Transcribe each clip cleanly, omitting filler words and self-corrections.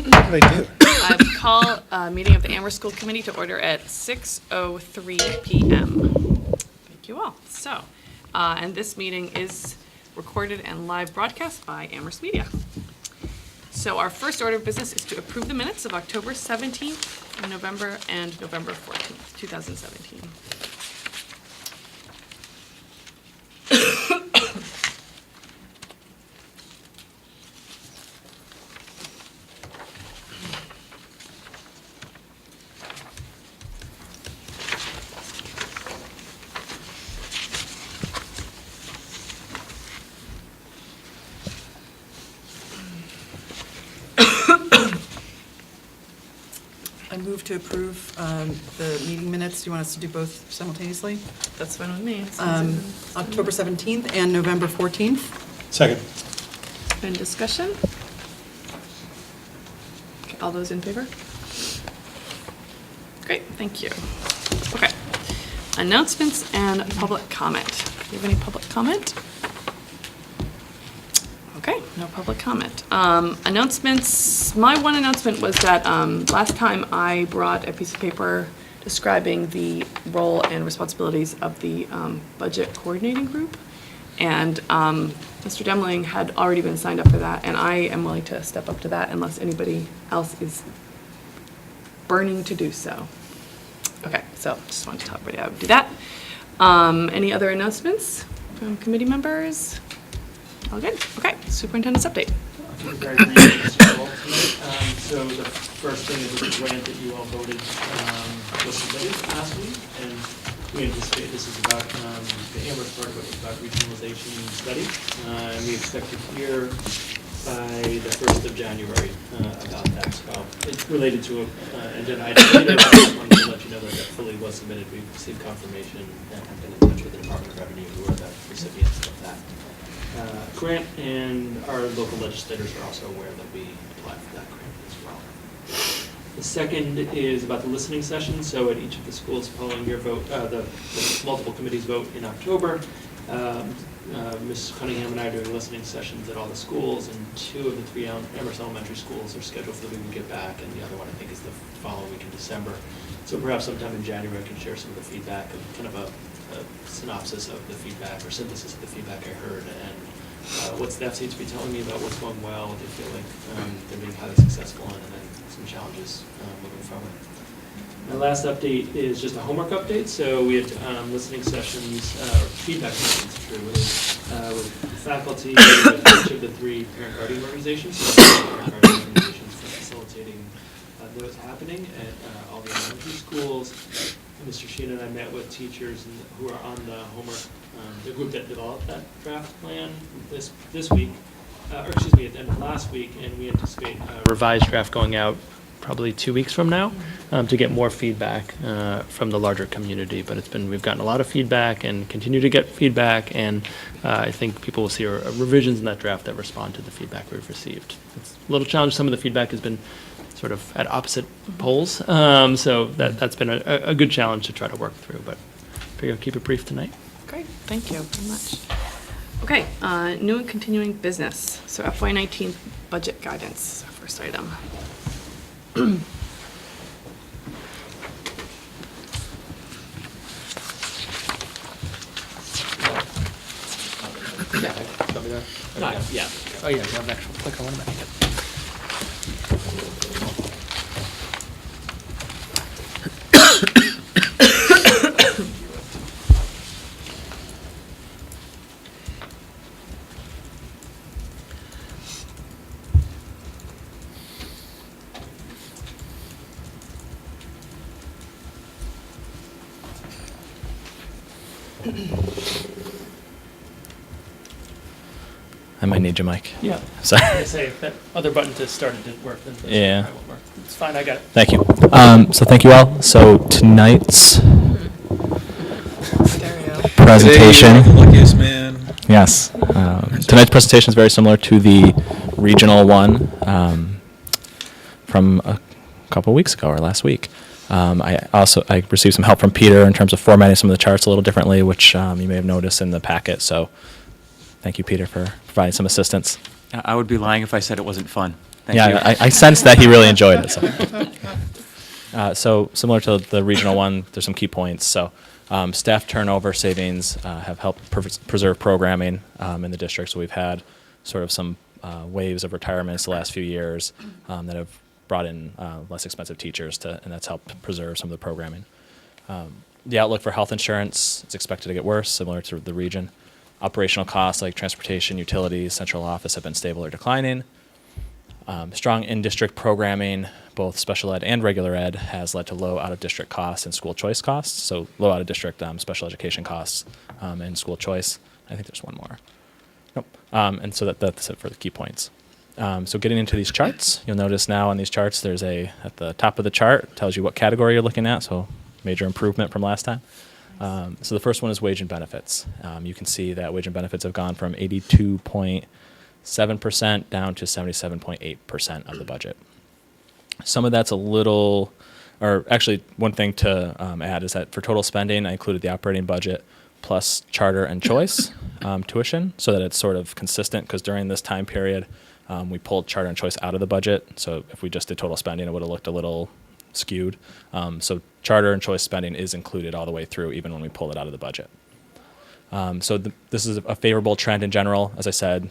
What did I do? I will call a meeting of the Amherst School Committee to order at 6:03 p.m. Thank you all. So, and this meeting is recorded and live broadcast by Amherst Media. So our first order of business is to approve the minutes of October 17th, November 14th, 2017. I move to approve the meeting minutes. Do you want us to do both simultaneously? That's fine with me. October 17th and November 14th. Second. Any discussion? Okay, all those in favor? Great, thank you. Okay. Announcements and public comment. Do you have any public comment? Okay, no public comment. Announcements, my one announcement was that last time I brought a piece of paper describing the role and responsibilities of the budget coordinating group. And Mr. Demling had already been signed up for that, and I am willing to step up to that unless anybody else is burning to do so. Okay, so just wanted to tell everybody I would do that. Any other announcements from committee members? All good? Okay, superintendent's update. Very briefly, Mr. Wall, tonight. So the first thing is the grant that you all voted was submitted last week, and we anticipate this is about the Amherst part of it was about regionalization study, and we expect to hear by the 1st of January about that. So it's related to an agenda item later, but I just wanted to let you know that that fully was submitted. We've received confirmation and have been in touch with the Department of Revenue, who are the recipients of that grant, and our local legislators are also aware that we applied for that grant as well. The second is about the listening session. So at each of the schools following your vote, the multiple committees vote in October, Ms. Cunningham and I are doing listening sessions at all the schools, and 2 of the 3 Amherst elementary schools are scheduled for the week we get back, and the other one I think is the following week in December. So perhaps sometime in January I can share some of the feedback, and kind of a synopsis of the feedback or synthesis of the feedback I heard, and what staff seems to be telling me about what's going well, what they feel like they're being highly successful in, and then some challenges moving forward. My last update is just a homework update. So we had listening sessions, or feedback sessions, with faculty, with each of the 3 parent guardian organizations. So parent guardian organizations for facilitating those happening at all the elementary schools. Mr. Sheen and I met with teachers who are on the homework, the group that developed that draft plan this week, or excuse me, at the end of last week, and we anticipate a revised draft going out probably 2 weeks from now to get more feedback from the larger community. But we've gotten a lot of feedback and continue to get feedback, and I think people will see revisions in that draft that respond to the feedback we've received. It's a little challenge. Some of the feedback has been sort of at opposite poles, so that's been a good challenge to try to work through, but I figure I'll keep it brief tonight. Great, thank you very much. Okay, new and continuing business. So FY19 budget guidance, our first item. Yeah. Oh, yeah, you have an actual clicker on that. I might need your mic. Yeah. Sorry. I say if that other button to start it didn't work, then this Yeah. one won't work. It's fine, I got it. Thank you. So thank you all. So tonight's Stereo. presentation. Luckiest man. Yes. Tonight's presentation is very similar to the regional one from a couple weeks ago or last week. I received some help from Peter in terms of formatting some of the charts a little differently, which you may have noticed in the packet. So thank you, Peter, for providing some assistance. I would be lying if I said it wasn't fun. I sensed that he really enjoyed it. So similar to the regional one, there's some key points. So staff turnover savings have helped preserve programming in the district. So we've had sort of some waves of retirements the last few years that have brought in less expensive teachers, and that's helped preserve some of the programming. The outlook for health insurance is expected to get worse, similar to the region. Operational costs like transportation, utilities, central office have been stable or declining. Strong in-district programming, both special ed and regular ed, has led to low out-of-district costs and school choice costs. So low out-of-district special education costs and school choice. I think there's one more. Nope. And so that's it for the key points. So getting into these charts, you'll notice now on these charts, there's at the top of the chart, tells you what category you're looking at. So major improvement from last time. So the first one is wage and benefits. You can see that wage and benefits have gone from 82.7% down to 77.8% of the budget. Some of that's a little, or actually one thing to add is that for total spending, I included the operating budget plus charter and choice tuition so that it's sort of consistent, because during this time period, we pulled charter and choice out of the budget. So if we just did total spending, it would have looked a little skewed. So charter and choice spending is included all the way through, even when we pull it out of the budget. This is a favorable trend in general. As I said,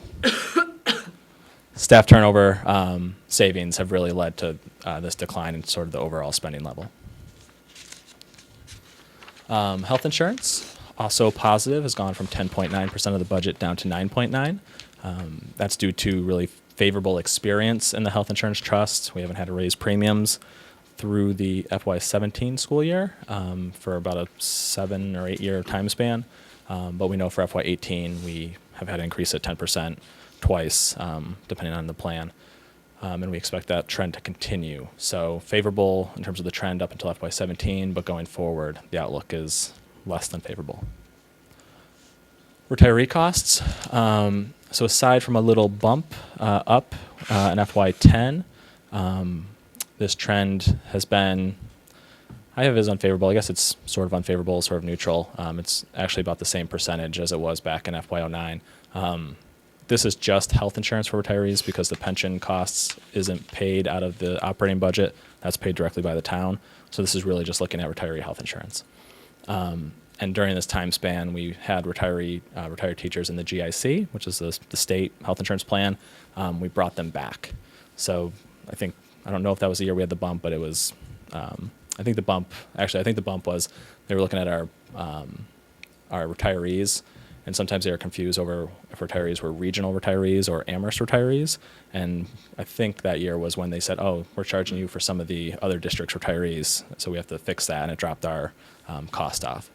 staff turnover savings have really led to this decline in sort of the overall spending level. Health insurance, also positive, has gone from 10.9% of the budget down to 9.9%. That's due to really favorable experience in the health insurance trust. We haven't had to raise premiums through the FY17 school year for about a 7 or 8 year time span. But we know for FY18 we have had to increase it 10% twice, depending on the plan. And we expect that trend to continue. So favorable in terms of the trend up until FY17, but going forward, the outlook is less than favorable. Retiree costs. So aside from a little bump up in FY10, this trend has been, I have it as unfavorable. I guess it's sort of unfavorable, sort of neutral. It's actually about the same percentage as it was back in FY09. This is just health insurance for retirees because the pension costs isn't paid out of the operating budget. That's paid directly by the town. So this is really just looking at retiree health insurance. And during this time span, we had retired teachers in the GIC, which is the state health insurance plan. We brought them back. So I don't know if that was the year we had the bump, but it was, I think the bump was, they were looking at our retirees, and sometimes they were confused over if retirees were regional retirees or Amherst retirees. And I think that year was when they said, oh, we're charging you for some of the other districts' retirees, so we have to fix that, and it dropped our cost off.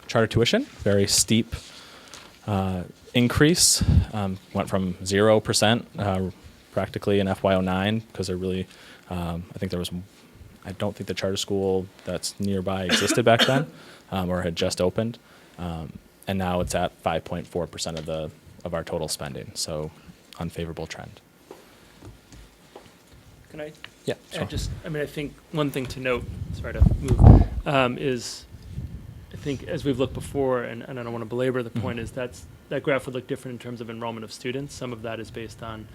Charter tuition, very steep increase, went from 0% practically in FY09 because they're really, I don't think the charter school that's nearby existed back then or had just opened. And now it's at 5.4% of our total spending, so unfavorable trend. Can I? Yeah, sure. I think one thing to note, sorry to move, is I think as we've looked before, and I don't want to belabor the point, is that graph would look different in terms of enrollment of students. Some of that is based on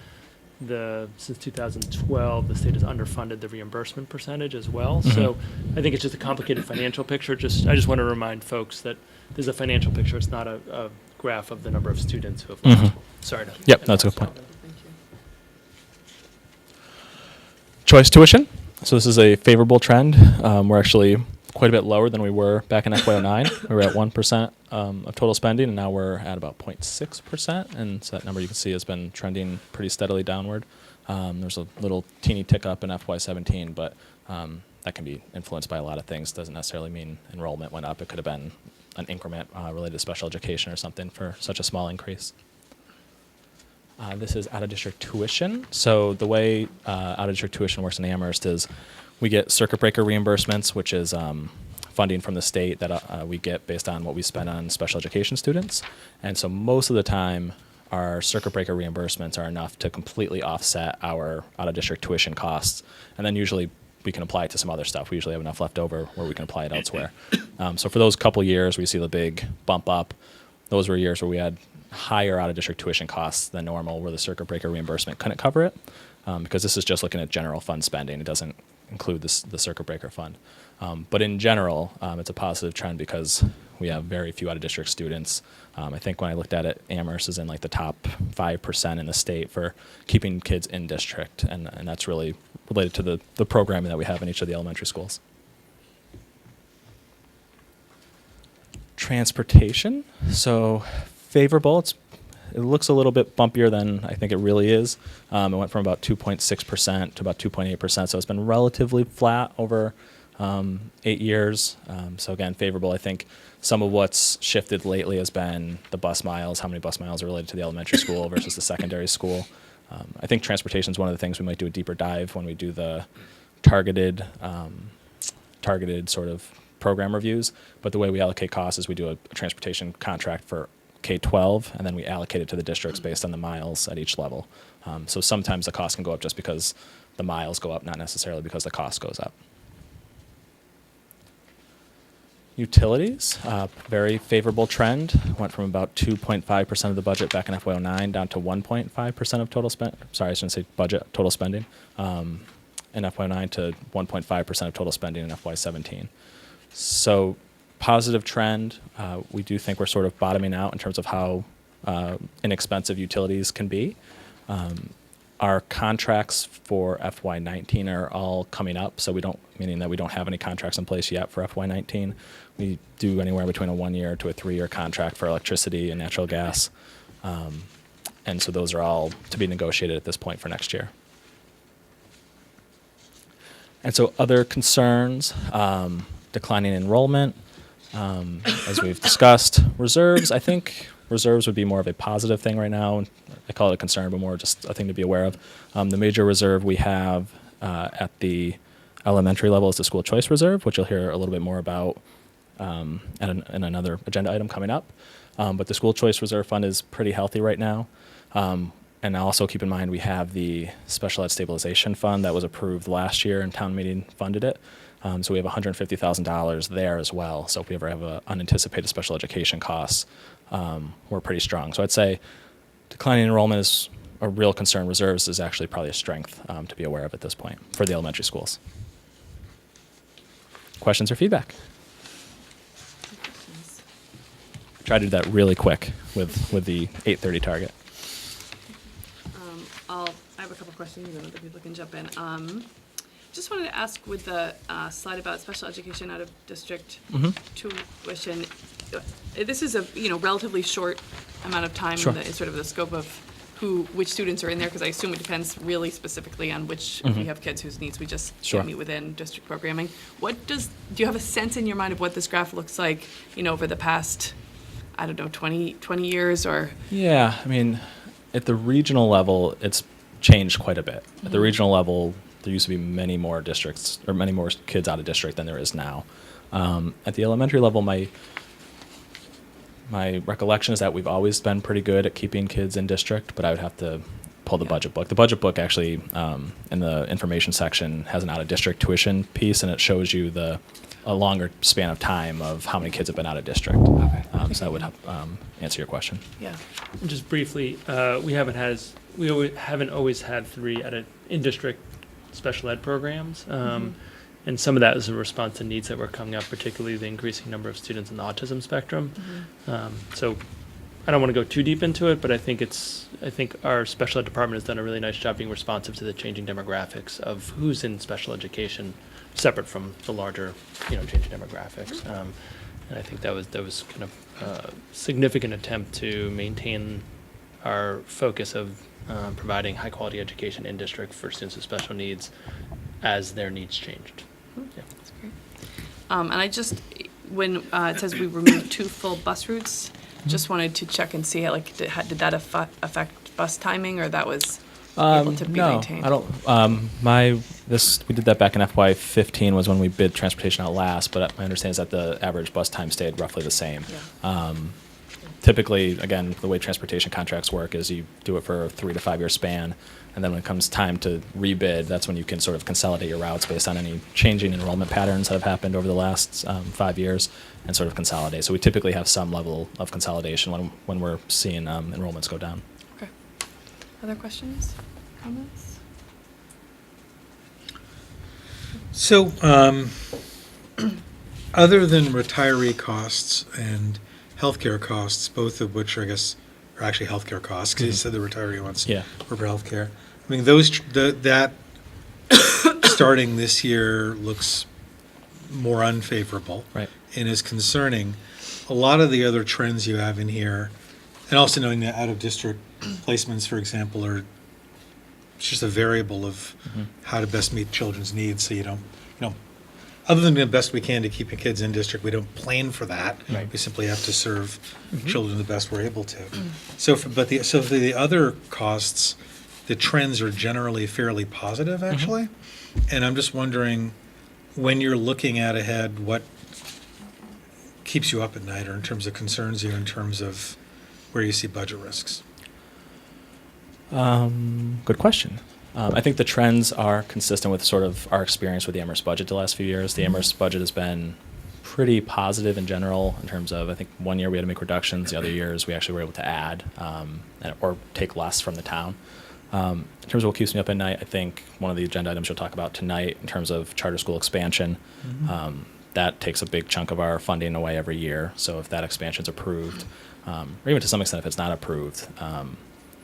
since 2012, the state has underfunded the reimbursement percentage as well. So I think it's just a complicated financial picture. I just want to remind folks that this is a financial picture. It's not a graph of the number of students who have left school. Sorry. Yep, that's a good point. Thank you. Choice tuition. So this is a favorable trend. We're actually quite a bit lower than we were back in FY09. We were at 1% of total spending, and now we're at about 0.6%. And so that number you can see has been trending pretty steadily downward. There's a little teeny tick up in FY17, but that can be influenced by a lot of things. Doesn't necessarily mean enrollment went up. It could have been an increment related to special education or something for such a small increase. This is out-of-district tuition. So the way out-of-district tuition works in Amherst is we get circuit breaker reimbursements, which is funding from the state that we get based on what we spend on special education students. And so most of the time, our circuit breaker reimbursements are enough to completely offset our out-of-district tuition costs. And then usually we can apply it to some other stuff. We usually have enough left over where we can apply it elsewhere. So for those couple years, we see the big bump up. Those were years where we had higher out-of-district tuition costs than normal, where the circuit breaker reimbursement couldn't cover it, because this is just looking at general fund spending. It doesn't include the circuit breaker fund. But in general, it's a positive trend because we have very few out-of-district students. I think when I looked at it, Amherst is in like the top 5% in the state for keeping kids in district, and that's really related to the programming that we have in each of the elementary schools. Transportation, so favorable. It looks a little bit bumpier than I think it really is. It went from about 2.6% to about 2.8%, so it's been relatively flat over 8 years. So again, favorable. I think some of what's shifted lately has been the bus miles, how many bus miles are related to the elementary school versus the secondary school. I think transportation is one of the things we might do a deeper dive when we do the targeted sort of program reviews. But the way we allocate costs is we do a transportation contract for K-12, and then we allocate it to the districts based on the miles at each level. So sometimes the cost can go up just because the miles go up, not necessarily because the cost goes up. Utilities, very favorable trend. Went from about 2.5% of the budget back in FY09 down to 1.5% of total spend. Sorry, I shouldn't say budget, total spending. In FY09 to 1.5% of total spending in FY17. So positive trend. We do think we're sort of bottoming out in terms of how inexpensive utilities can be. Our contracts for FY19 are all coming up, so meaning that we don't have any contracts in place yet for FY19. We do anywhere between a 1-year to a 3-year contract for electricity and natural gas. And so those are all to be negotiated at this point for next year. And so other concerns, declining enrollment, as we've discussed. Reserves, I think reserves would be more of a positive thing right now. I call it a concern, but more just a thing to be aware of. The major reserve we have at the elementary level is the school choice reserve, which you'll hear a little bit more about in another agenda item coming up. But the school choice reserve fund is pretty healthy right now. And also keep in mind we have the special ed stabilization fund that was approved last year and town meeting funded it. So we have $150,000 there as well. So if we ever have unanticipated special education costs, we're pretty strong. So I'd say declining enrollment is a real concern. Reserves is actually probably a strength to be aware of at this point for the elementary schools. Questions or feedback? Try to do that really quick with the 8:30 target. I have a couple questions, and other people can jump in. Just wanted to ask with the slide about special education out of district tuition. This is a relatively short amount of time. Sure. In sort of the scope of which students are in there, because I assume it depends really specifically on which, if you have kids whose needs we just Sure. can't meet within district programming. Do you have a sense in your mind of what this graph looks like, over the past, 20 years or? Yeah, I mean, at the regional level, it's changed quite a bit. At the regional level, there used to be many more districts or many more kids out of district than there is now. At the elementary level, my recollection is that we've always been pretty good at keeping kids in district, but I would have to pull the budget book. The budget book actually, in the information section, has an out-of-district tuition piece, and it shows you a longer span of time of how many kids have been out of district. Okay. So that would answer your question. Yeah. And just briefly, we haven't always had 3 in-district special ed programs. And some of that is a response to needs that were coming up, particularly the increasing number of students in the autism spectrum. So I don't want to go too deep into it, but I think our special ed department has done a really nice job being responsive to the changing demographics of who's in special education, separate from the larger, changing demographics. And I think that was kind of a significant attempt to maintain our focus of providing high quality education in district for students with special needs as their needs changed. Yeah. That's great. And I just, when it says we removed 2 full bus routes, just wanted to check and see, did that affect bus timing, or that was able to be maintained? No, I don't. We did that back in FY15 was when we bid transportation out last, but my understanding is that the average bus time stayed roughly the same. Yeah. typically, again, the way transportation contracts work is you do it for a 3 to 5 year span, and then when it comes time to rebid, that's when you can sort of consolidate your routes based on any changing enrollment patterns that have happened over the last 5 years, and sort of consolidate. So we typically have some level of consolidation when we're seeing enrollments go down. Okay. Other questions, comments? So, other than retiree costs and healthcare costs, both of which are, I guess, are actually healthcare costs, because you said the retiree ones Yeah. were for healthcare. I mean, that starting this year looks more unfavorable. Right. And is concerning. A lot of the other trends you have in here, and also knowing that out-of-district placements, for example, are it's just a variable of how to best meet children's needs. So you don't, other than the best we can to keep the kids in district, we don't plan for that. Right. We simply have to serve children the best we're able to. So for the other costs, the trends are generally fairly positive, actually. And I'm just wondering, when you're looking at ahead, what keeps you up at night, or in terms of concerns you, in terms of where you see budget risks? Good question. I think the trends are consistent with sort of our experience with the Amherst budget the last few years. The Amherst budget has been pretty positive in general in terms of, I think one year we had to make reductions, the other years we actually were able to add or take less from the town. In terms of what keeps me up at night, I think one of the agenda items you'll talk about tonight in terms of charter school expansion, that takes a big chunk of our funding away every year. So if that expansion is approved, or even to some extent if it's not approved,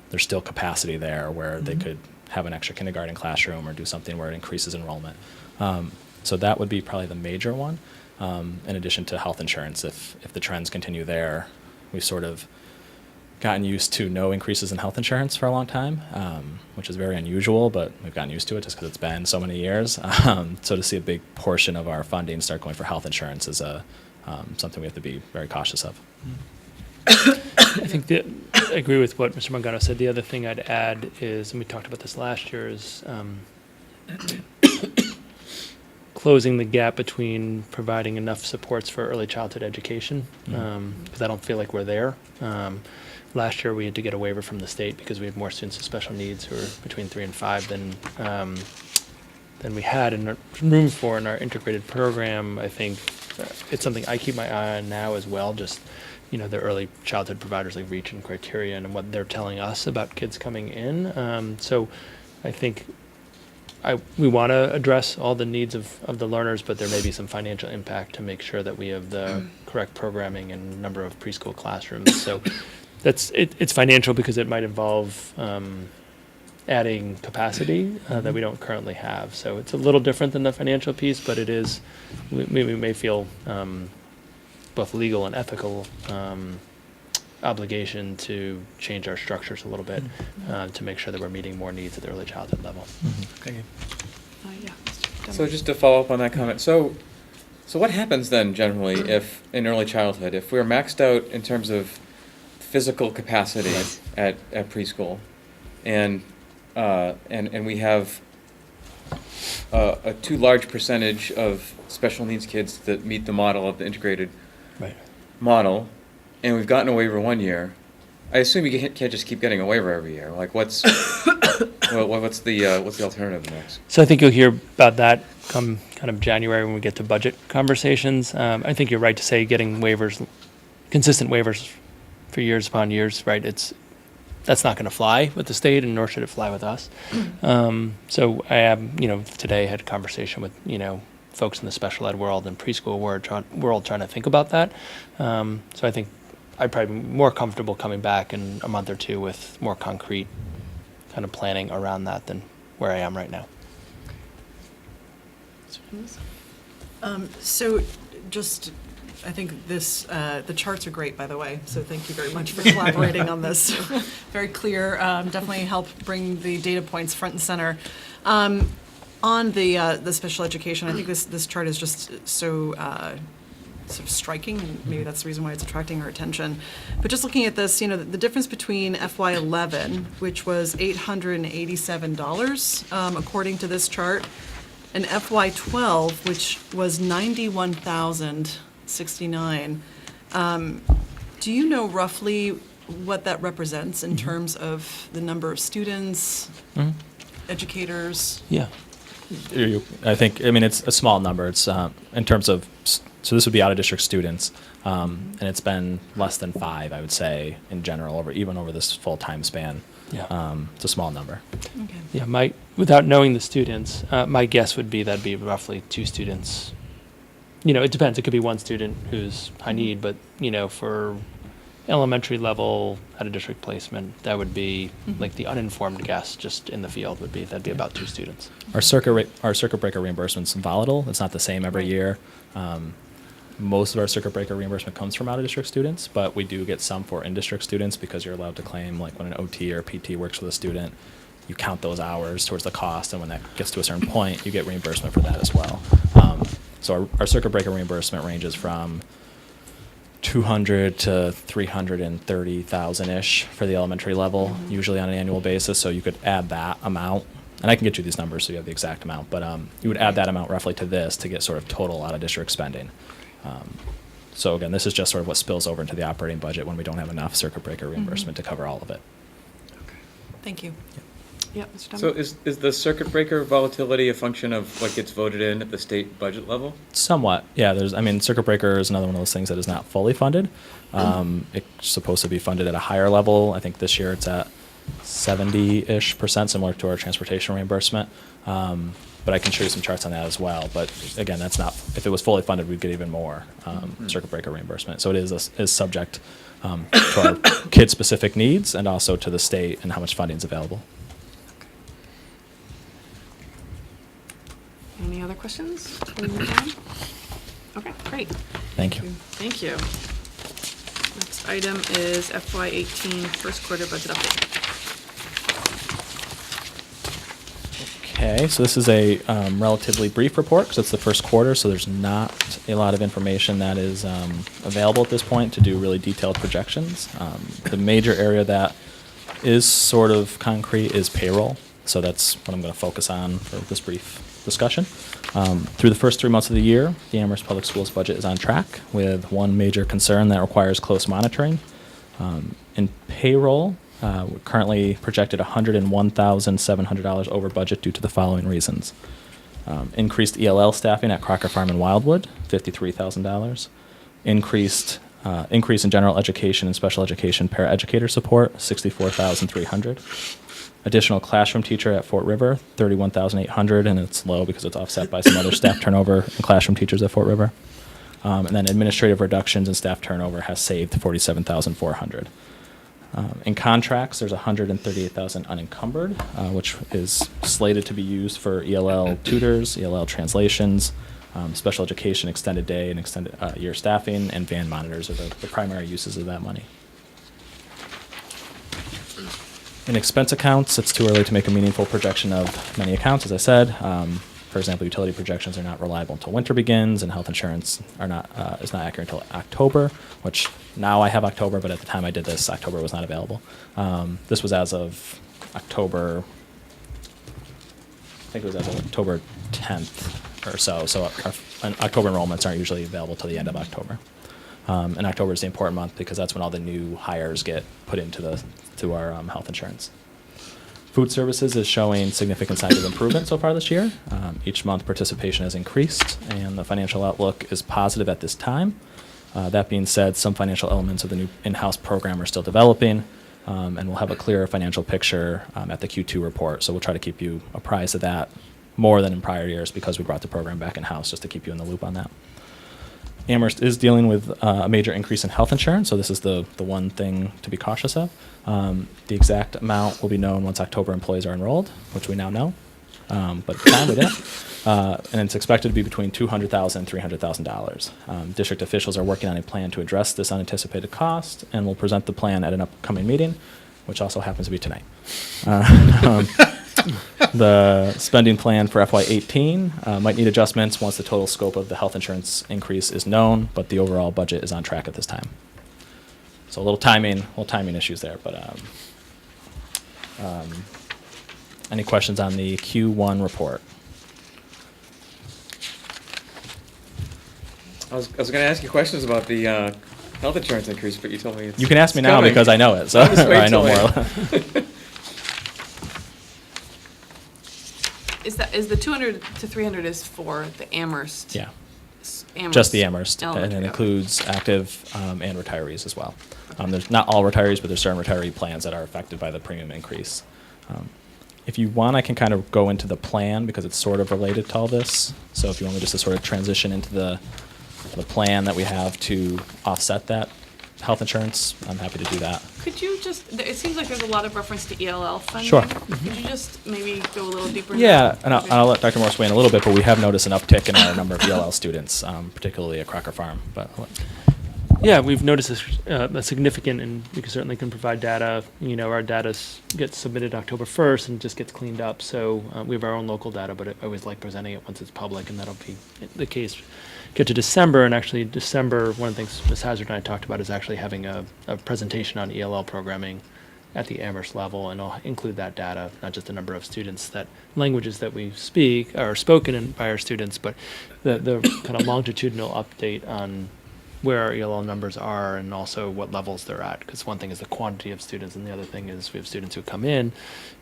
there's still capacity there where they could have an extra kindergarten classroom or do something where it increases enrollment. So that would be probably the major one. In addition to health insurance, if the trends continue there, we've sort of gotten used to no increases in health insurance for a long time, which is very unusual, but we've gotten used to it just because it's been so many years. So to see a big portion of our funding start going for health insurance is something we have to be very cautious of. I think I agree with what Mr. Mangano said. The other thing I'd add is, and we talked about this last year, is closing the gap between providing enough supports for early childhood education, because I don't feel like we're there. Last year we had to get a waiver from the state because we had more students with special needs who were between 3 and 5 than we had in room for in our integrated program. I think it's something I keep my eye on now as well, just the early childhood providers like REACH and Criterion and what they're telling us about kids coming in. So I think we want to address all the needs of the learners, but there may be some financial impact to make sure that we have the correct programming and number of preschool classrooms. So it's financial because it might involve adding capacity that we don't currently have. So it's a little different than the financial piece, but it is, we may feel both legal and ethical obligation to change our structures a little bit to make sure that we're meeting more needs at the early childhood level. Thank you. Yeah. So just to follow up on that comment, so what happens then generally if in early childhood, if we're maxed out in terms of physical capacity at preschool, and we have a too large percentage of special needs kids that meet the model of the integrated model, and we've gotten a waiver one year, I assume you can't just keep getting a waiver every year. Like what's the alternative next? So I think you'll hear about that come kind of January when we get to budget conversations. I think you're right to say getting waivers, consistent waivers for years upon years, right? That's not going to fly with the state, and nor should it fly with us. So I am, today I had a conversation with, folks in the special ed world and preschool world trying to think about that. So I think I'd probably be more comfortable coming back in a month or two with more concrete kind of planning around that than where I am right now. So just, I think the charts are great, by the way, so thank you very much for collaborating on this. Very clear, definitely help bring the data points front and center. On the special education, I think this chart is just so sort of striking, and maybe that's the reason why it's attracting our attention. But just looking at this, the difference between FY11, which was $887, according to this chart, and FY12, which was $91,069. Do you know roughly what that represents in terms of the number of students, educators? Yeah. I think, I mean, it's a small number. It's in terms of, so this would be out-of-district students, and it's been less than 5, I would say, in general, even over this full time span. Yeah. It's a small number. Okay. Yeah, without knowing the students, my guess would be that'd be roughly 2 students. You know, it depends. It could be 1 student who's high need, but, you know, for elementary level out of district placement, that would be like the uninformed guess just in the field that'd be about 2 students. Our circuit breaker reimbursement's volatile. It's not the same every year. Most of our circuit breaker reimbursement comes from out-of-district students, but we do get some for in-district students because you're allowed to claim, like when an OT or PT works with a student, you count those hours towards the cost, and when that gets to a certain point, you get reimbursement for that as well. So our circuit breaker reimbursement ranges from $200,000 to $330,000-ish for the elementary level, usually on an annual basis. So you could add that amount, and I can get you these numbers so you have the exact amount, but you would add that amount roughly to this to get sort of total out-of-district spending. So again, this is just sort of what spills over into the operating budget when we don't have enough circuit breaker reimbursement to cover all of it. Thank you. Yeah, Mr. So Dunn? is the circuit breaker volatility a function of what gets voted in at the state budget level? Somewhat, yeah. Circuit breaker is another one of those things that is not fully funded. It's supposed to be funded at a higher level. I think this year it's at 70-ish%, similar to our transportation reimbursement. But I can show you some charts on that as well. But again, that's not, if it was fully funded, we'd get even more circuit breaker reimbursement. So it is subject to our kid-specific needs and also to the state and how much funding is available. Any other questions? Before we move on? Okay, great. Thank you. Thank you. Next item is FY18 first quarter budget update. Okay, so this is a relatively brief report because it's the first quarter, so there's not a lot of information that is available at this point to do really detailed projections. The major area that is sort of concrete is payroll, so that's what I'm going to focus on for this brief discussion. Through the first 3 months of the year, the Amherst Public Schools budget is on track with one major concern that requires close monitoring. In payroll, we're currently projected $101,700 over budget due to the following reasons. Increased ELL staffing at Crocker Farm and Wildwood, $53,000. Increase in general education and special education paraeducator support, $64,300. Additional classroom teacher at Fort River, $31,800, and it's low because it's offset by some other staff turnover and classroom teachers at Fort River. And then administrative reductions and staff turnover has saved $47,400. In contracts, there's $138,000 unencumbered, which is slated to be used for ELL tutors, ELL translations, special education, extended day and extended year staffing, and van monitors are the primary uses of that money. In expense accounts, it's too early to make a meaningful projection of many accounts, as I said. For example, utility projections are not reliable until winter begins, and health insurance is not accurate until October, which now I have October, but at the time I did this, October was not available. This was as of October, I think it was as of October 10th or so. So our October enrollments aren't usually available till the end of October. And October is the important month because that's when all the new hires get put into our health insurance. Food services is showing significant signs of improvement so far this year. Each month participation has increased and the financial outlook is positive at this time. That being said, some financial elements of the new in-house program are still developing, and we'll have a clearer financial picture at the Q2 report. So we'll try to keep you apprised of that more than in prior years because we brought the program back in-house just to keep you in the loop on that. Amherst is dealing with a major increase in health insurance, so this is the one thing to be cautious of. The exact amount will be known once October employees are enrolled, which we now know, but at the time we didn't. And it's expected to be between $200,000 and $300,000. District officials are working on a plan to address this unanticipated cost, and will present the plan at an upcoming meeting, which also happens to be tonight. The spending plan for FY18 might need adjustments once the total scope of the health insurance increase is known, but the overall budget is on track at this time. So a little timing issues there, but any questions on the Q1 report? I was going to ask you questions about the health insurance increase, but you told me it's You can ask me it's now coming. because I know it, so I'll just or wait I know till more. later. Is the 200 to 300 is for the Amherst? Yeah, Amherst just the Amherst, and elementary, it okay. includes active and retirees as well. There's not all retirees, but there's certain retiree plans that are affected by the premium increase. If you want, I can kind of go into the plan because it's sort of related to all this. So if you want me just to sort of transition into the plan that we have to offset that health insurance, I'm happy to do that. Could you just, it seems like there's a lot of reference to ELL funding. Sure. Could you just maybe go a little deeper into Yeah, that? and I'll let Dr. Morse weigh in a little bit, but we have noticed an uptick in our number of ELL students, particularly at Crocker Farm. But Yeah, we've noticed a significant, and we certainly can provide data. You know, our data gets submitted October 1st and just gets cleaned up. So we have our own local data, but I always like presenting it once it's public, and that'll be the case. Get to December, and actually December, one of the things Ms. Hazard and I talked about is actually having a presentation on ELL programming at the Amherst level, and I'll include that data, not just the number of students, that languages that we speak are spoken by our students, but the kind of longitudinal update on where our ELL numbers are and also what levels they're at. Because one thing is the quantity of students, and the other thing is we have students who come in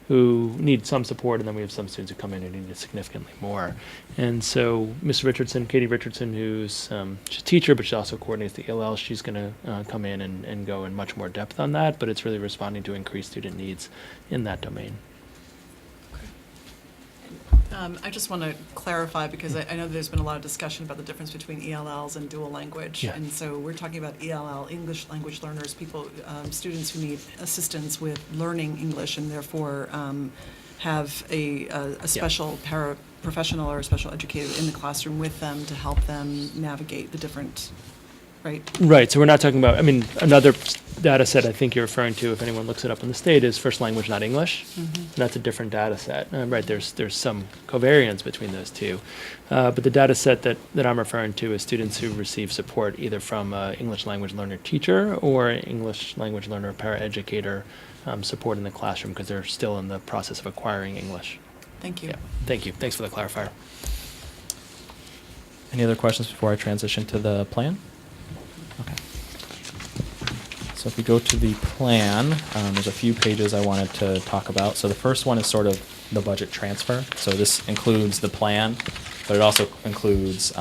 who need some support, and then we have some students who come in who need it significantly more. And so Ms. Richardson, Katie Richardson, who's she's a teacher, but she also coordinates the ELL, she's going to come in and go in much more depth on that, but it's really responding to increased student needs in that domain. I just want to clarify, because I know there's been a lot of discussion about the difference between ELLs and dual language. Yeah. And so we're talking about ELL, English language learners, people, students who need assistance with learning English and therefore have a special paraprofessional or a special educator in the classroom with them to help them navigate the different, right? Right, so we're not talking about, I mean, another data set I think you're referring to, if anyone looks it up in the state, is first language, not English. That's a different data set. Right, there's some covariance between those two. But the data set that I'm referring to is students who receive support either from English language learner teacher or English language learner paraeducator support in the classroom, because they're still in the process of acquiring English. Thank you. Yeah, thank you. Thanks for the clarifier. any other questions before I transition to the plan? Okay. So if we go to the plan, there's a few pages I wanted to talk about. So the first one is sort of the budget transfer. So this includes the plan, but it also includes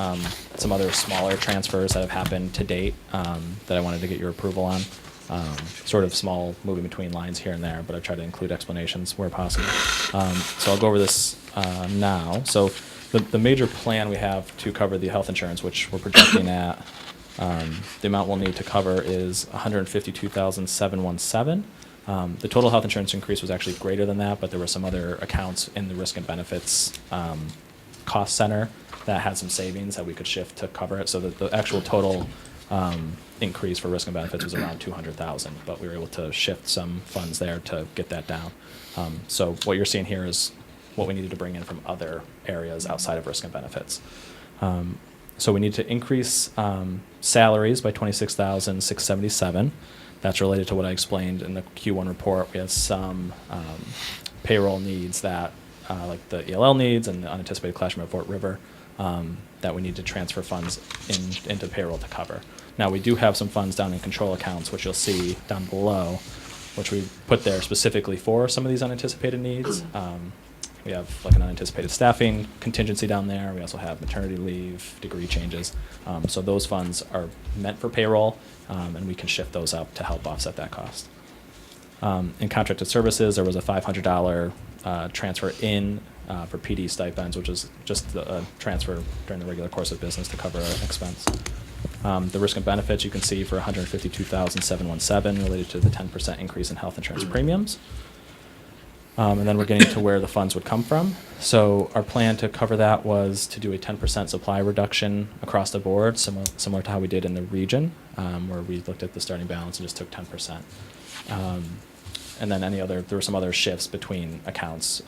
some other smaller transfers that have happened to date that I wanted to get your approval on. Sort of small moving between lines here and there, but I've tried to include explanations where possible. So I'll go over this now. So the major plan we have to cover the health insurance, which we're projecting at, the amount we'll need to cover is $152,717. The total health insurance increase was actually greater than that, but there were some other accounts in the risk and benefits cost center that had some savings that we could shift to cover it. So the actual total increase for risk and benefits was around $200,000, but we were able to shift some funds there to get that down. So what you're seeing here is what we needed to bring in from other areas outside of risk and benefits. So we need to increase salaries by $26,677. That's related to what I explained in the Q1 report. We have some payroll needs that, like the ELL needs and the unanticipated classroom at Fort River, that we need to transfer funds into payroll to cover. Now, we do have some funds down in control accounts, which you'll see down below, which we put there specifically for some of these unanticipated needs. We have like an unanticipated staffing contingency down there. We also have maternity leave, degree changes. So those funds are meant for payroll, and we can shift those up to help offset that cost. In contracted services, there was a $500 transfer in for PD stipends, which is just a transfer during the regular course of business to cover an expense. The risk and benefits you can see for $152,717 related to the 10% increase in health insurance premiums. And then we're getting to where the funds would come from. So our plan to cover that was to do a 10% supply reduction across the board, similar to how we did in the region, where we looked at the starting balance and just took 10%. And then there were some other shifts between accounts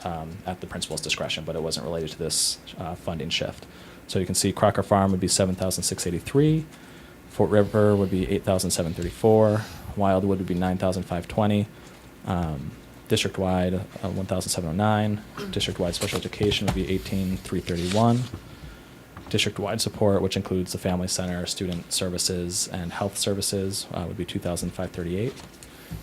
at the principal's discretion, but it wasn't related to this funding shift. So you can see Crocker Farm would be $7,683, Fort River would be $8,734, Wildwood would be $9,520. District-wide, $1,709. District-wide special education would be $18,331. District-wide support, which includes the Family Center, Student Services, and Health Services, would be $2,538.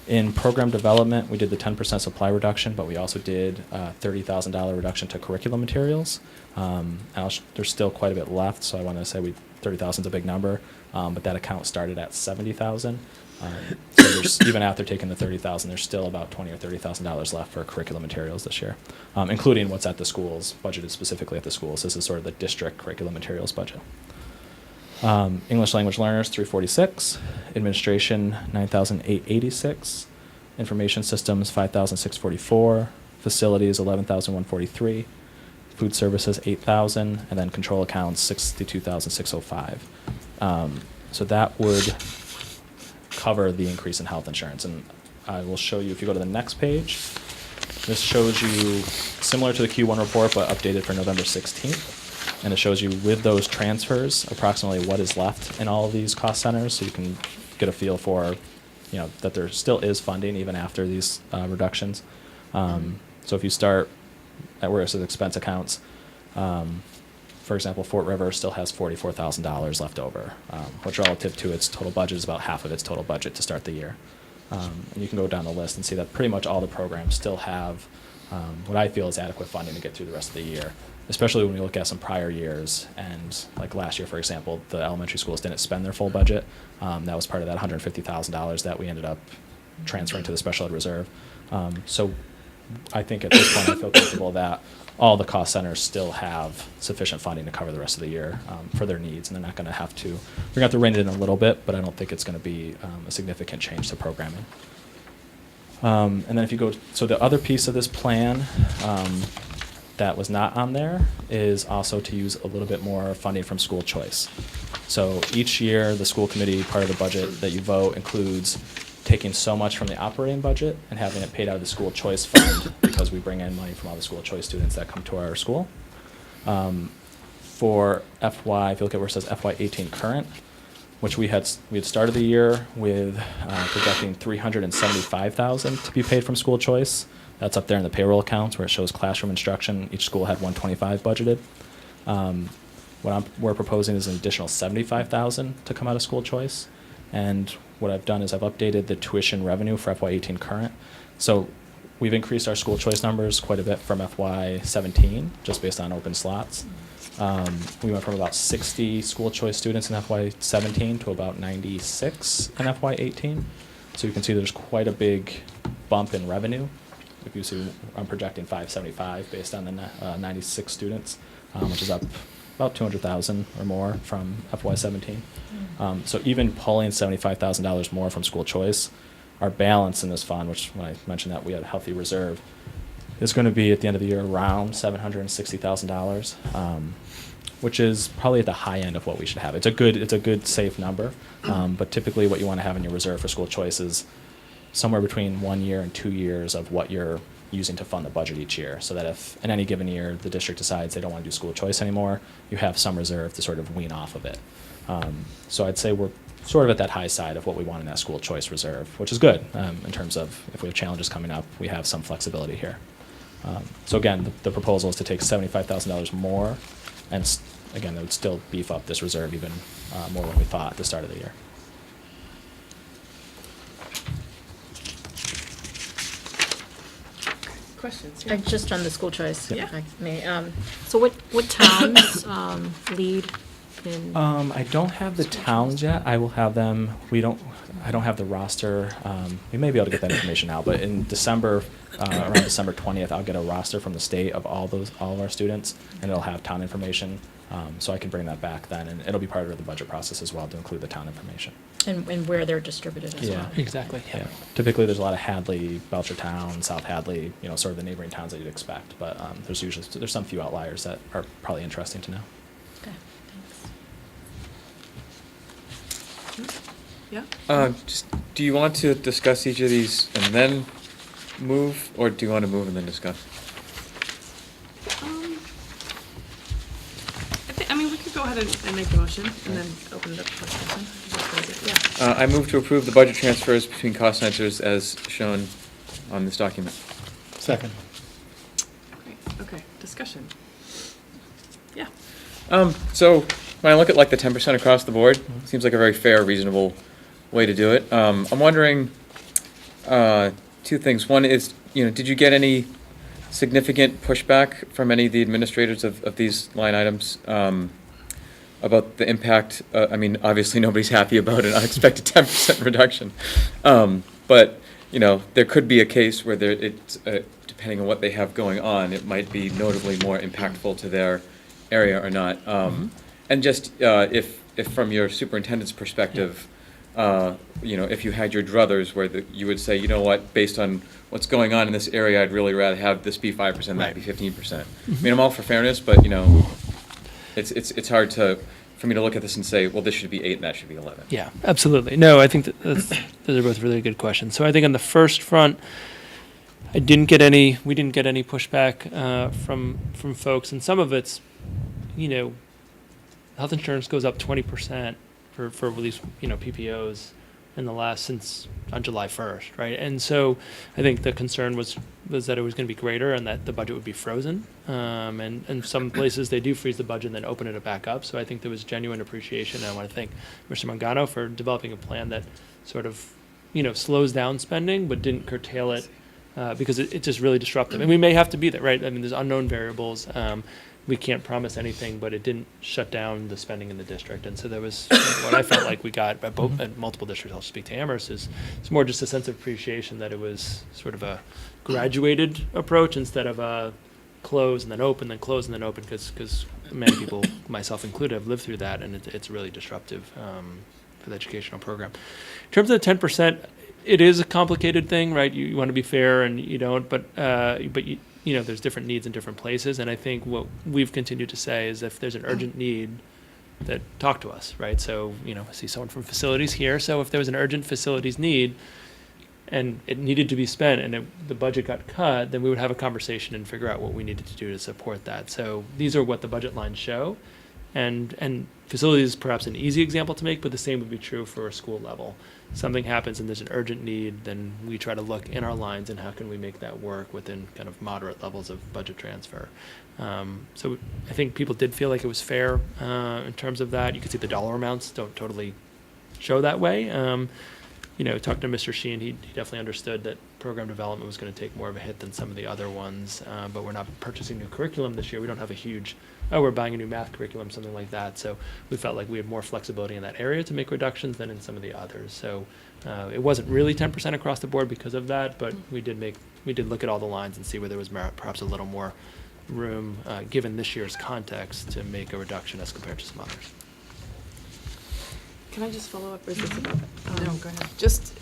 In program development, we did the 10% supply reduction, but we also did a $30,000 reduction to curriculum materials. There's still quite a bit left, so I want to say 30,000 is a big number, but that account started at 70,000. So even after taking the 30,000, there's still about $20,000 or $30,000 left for curriculum materials this year, including what's at the schools, budgeted specifically at the schools. This is sort of the district curriculum materials budget. English language learners, 346. Administration, 9,886. Information systems, 5,644. Facilities, 11,143. Food services, 8,000. And then control accounts, 62,605. So that would cover the increase in health insurance. And I will show you, if you go to the next page, this shows you, similar to the Q1 report, but updated for November 16th. And it shows you with those transfers, approximately what is left in all of these cost centers, so you can get a feel for, that there still is funding even after these reductions. So if you start at where it says expense accounts, for example, Fort River still has $44,000 left over, which relative to its total budget is about half of its total budget to start the year. And you can go down the list and see that pretty much all the programs still have what I feel is adequate funding to get through the rest of the year, especially when we look at some prior years. And like last year, for example, the elementary schools didn't spend their full budget. That was part of that $150,000 that we ended up transferring to the special ed reserve. So I think at this point I feel comfortable that all the cost centers still have sufficient funding to cover the rest of the year for their needs, and they're not going to have to. We're going to have to rein it in a little bit, but I don't think it's going to be a significant change to programming. And then if you go, so the other piece of this plan that was not on there is also to use a little bit more funding from school choice. So each year, the school committee part of the budget that you vote includes taking so much from the operating budget and having it paid out of the school choice fund because we bring in money from all the school choice students that come to our school. For FY, if you look at where it says FY18 current, which we had started the year with projecting $375,000 to be paid from school choice. That's up there in the payroll accounts where it shows classroom instruction. Each school had $125,000 budgeted. What we're proposing is an additional $75,000 to come out of school choice. And what I've done is I've updated the tuition revenue for FY18 current. So we've increased our school choice numbers quite a bit from FY17, just based on open slots. We went from about 60 school choice students in FY17 to about 96 in FY18. So you can see there's quite a big bump in revenue. If you see, I'm projecting 575 based on the 96 students, which is up about 200,000 or more from FY17. So even pulling $75,000 more from school choice, our balance in this fund, which when I mentioned that we had a healthy reserve, is going to be at the end of the year around $760,000, which is probably at the high end of what we should have. It's a good safe number, but typically what you want to have in your reserve for school choice is somewhere between 1 year and 2 years of what you're using to fund the budget each year, so that if in any given year the district decides they don't want to do school choice anymore, you have some reserve to sort of wean off of it. So I'd say we're sort of at that high side of what we want in that school choice reserve, which is good in terms of if we have challenges coming up, we have some flexibility here. So again, the proposal is to take $75,000 more, and again, that would still beef up this reserve even more than we thought at the start of the year. Questions? Just on the school choice. Yeah. if I may. So what towns lead in? I don't have the towns yet. I will have them. I don't have the roster. We may be able to get that information now, but in December, around December 20th, I'll get a roster from the state of all of our students, and it'll have town information. So I can bring that back then, and it'll be part of the budget process as well to include the town information. And where they're distributed as well. Exactly. Yeah. Typically, there's a lot of Hadley, Belchertown, South Hadley, sort of the neighboring towns that you'd expect. But there's some few outliers that are probably interesting to know. Okay, thanks. Yeah? Just, do you want to discuss each of these and then move, or do you want to move and then discuss? We could go ahead and make the motion and then open it up for discussion. Yeah. I move to approve the budget transfers between cost centers as shown on this document. Second. Great. Okay, discussion. Yeah. So when I look at like the 10% across the board, seems like a very fair, reasonable way to do it. I'm wondering two things. One is, did you get any significant pushback from any of the administrators of these line items about the impact? I mean, obviously nobody's happy about an unexpected 10% reduction, but there could be a case where it's depending on what they have going on, it might be notably more impactful to their area or not. And just if from your superintendent's perspective, if you had your druthers where you would say, based on what's going on in this area, I'd really rather have this be 5%, that be 15%. I mean, I'm all for fairness, but it's hard for me to look at this and say, well, this should be 8 and that should be 11. Yeah, absolutely. No, I think those are both really good questions. So I think on the first front, we didn't get any pushback from folks, and some of it's, health insurance goes up 20% for at least PPOs in the since on July 1st, right? And so I think the concern was that it was going to be greater and that the budget would be frozen. And some places they do freeze the budget and then open it back up. So I think there was genuine appreciation. And I want to thank Mr. Mangano for developing a plan that sort of, slows down spending but didn't curtail it because it's just really disruptive. And we may have to be there, right? I mean, there's unknown variables. We can't promise anything, but it didn't shut down the spending in the district. And so there was what I felt like we got at multiple districts. I'll speak to Amherst. It's more just a sense of appreciation that it was sort of a graduated approach instead of a close and then open, then close and then open, because many people, myself included, have lived through that, and it's really disruptive for the educational program. In terms of the 10%, it is a complicated thing, right? You want to be fair and you don't, but there's different needs in different places, and I think what we've continued to say is if there's an urgent need, that talk to us, right? So, I see someone from facilities here, so if there was an urgent facilities need and it needed to be spent and the budget got cut, then we would have a conversation and figure out what we needed to do to support that. So these are what the budget lines show, and facilities is perhaps an easy example to make, but the same would be true for a school level. Something happens and there's an urgent need, then we try to look in our lines and how can we make that work within kind of moderate levels of budget transfer. So I think people did feel like it was fair in terms of that. You can see the dollar amounts don't totally show that way. Talking to Mr. Sheen, he definitely understood that program development was going to take more of a hit than some of the other ones, but we're not purchasing new curriculum this year. We don't have a huge, we're buying a new math curriculum, something like that. So we felt like we had more flexibility in that area to make reductions than in some of the others. So it wasn't really 10% across the board because of that, but we did look at all the lines and see where there was perhaps a little more room, given this year's context, to make a reduction as compared to some others. Can I just follow up with this about No, go ahead. just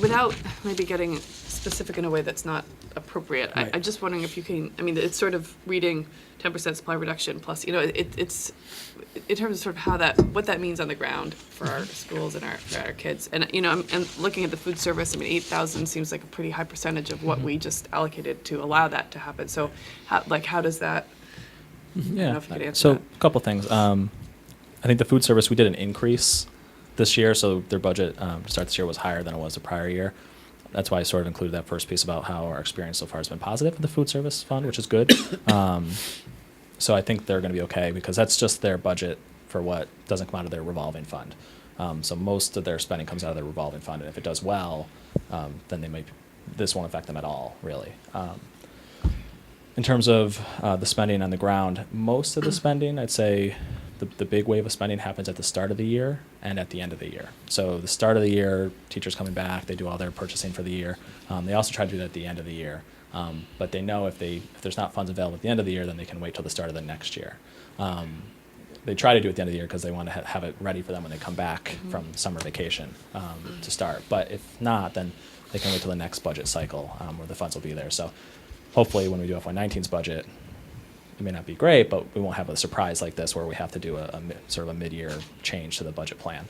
without maybe getting specific in a way that's not appropriate, Right. I'm just wondering if you can, it's sort of reading 10% supply reduction plus, it's in terms of sort of what that means on the ground for our schools and our kids. And, I'm looking at the food service, 8,000 seems like a pretty high percentage of what we just allocated to allow that to happen. So how does that, I don't know if you could answer So that. a couple things. I think the food service, we did an increase this year, so their budget to start this year was higher than it was the prior year. That's why I sort of included that first piece about how our experience so far has been positive with the food service fund, which is good. So I think they're going to be okay because that's just their budget for what doesn't come out of their revolving fund. So most of their spending comes out of their revolving fund, and if it does well, then this won't affect them at all, really. In terms of the spending on the ground, most of the spending, I'd say, the big wave of spending happens at the start of the year and at the end of the year. So the start of the year, teachers coming back, they do all their purchasing for the year. They also try to do that at the end of the year. But they know if there's not funds available at the end of the year, then they can wait till the start of the next year. They try to do it at the end of the year because they want to have it ready for them when they come back from summer vacation to start. But if not, then they can wait till the next budget cycle where the funds will be there. So hopefully when we do FY19's budget, it may not be great, but we won't have a surprise like this where we have to do a sort of a mid-year change to the budget plan.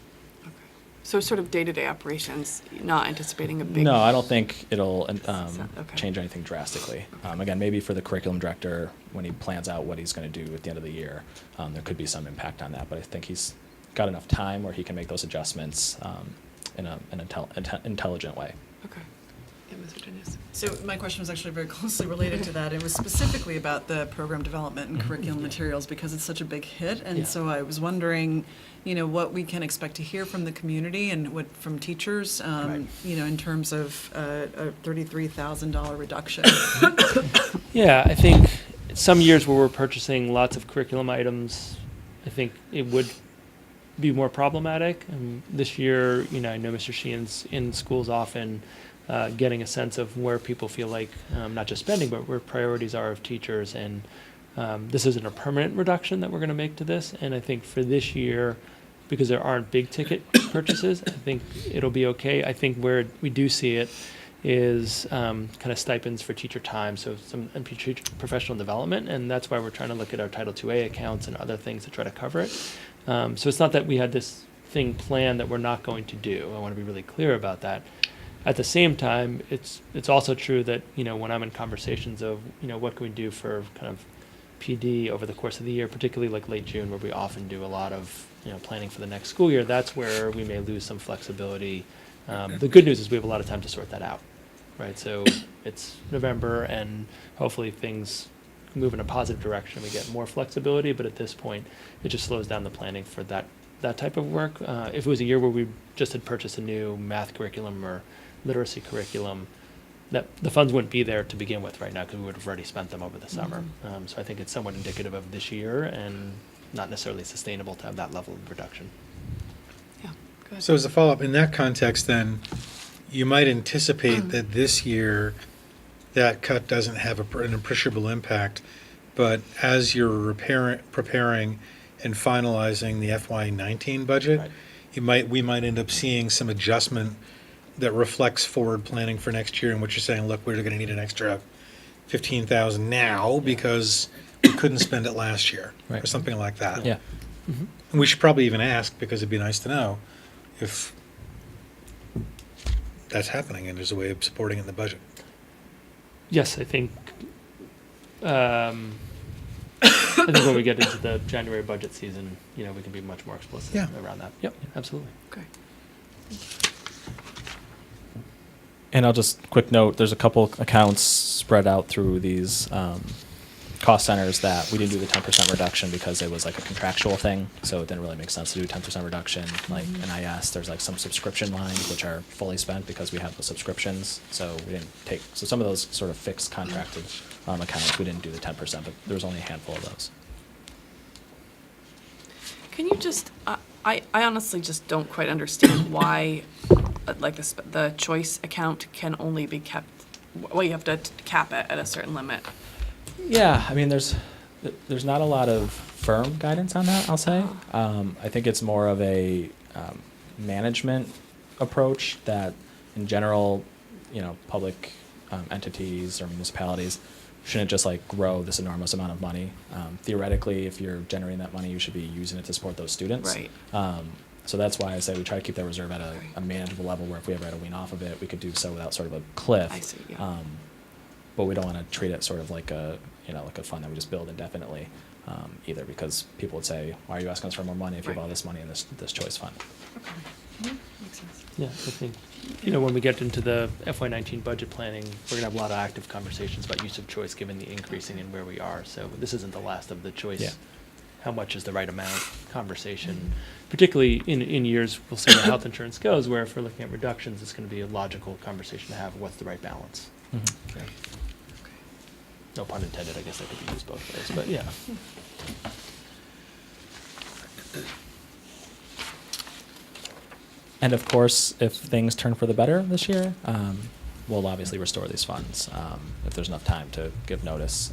So sort of day-to-day operations, not anticipating a big. No, I don't think it'll Okay. change anything drastically. Again, maybe for the curriculum director, when he plans out what he's going to do at the end of the year, there could be some impact on that. But I think he's got enough time where he can make those adjustments in an intelligent way. Okay. Yeah, Mr. Dennis. So my question was actually very closely related to that. It was specifically about the program development and curriculum materials because it's such a big hit. And Yeah. so I was wondering, what we can expect to hear from the community and what from teachers, Right. in terms of a $33,000 reduction. Yeah, I think some years where we're purchasing lots of curriculum items, I think it would be more problematic. This year, I know Mr. Sheehan's in schools often, getting a sense of where people feel like not just spending, but where priorities are of teachers. And this isn't a permanent reduction that we're going to make to this. And I think for this year, because there aren't big ticket purchases, I think it'll be okay. I think where we do see it is kind of stipends for teacher time, so some and teacher professional development, and that's why we're trying to look at our Title IIA accounts and other things to try to cover it. So it's not that we had this thing planned that we're not going to do. I want to be really clear about that. At the same time, it's also true that when I'm in conversations of what can we do for kind of PD over the course of the year, particularly like late June, where we often do a lot of planning for the next school year, that's where we may lose some flexibility. The good news is we have a lot of time to sort that out, right? So it's November, and hopefully things move in a positive direction. We get more flexibility, but at this point, it just slows down the planning for that type of work. If it was a year where we just had purchased a new math curriculum or literacy curriculum, that the funds wouldn't be there to begin with right now because we would have already spent them over the summer. So I think it's somewhat indicative of this year and not necessarily sustainable to have that level of reduction. Yeah, good. So as a follow-up, in that context, then, you might anticipate that this year, that cut doesn't have an appreciable impact, but as you're preparing and finalizing the FY19 budget, Right. we might end up seeing some adjustment that reflects forward planning for next year, in which you're saying, look, we're going to need an extra 15,000 now because we couldn't spend it last year, or Right. something like that. Yeah. And we should probably even ask, because it'd be nice to know if that's happening and there's a way of supporting it in the budget. Yes, I think when we get into the January budget season, we can be much more explicit Yeah. around that. Yep, absolutely. Okay. And I'll just quick note, there's a couple accounts spread out through these cost centers that we didn't do the 10% reduction because it was like a contractual thing, so it didn't really make sense to do 10% reduction. Like NIS, there's like some subscription lines which are fully spent because we have the subscriptions, so we didn't take, so some of those sort of fixed contracted accounts, we didn't do the 10%, but there was only a handful of those. Can you just, I honestly just don't quite understand why, like, the choice account can only be kept, well, you have to cap it at a certain limit. Yeah, I mean, there's not a lot of firm guidance on that, I'll say. I think it's more of a management approach that, in general, public entities or municipalities shouldn't just like grow this enormous amount of money. Theoretically, if you're generating that money, you should be using it to support those students. Right. So that's why I say we try to keep that reserve at a manageable level, where if we ever had to wean off of it, we could do so without sort of a cliff. I see, yeah. But we don't want to treat it sort of like a fund that we just build indefinitely, either, because people would say, why are you asking us for more money if you have all this money in this choice fund? Okay. Makes sense. Yeah, I think, when we get into the FY19 budget planning, we're going to have a lot of active conversations about use of choice given the increasing in where we are. So this isn't the last of the choice. Yeah. How much is the right amount conversation, particularly in years, we'll see where health insurance goes, where if we're looking at reductions, it's going to be a logical conversation to have, what's the right balance? Mhm. No pun intended, I guess that could be used both ways, but yeah. And of course, if things turn for the better this year, we'll obviously restore these funds. If there's enough time to give notice,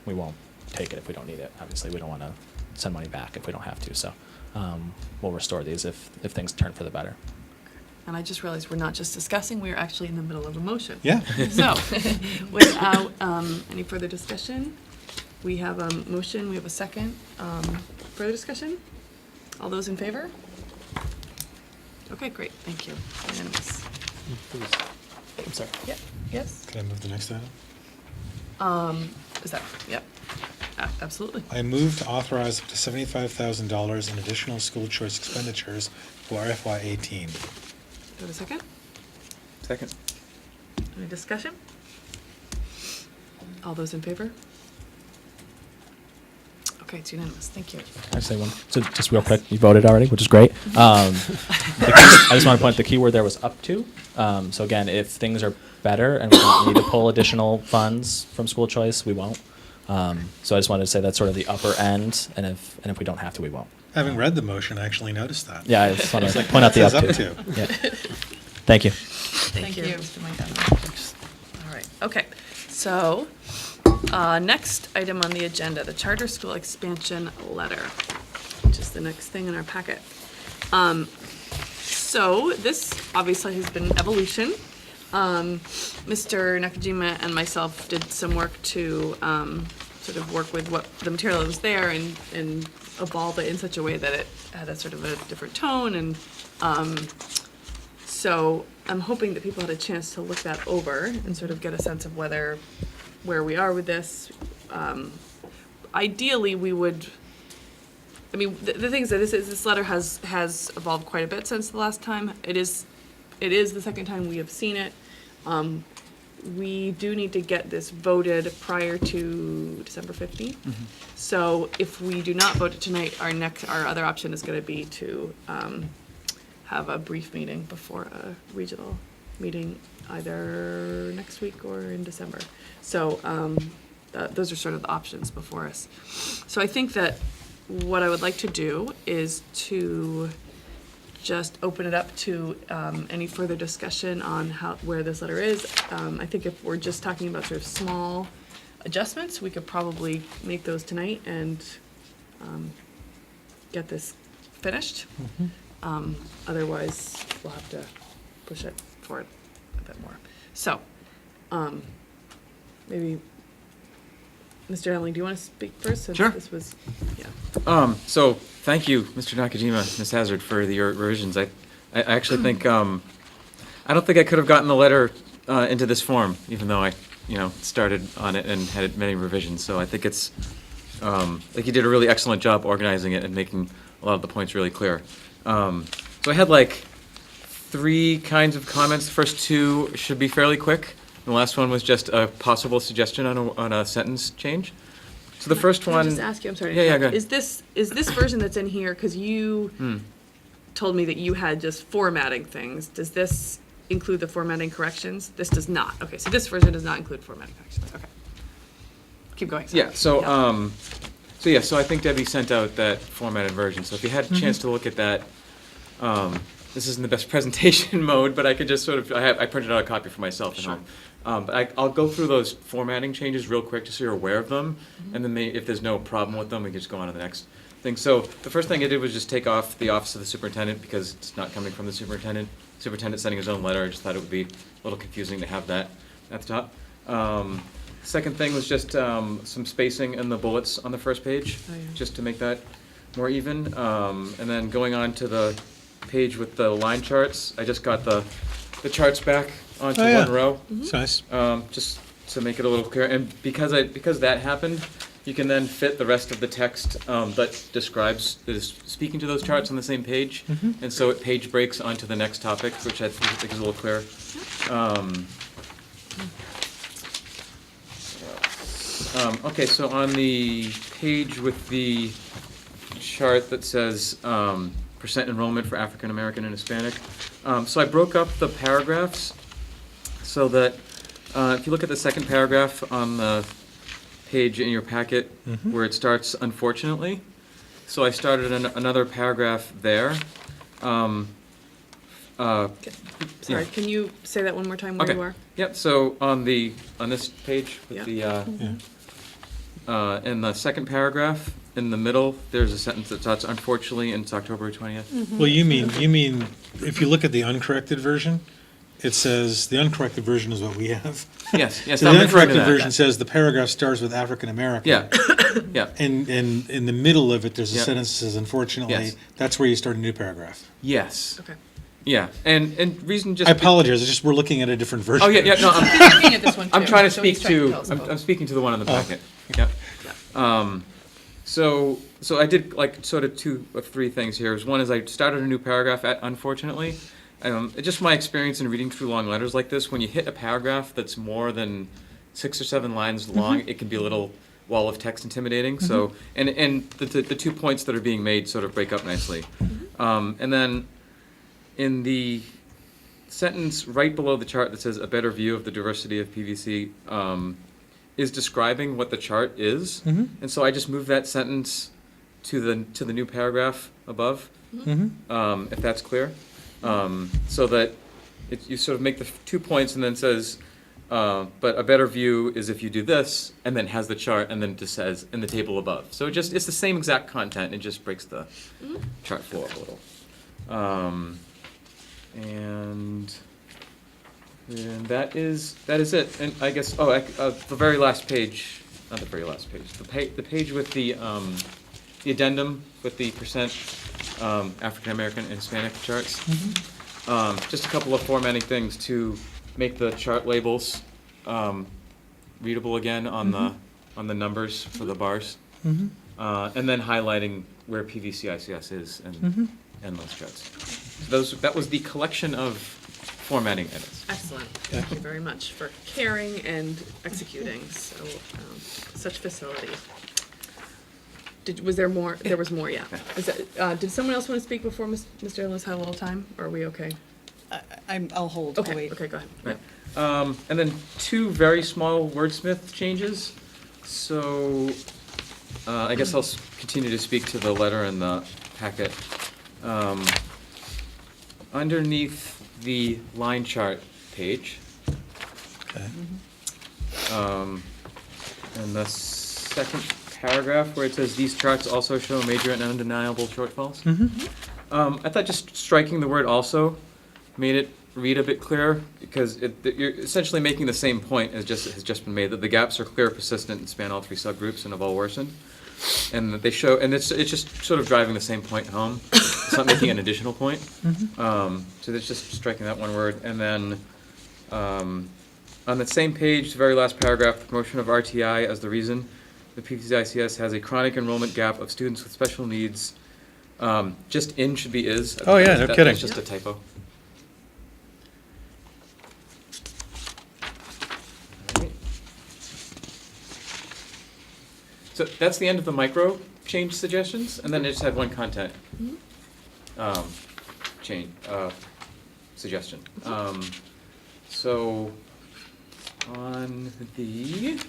we won't take it if we don't need it. Obviously, we don't want to send money back if we don't have to. So we'll restore these if things turn for the better. And I just realized we're not just discussing, we're actually in the middle of a motion. Yeah. So, without any further discussion, we have a motion, we have a second. Further discussion? All those in favor? Okay, great, thank you. Unanimous. I'm sorry. Yeah, yes? Can I move the next item? Is that, yep, absolutely. I move to authorize up to $75,000 in additional school choice expenditures for FY18. Do I have a second? Second. Any discussion? All those in favor? Okay, it's unanimous. Thank you. I say one. So just real quick, you voted already, which is great. I just want to point the keyword there was up to. So again, if things are better and we don't need to pull additional funds from school choice, we won't. So I just wanted to say that's sort of the upper end, and if we don't have to, we won't. Having read the motion, I actually noticed that. Yeah, I just want It's to like, point out the it up says to. up Yeah. Thank you. Thank you, you. Mr. McDonough. All right, okay. So, next item on the agenda, the charter school expansion letter, which is the next thing in our packet. So this obviously has been evolution. Mr. Nakajima and myself did some work to sort of work with what the material that was there and evolve it in such a way that it had a sort of a different tone. And so I'm hoping that people had a chance to look that over and sort of get a sense of where we are with this. Ideally, we would. I mean, the thing is that this letter has evolved quite a bit since the last time. It is the second time we have seen it. We do need to get this voted prior to December 15th. So if we do not vote it tonight, our other option is going to be to have a brief meeting before a regional meeting, either next week or in December. So those are sort of the options before us. So I think that what I would like to do is to just open it up to any further discussion on where this letter is. I think if we're just talking about sort of small adjustments, we could probably make those tonight and get this finished. Otherwise, we'll have to push it forward a bit more. So, maybe, Mr. Henley, do you want to speak first? Since Sure. This was, yeah. So thank you, Mr. Nakajima, Ms. Hazard, for your revisions. I actually think, I don't think I could have gotten the letter into this form, even though I, started on it and had many revisions. So I think it's, like you did a really excellent job organizing it and making a lot of the points really clear. So I had like 3 kinds of comments. The first 2 should be fairly quick. The last one was just a possible suggestion on a sentence change. So the first Can one. I just ask you, I'm sorry. to Yeah, yeah, interrupt. go ahead. Is this version that's in here, because you told me that you had just formatting things. Does this include the formatting corrections? This does not. Okay, so this version does not include formatting corrections. Okay. Keep going. Sorry. Yeah, so I think Debbie sent out that formatted version. So if you had a chance to look at that, this isn't the best presentation mode, but I could just sort of, I printed out a copy for myself at home. But I'll go through those formatting changes real quick just so you're aware of them. And then if there's no problem with them, we can just go on to the next thing. So the first thing I did was just take off the office of the superintendent because it's not coming from the superintendent. Superintendent sending his own letter. I just thought it would be a little confusing to have that at the top. Second thing was just some spacing in the bullets on the first page, just to make that more even. And then going on to the page with the line charts, I just got the charts back onto one row. It's nice. Just to make it a little clearer. And because that happened, you can then fit the rest of the text that is speaking to those charts on the same page. And so it page breaks onto the next topic, which I think is a little clearer. Okay, so on the page with the chart that says percent enrollment for African American and Hispanic, so I broke up the paragraphs so that if you look at the second paragraph on the page in your packet where it starts unfortunately, so I started another paragraph there. Sorry, can you say that one more time where you are? Yep, so on this page with in the second paragraph, in the middle, there's a sentence that starts unfortunately, and it's October 20th. Well, you mean, if you look at the uncorrected version, it says, the uncorrected version is what we have. Yes, So I'm the referring to uncorrected that. version says the paragraph starts with African American. Yeah, And in the middle of it, there's a Yeah. sentence that says, unfortunately, Yes. that's where you start a new paragraph. yes, Okay. yeah, and reason just. I apologize, it's just we're looking at a different version. Oh, yeah, no, He's looking at this one too. I'm trying to so he's speak trying to, tell us I'm both. speaking to the one in the packet. Yeah. So I did like sort of 2 or 3 things here. One is I started a new paragraph at unfortunately, just my experience in reading through long letters like this, when you hit a paragraph that's more than 6 or 7 lines long, it can be a little wall of text intimidating. So, and the 2 points that are being made sort of break up nicely. And then in the sentence right below the chart that says a better view of the diversity of PVC is describing what the chart is. And so I just moved that sentence to the new paragraph above, if that's clear. So that you sort of make the 2 points and then says, but a better view is if you do this, and then has the chart, and then just says in the table above. So it's the same exact content, it just breaks the chart flow up a little. And that is it. And I guess, the very last page, not the very last page, the page with the addendum with the percent African American and Hispanic charts. Just a couple of formatting things to make the chart labels readable again on the numbers for the bars, and then highlighting where PVCICS is and those charts. So that was the collection of formatting edits. Excellent. Thank you very much for caring and executing such facility. Was there more? There was more, yeah. Did someone else want to speak before Mr. Ellis had a little time, or are we okay? I'll hold. I'll Okay, wait. okay, go ahead. Right. And then 2 very small wordsmith changes. So I guess I'll continue to speak to the letter in the packet. Underneath the line chart page, Okay. in the second paragraph where it says these charts also show major and undeniable shortfalls. I thought just striking the word "also" made it read a bit clearer, because you're essentially making the same point as has just been made, that the gaps are clear, persistent, and span all 3 subgroups and have all worsened. And that they show, and it's just sort of driving the same point home. It's not making an additional point. So it's just striking that one word. And then on that same page, the very last paragraph, the promotion of RTI as the reason the PVCICS has a chronic enrollment gap of students with special needs. Just "in" should be "is." Oh, yeah, no kidding. That's just a typo. So that's the end of the micro change suggestions, and then I just had one content change suggestion. So on the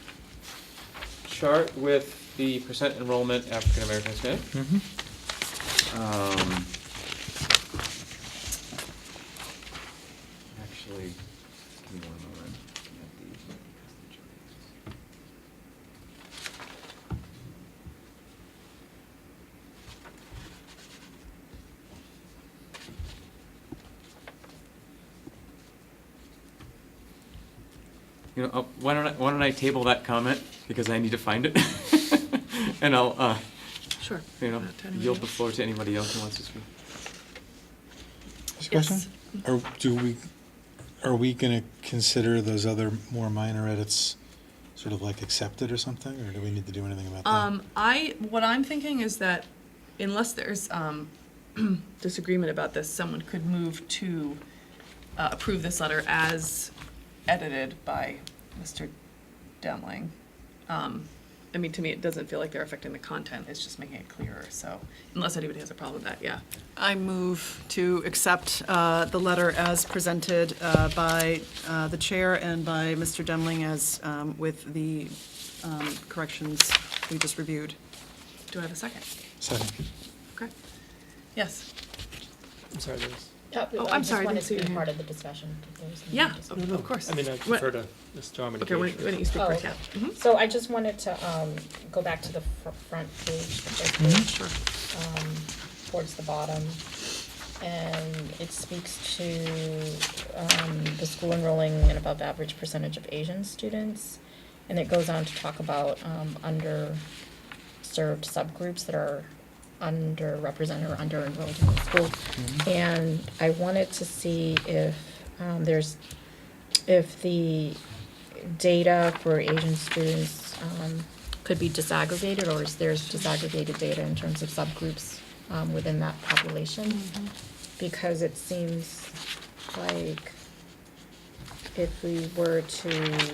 chart with the percent enrollment African American Hispanic, actually, give me one moment. Why don't I table that comment, because I need to find it, and I'll Sure. to anybody yield the else? floor to anybody else who wants to speak. Discussion? Are we going to consider those other more minor edits sort of like accepted or something, or do we need to do anything about that? What I'm thinking is that unless there's disagreement about this, someone could move to approve this letter as edited by Mr. Demling. I mean, to me, it doesn't feel like they're affecting the content, it's just making it clearer, so, unless anybody has a problem with that, yeah. I move to accept the letter as presented by the chair and by Mr. Demling as with the corrections we just reviewed. Do I have a second? Second. Okay. Yes. I'm sorry, Liz. Oh, I'm sorry, I didn't I just see your wanted to be hand. part of the discussion. if there was any Yeah, discussion. of course. I mean, I What- defer to Ms. Jarman. Okay, why don't you speak Oh, first, okay. yeah. Mhm. So I just wanted to go back to the front page, the first page, Sure. towards the bottom. And it speaks to the school enrolling an above average percentage of Asian students. And it goes on to talk about underserved subgroups that are underrepresented or under-enrolled in the school. And I wanted to see if if the data for Asian students could be disaggregated, or is there's disaggregated data in terms of subgroups within that population? because it seems like if we were to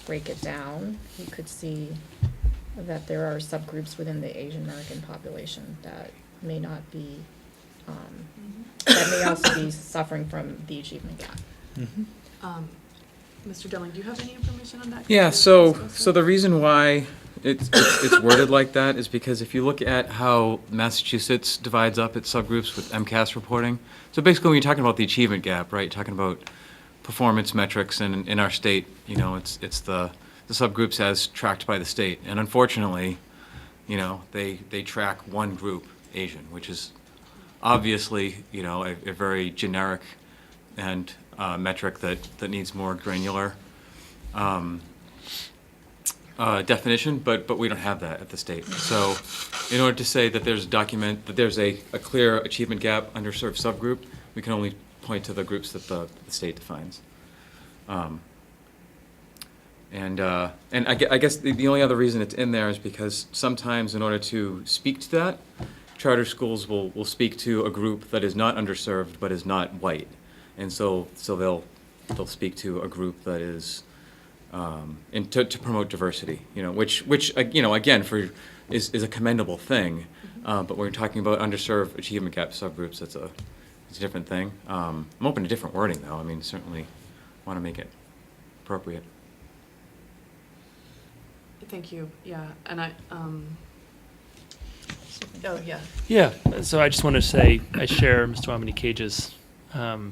break it down, you could see that there are subgroups within the Asian American population that may not be, that may also be suffering from the achievement gap. Mr. Demling, do you have any information on that? Yeah, so the reason why it's worded like that is because if you look at how Massachusetts divides up its subgroups with MCAS reporting, so basically when you're talking about the achievement gap, right, you're talking about performance metrics, and in our state, you know, it's the subgroups as tracked by the state, and unfortunately, you know, they track one group, Asian, which is obviously, you know, a very generic and metric that needs more granular definition, but we don't have that at the state. So in order to say that there's a document, that there's a clear achievement gap, underserved subgroup, we can only point to the groups that the state defines. And I guess the only other reason it's in there is because sometimes in order to speak to that, charter schools will speak to a group that is not underserved but is not white. And so they'll speak to a group that is, and to promote diversity, you know, which you know, again, is a commendable thing. But when we're talking about underserved achievement gap subgroups, it's a different thing. I'm open to different wording, though. I mean, certainly want to make it appropriate. Thank you, yeah, and oh, yeah. Yeah, so I just want to say I share Mr. Omni Cage's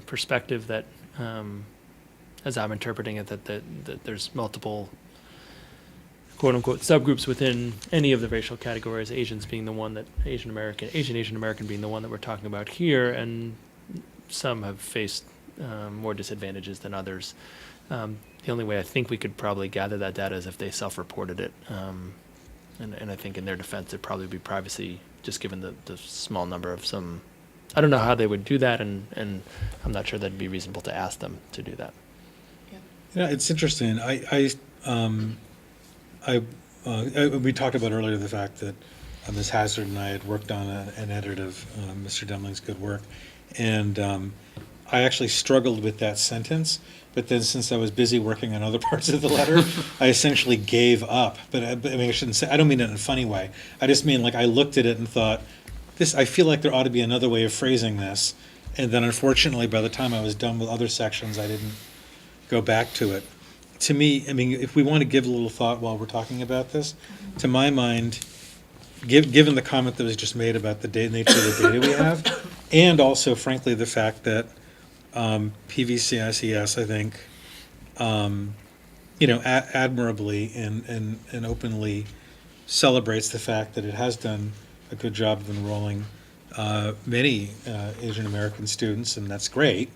perspective that, as I'm interpreting it, that there's multiple quote-unquote subgroups within any of the racial categories, Asians being the one that, Asian American being the one that we're talking about here, and some have faced more disadvantages than others. The only way I think we could probably gather that data is if they self-reported it. And I think in their defense, it'd probably be privacy, just given the small number of some. I don't know how they would do that, and I'm not sure that'd be reasonable to ask them to do that. Yeah, it's interesting. We talked about earlier the fact that Ms. Hazard and I had worked on an edit of Mr. Demling's good work, and I actually struggled with that sentence. But then, since I was busy working on other parts of the letter, I essentially gave up. But I mean, I shouldn't say. I don't mean it in a funny way. I just mean like I looked at it and thought, this. I feel like there ought to be another way of phrasing this. And then, unfortunately, by the time I was done with other sections, I didn't go back to it. To me, I mean, if we want to give a little thought while we're talking about this, to my mind, given the comment that was just made about the nature of the data we have, and also, frankly, the fact that PVCICS, I think, you know, admirably and openly celebrates the fact that it has done a good job of enrolling many Asian American students, and that's great.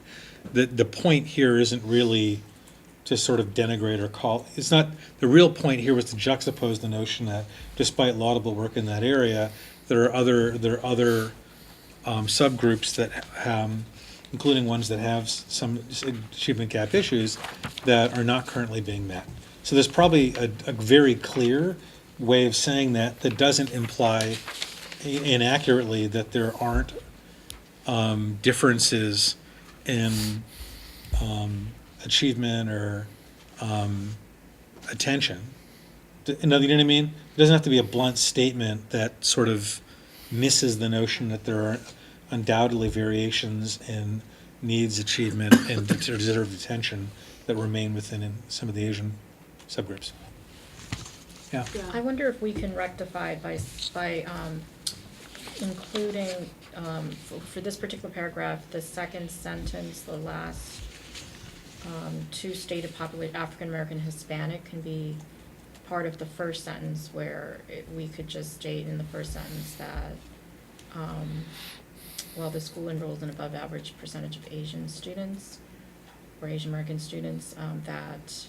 The point here isn't really to sort of denigrate or call. It's not. The real point here was to juxtapose the notion that, despite laudable work in that area, there are other subgroups that including ones that have some achievement gap issues that are not currently being met. So there's probably a very clear way of saying that doesn't imply inaccurately that there aren't differences in achievement or attention. You know what I mean? It doesn't have to be a blunt statement that sort of misses the notion that there are undoubtedly variations in needs, achievement, and deserved attention that remain within some of the Asian subgroups. Yeah. I wonder if we can rectify it by including, for this particular paragraph, the second sentence, the last two stated population, African American, Hispanic, can be part of the first sentence, where we could just state in the first sentence that while the school enrolls an above average percentage of Asian students or Asian American students, that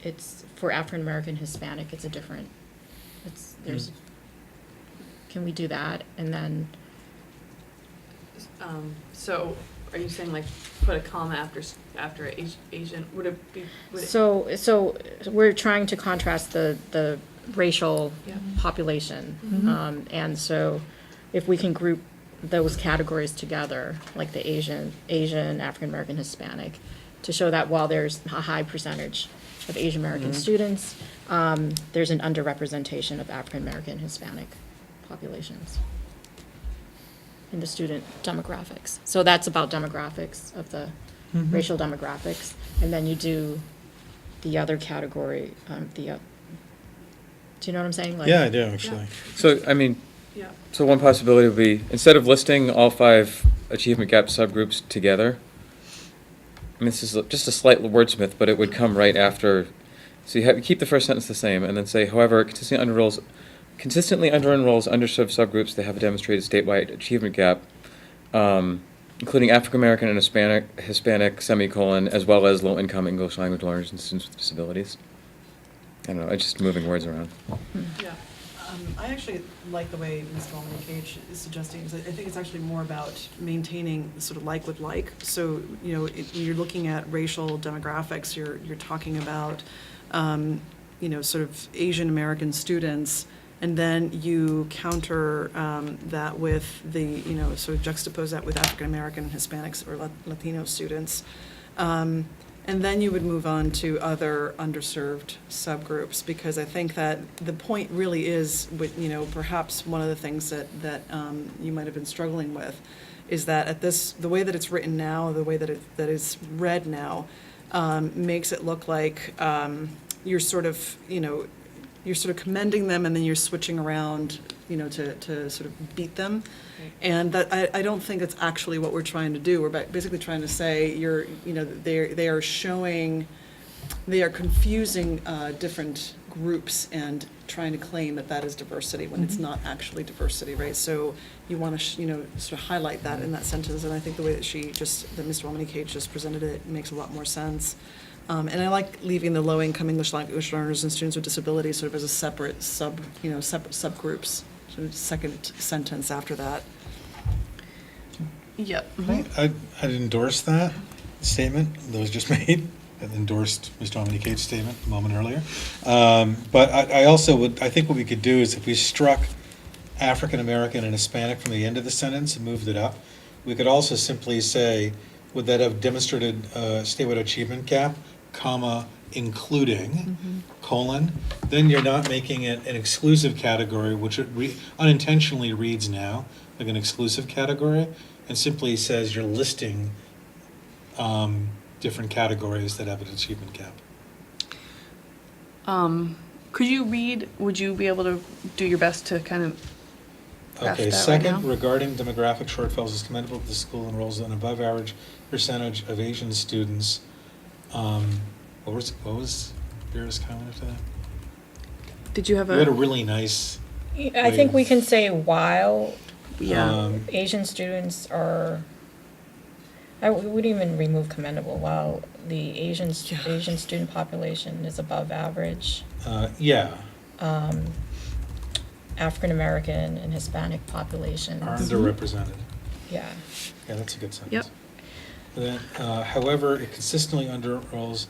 it's for African American, Hispanic, it's a different, there's, can we do that? And then, So, are you saying like put a comma after Asian? Would it be? so we're trying to contrast the racial Yeah. population, and so if we can group those categories together, like the Asian, African American, Hispanic, to show that while there's a high percentage of Asian American students, there's an underrepresentation of African American, Hispanic populations in the student demographics. So that's about demographics of the racial demographics, and then you do the other category, do you know what I'm saying? Like, Yeah, I do, actually. So, I mean, Yeah. so one possibility would be, instead of listing all 5 achievement gap subgroups together, I mean, this is just a slight wordsmith, but it would come right after. So you keep the first sentence the same, and then say, however, consistently under-enrolls underserved subgroups that have a demonstrated statewide achievement gap, including African American and Hispanic, semicolon, as well as low-income English language learners and students with disabilities. I don't know, I'm just moving words around. Yeah. I actually like the way Ms. Cage is suggesting, because I think it's actually more about maintaining sort of like with like. So, you know, when you're looking at racial demographics, you're talking about, you know, sort of Asian American students, and then you counter that with the, you know, sort of juxtapose that with African American, Hispanics, or Latino students. And then you would move on to other underserved subgroups, because I think that the point really is, with, you know, perhaps one of the things that you might have been struggling with is that the way that it's written now, the way that that is read now, makes it look like you're sort of, you know, you're sort of commending them, and then you're switching around, you know, to sort of beat them. And that, I don't think that's actually what we're trying to do. We're basically trying to say you know, they are confusing different groups and trying to claim that is diversity when it's not actually diversity, right? So you want to, you know, sort of highlight that in that sentence, and I think the way that that Mr. Cage just presented it makes a lot more sense. And I like leaving the low-income English language learners and students with disabilities sort of as a separate subgroups. So second sentence after that. Yep. I'd endorse that statement that was just made. I endorsed Mr. Cage's statement a moment earlier. But I also I think what we could do is if we struck African American and Hispanic from the end of the sentence and moved it up, we could also simply say, would that have demonstrated statewide achievement gap, comma, including, colon, then you're not making it an exclusive category, which it unintentionally reads now like an exclusive category, and simply says you're listing different categories that have an achievement gap. Could you would you be able to do your best to kind of graph Okay, that right second, now? regarding demographic shortfalls, it's commendable that the school enrolls an above average percentage of Asian students. What was Vera's comment to that? Did you have We had a really nice, I think we can say while Yeah. Asian students are, I wouldn't even remove commendable, while the Asian student population is above average, yeah, African American and Hispanic populations. are underrepresented. Yeah. Yeah, that's a good sentence. Yep. And then, however, it consistently underenrolls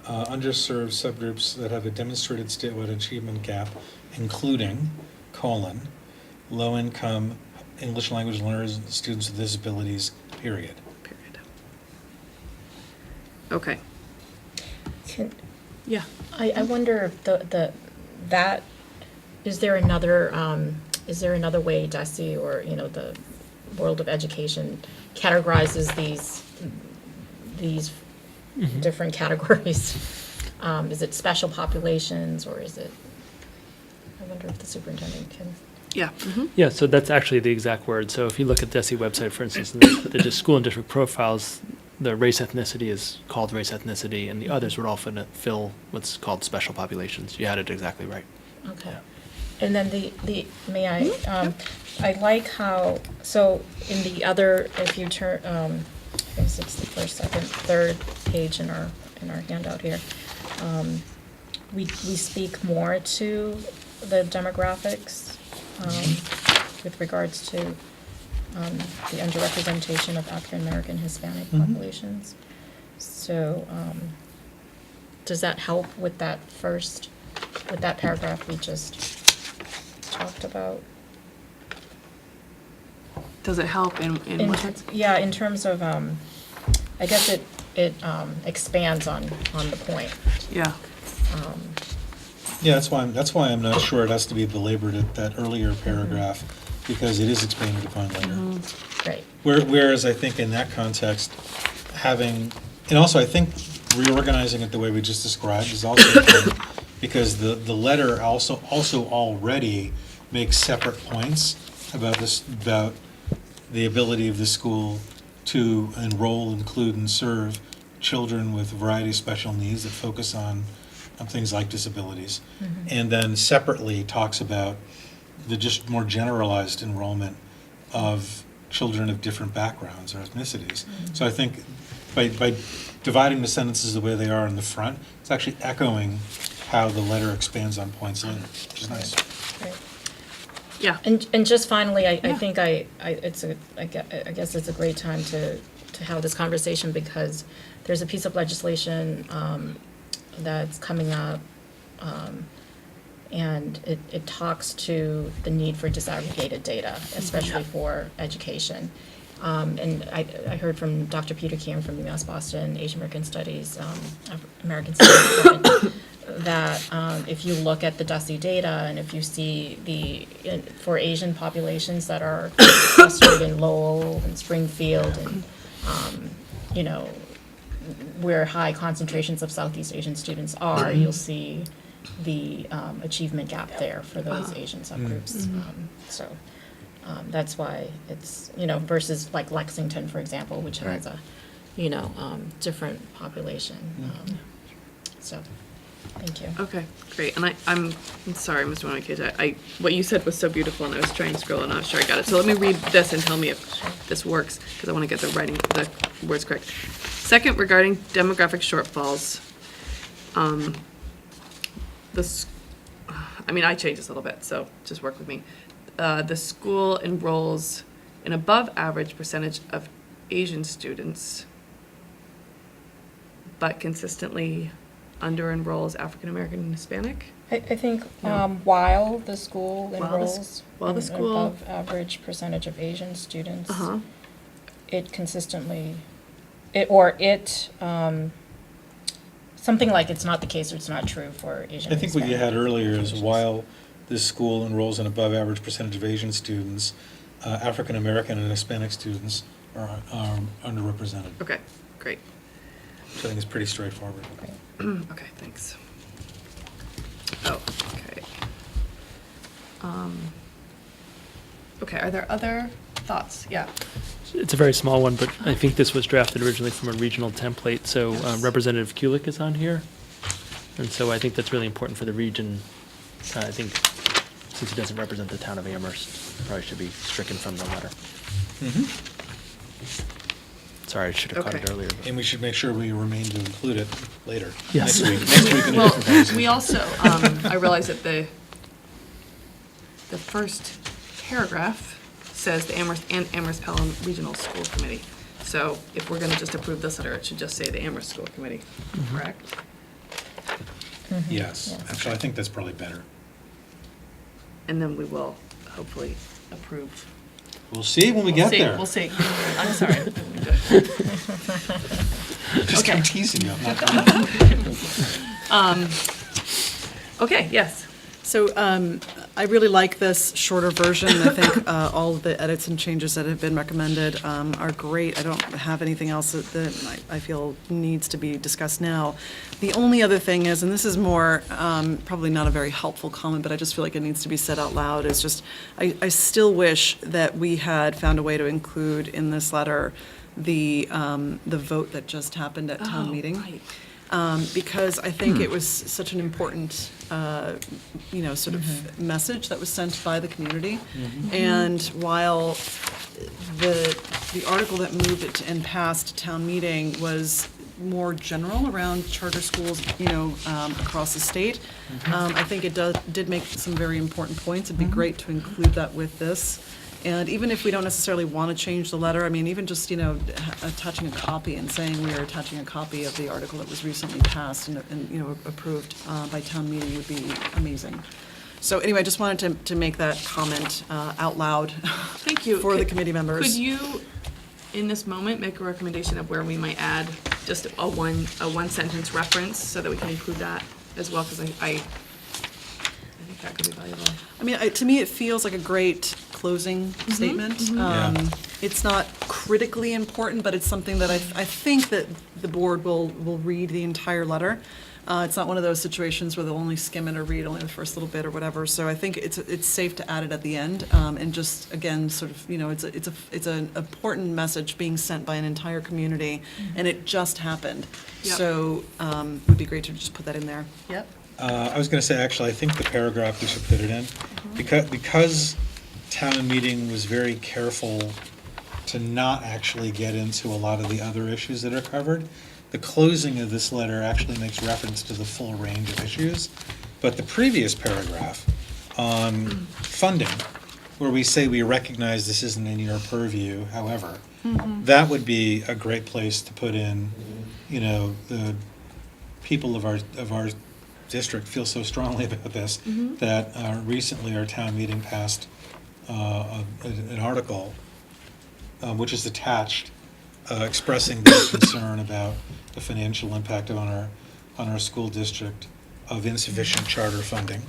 underserved subgroups that have a demonstrated statewide achievement gap, including, colon, low-income English language learners and students with disabilities, period. Period. Okay. Yeah. I wonder if that, is there another way DESE, or, you know, the world of education categorizes these different categories? Is it special populations, or is it, I wonder if the superintendent can. Yeah. Yeah, so that's actually the exact word. So if you look at the DESE website, for instance, in the school and district profiles, the race ethnicity is called race ethnicity, and the others would often fill what's called special populations. You had it exactly right. Okay. And then may I, I like how, so in the other, if you turn, I guess it's the first, second, third page in our handout here, we speak more to the demographics with regards to the underrepresentation of African American, Hispanic populations. So does that help with that paragraph we just talked about? Does it help in In what ter- sense? Yeah, in terms of, I guess it expands on the point. Yeah. Yeah, that's why I'm not sure it has to be belabored at that earlier paragraph, because it is expanded upon later. Right. Whereas I think in that context, and also I think reorganizing it the way we just described is also important, because the letter also already makes separate points about the ability of the school to enroll, include, and serve children with a variety of special needs that focus on things like disabilities. And then separately talks about the just more generalized enrollment of children of different backgrounds or ethnicities. So I think by dividing the sentences the way they are in the front, it's actually echoing how the letter expands on points later, which is nice. Right. Yeah. And just finally, I Yeah. think I guess it's a great time to have this conversation, because there's a piece of legislation that's coming up, and it talks to the need for disaggregated data, especially for education. And I heard from Dr. Peter Kim from UMass Boston, Asian American Studies, American Studies Department, that if you look at the DUSI data, and if you see for Asian populations that are clustered in Lowell and Springfield and, where high concentrations of Southeast Asian students are, you'll see the achievement gap there for those Asian subgroups. So that's why it's, versus like Lexington, for example, which has a, different population. So, thank you. Okay, great. And I'm sorry, Mr. Wanamaker, what you said was so beautiful, and I was trying to scroll and I'm not sure I got it. So let me read this and tell me if this works, because I want to get the words correct. Second, regarding demographic shortfalls, I changed this a little bit, so just work with me. The school enrolls an above average percentage of Asian students, but consistently under enrolls African American and Hispanic. I think No. while the school While the enrolls an school- above average percentage of Asian students, Uh-huh. it consistently, something like it's not the case or it's not true for Asian. I think what you Hispanic had earlier is populations. while this school enrolls an above average percentage of Asian students, African American and Hispanic students are underrepresented, Okay, great. which I think is pretty straightforward. Okay, thanks. Oh, okay. Okay, are there other thoughts? Yeah. It's a very small one, but I think this was drafted originally from a regional template, so Yes. Representative Kulik is on here. And so I think that's really important for the region. I think since he doesn't represent the town of Amherst, it probably should be stricken from the letter. Sorry, I should have caught it Okay. earlier. but- And we should make sure we remain to include it later. Yes. Next week in a Well, different place. we also, I realize that the first paragraph says the Amherst and Amherst Pelham Regional School Committee. So if we're gonna just approve this letter, it should just say the Amherst School Committee, correct? Yes, actually, I think that's probably better. And then we will hopefully approve. We'll see when we get See, there. We'll see. I'm sorry. Just Okay. keep teasing you. I'm not done. Okay, yes. So I really like this shorter version. I think all of the edits and changes that have been recommended are great. I don't have anything else that I feel needs to be discussed now. The only other thing is, and this is more, probably not a very helpful comment, but I just feel like it needs to be said out loud, is just, I still wish that we had found a way to include in this letter the vote that just happened at town Oh, meeting. right. Because I think it was such an important, sort of message that was sent by the community. And while the article that moved it and passed town meeting was more general around charter schools, across the state, I think it did make some very important points. It'd be great to include that with this. And even if we don't necessarily want to change the letter, I mean, even just, attaching a copy and saying we are attaching a copy of the article that was recently passed and approved by town meeting would be amazing. So anyway, I just wanted to make that comment out loud Thank you. for the committee members. Could you, in this moment, make a recommendation of where we might add just a one sentence reference so that we can include that as well? Because I think that could be valuable. I mean, to me, it feels like a great closing statement. Yeah. It's not critically important, but it's something that I think that the board will read the entire letter. It's not one of those situations where they'll only skim it or read only the first little bit or whatever. So I think it's safe to add it at the end, and just, again, sort of, it's an important message being sent by an entire community, and it just happened. Yep. So it would be great to just put that in there. Yep. I was going to say, actually, I think the paragraph we should put it in, because town meeting was very careful to not actually get into a lot of the other issues that are covered. The closing of this letter actually makes reference to the full range of issues. But the previous paragraph on funding, where we say we recognize this isn't in your purview, however, that would be a great place to put in, the people of our district feel so strongly about this, that recently our town meeting passed an article, which is attached, expressing their concern about the financial impact on our school district of insufficient charter funding,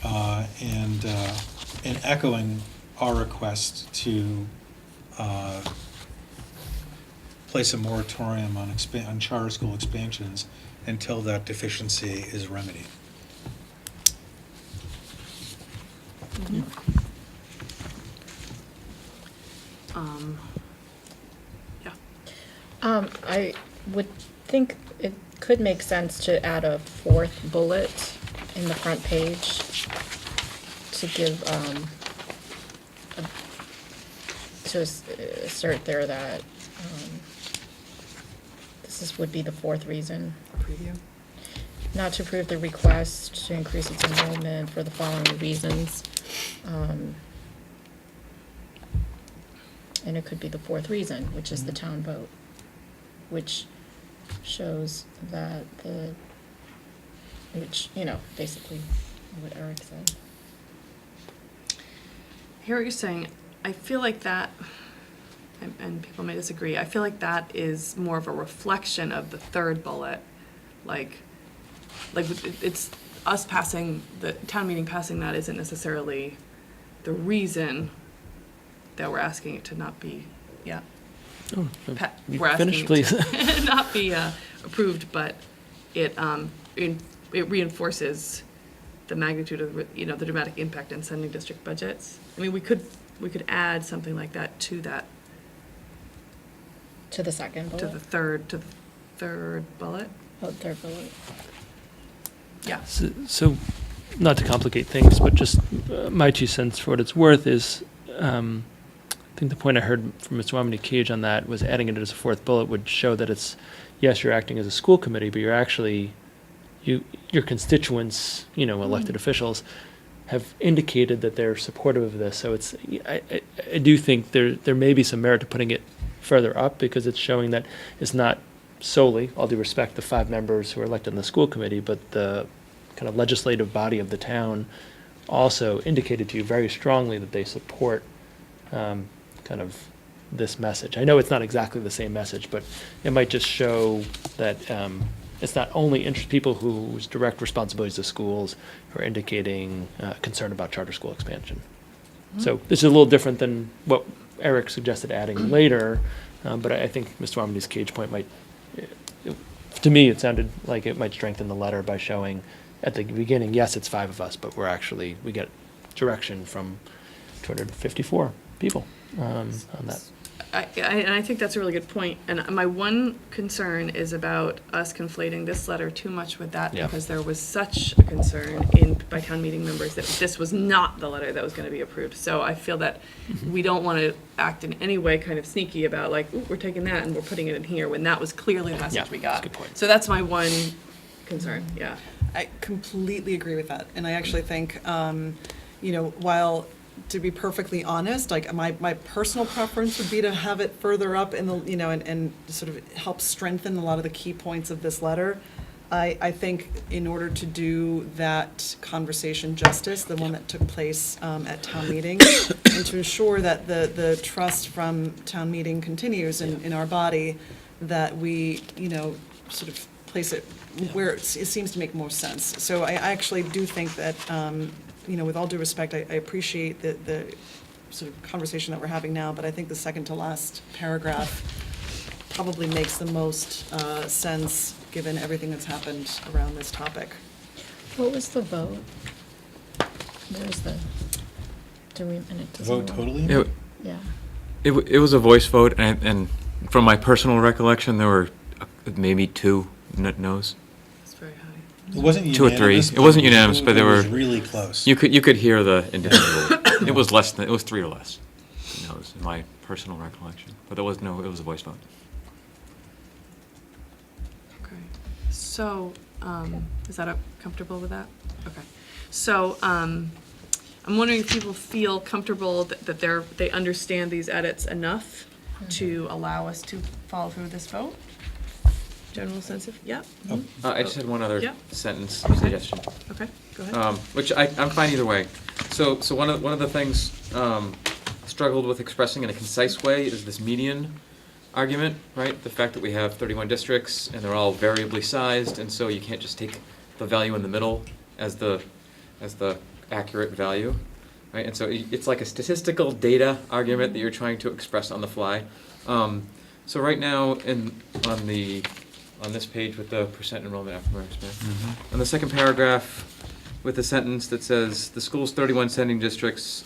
and echoing our request to place a moratorium on charter school expansions until that deficiency is remedied. Yeah. I would think it could make sense to add a fourth bullet in the front page to give, assert there that, would be the fourth reason. Preview. Not to approve the request to increase its enrollment for the following reasons. And it could be the fourth reason, which is the town vote, which shows that basically what Eric said. I hear what you're saying. I feel like that, and people may disagree, I feel like that is more of a reflection of the third bullet. Like it's us passing, the town meeting passing that isn't necessarily the reason that we're asking it to not be, Oh, we're asking finish, it please. to not be approved, but it reinforces the magnitude of the dramatic impact on sending district budgets. I mean, we could add something like that to that, To the second bullet? to the third bullet. Oh, third bullet. Yeah. So, not to complicate things, but just my 2 cents for what it's worth is, I think the point I heard from Mr. Wamini Cage on that was adding it as a fourth bullet would show that it's, yes, you're acting as a school committee, but you're actually, your constituents, elected officials, have indicated that they're supportive of this. So I do think there may be some merit to putting it further up, because it's showing that it's not solely, all due respect, the 5 members who are elected in the school committee, but the kind of legislative body of the town also indicated to you very strongly that they support kind of this message. I know it's not exactly the same message, but it might just show that it's not only people whose direct responsibilities to schools who are indicating concern about charter school expansion. So this is a little different than what Eric suggested adding later, but I think Mr. Wamini's Cage point might, to me, it sounded like it might strengthen the letter by showing at the beginning, yes, it's 5 of us, but we get direction from 254 people on that. And I think that's a really good point. And my one concern is about us conflating this letter too much with that, Yeah. because there was such a concern by town meeting members that this was not the letter that was going to be approved. So I feel that we don't want to act in any way kind of sneaky about like, ooh, we're taking that and we're putting it in here, when that was clearly the message Yeah, we got. that's a good point. So that's my one concern, yeah. I completely agree with that, and I actually think, while, to be perfectly honest, like, my personal preference would be to have it further up in the, and sort of help strengthen a lot of the key points of this letter. I think in order to do that conversation justice, the one that took place at town meeting, and to ensure that the trust from town meeting continues in our body, that we, sort of place it where it seems to make most sense. So I actually do think that, with all due respect, I appreciate the sort of conversation that we're having now, but I think the second to last paragraph probably makes the most sense, given everything that's happened around this topic. What was the vote? Where's the, and it doesn't. Vote totally? Yeah. It was a voice vote, and from my personal recollection, there were maybe 2 no's. It's very high. It wasn't 2 or 3. unanimous. It wasn't unanimous, but there It was were. really close. You could hear the individual. It was 3 or less no's in my personal recollection, but it was a voice vote. Okay. So, is that comfortable with that? Okay. So, I'm wondering if people feel comfortable that they understand these edits enough to allow us to follow through with this vote? General sense of, yeah? Oh. I just had one other Yeah. sentence suggestion. Okay, go ahead. Which I'm fine either way. So one of the things struggled with expressing in a concise way is this median argument, right? The fact that we have 31 districts and they're all variably sized, and so you can't just take the value in the middle as the accurate value, right? And so it's like a statistical data argument that you're trying to express on the fly. So right now on this page with the percent enrollment after Amherst, on the second paragraph with the sentence that says the school's 31 sending districts,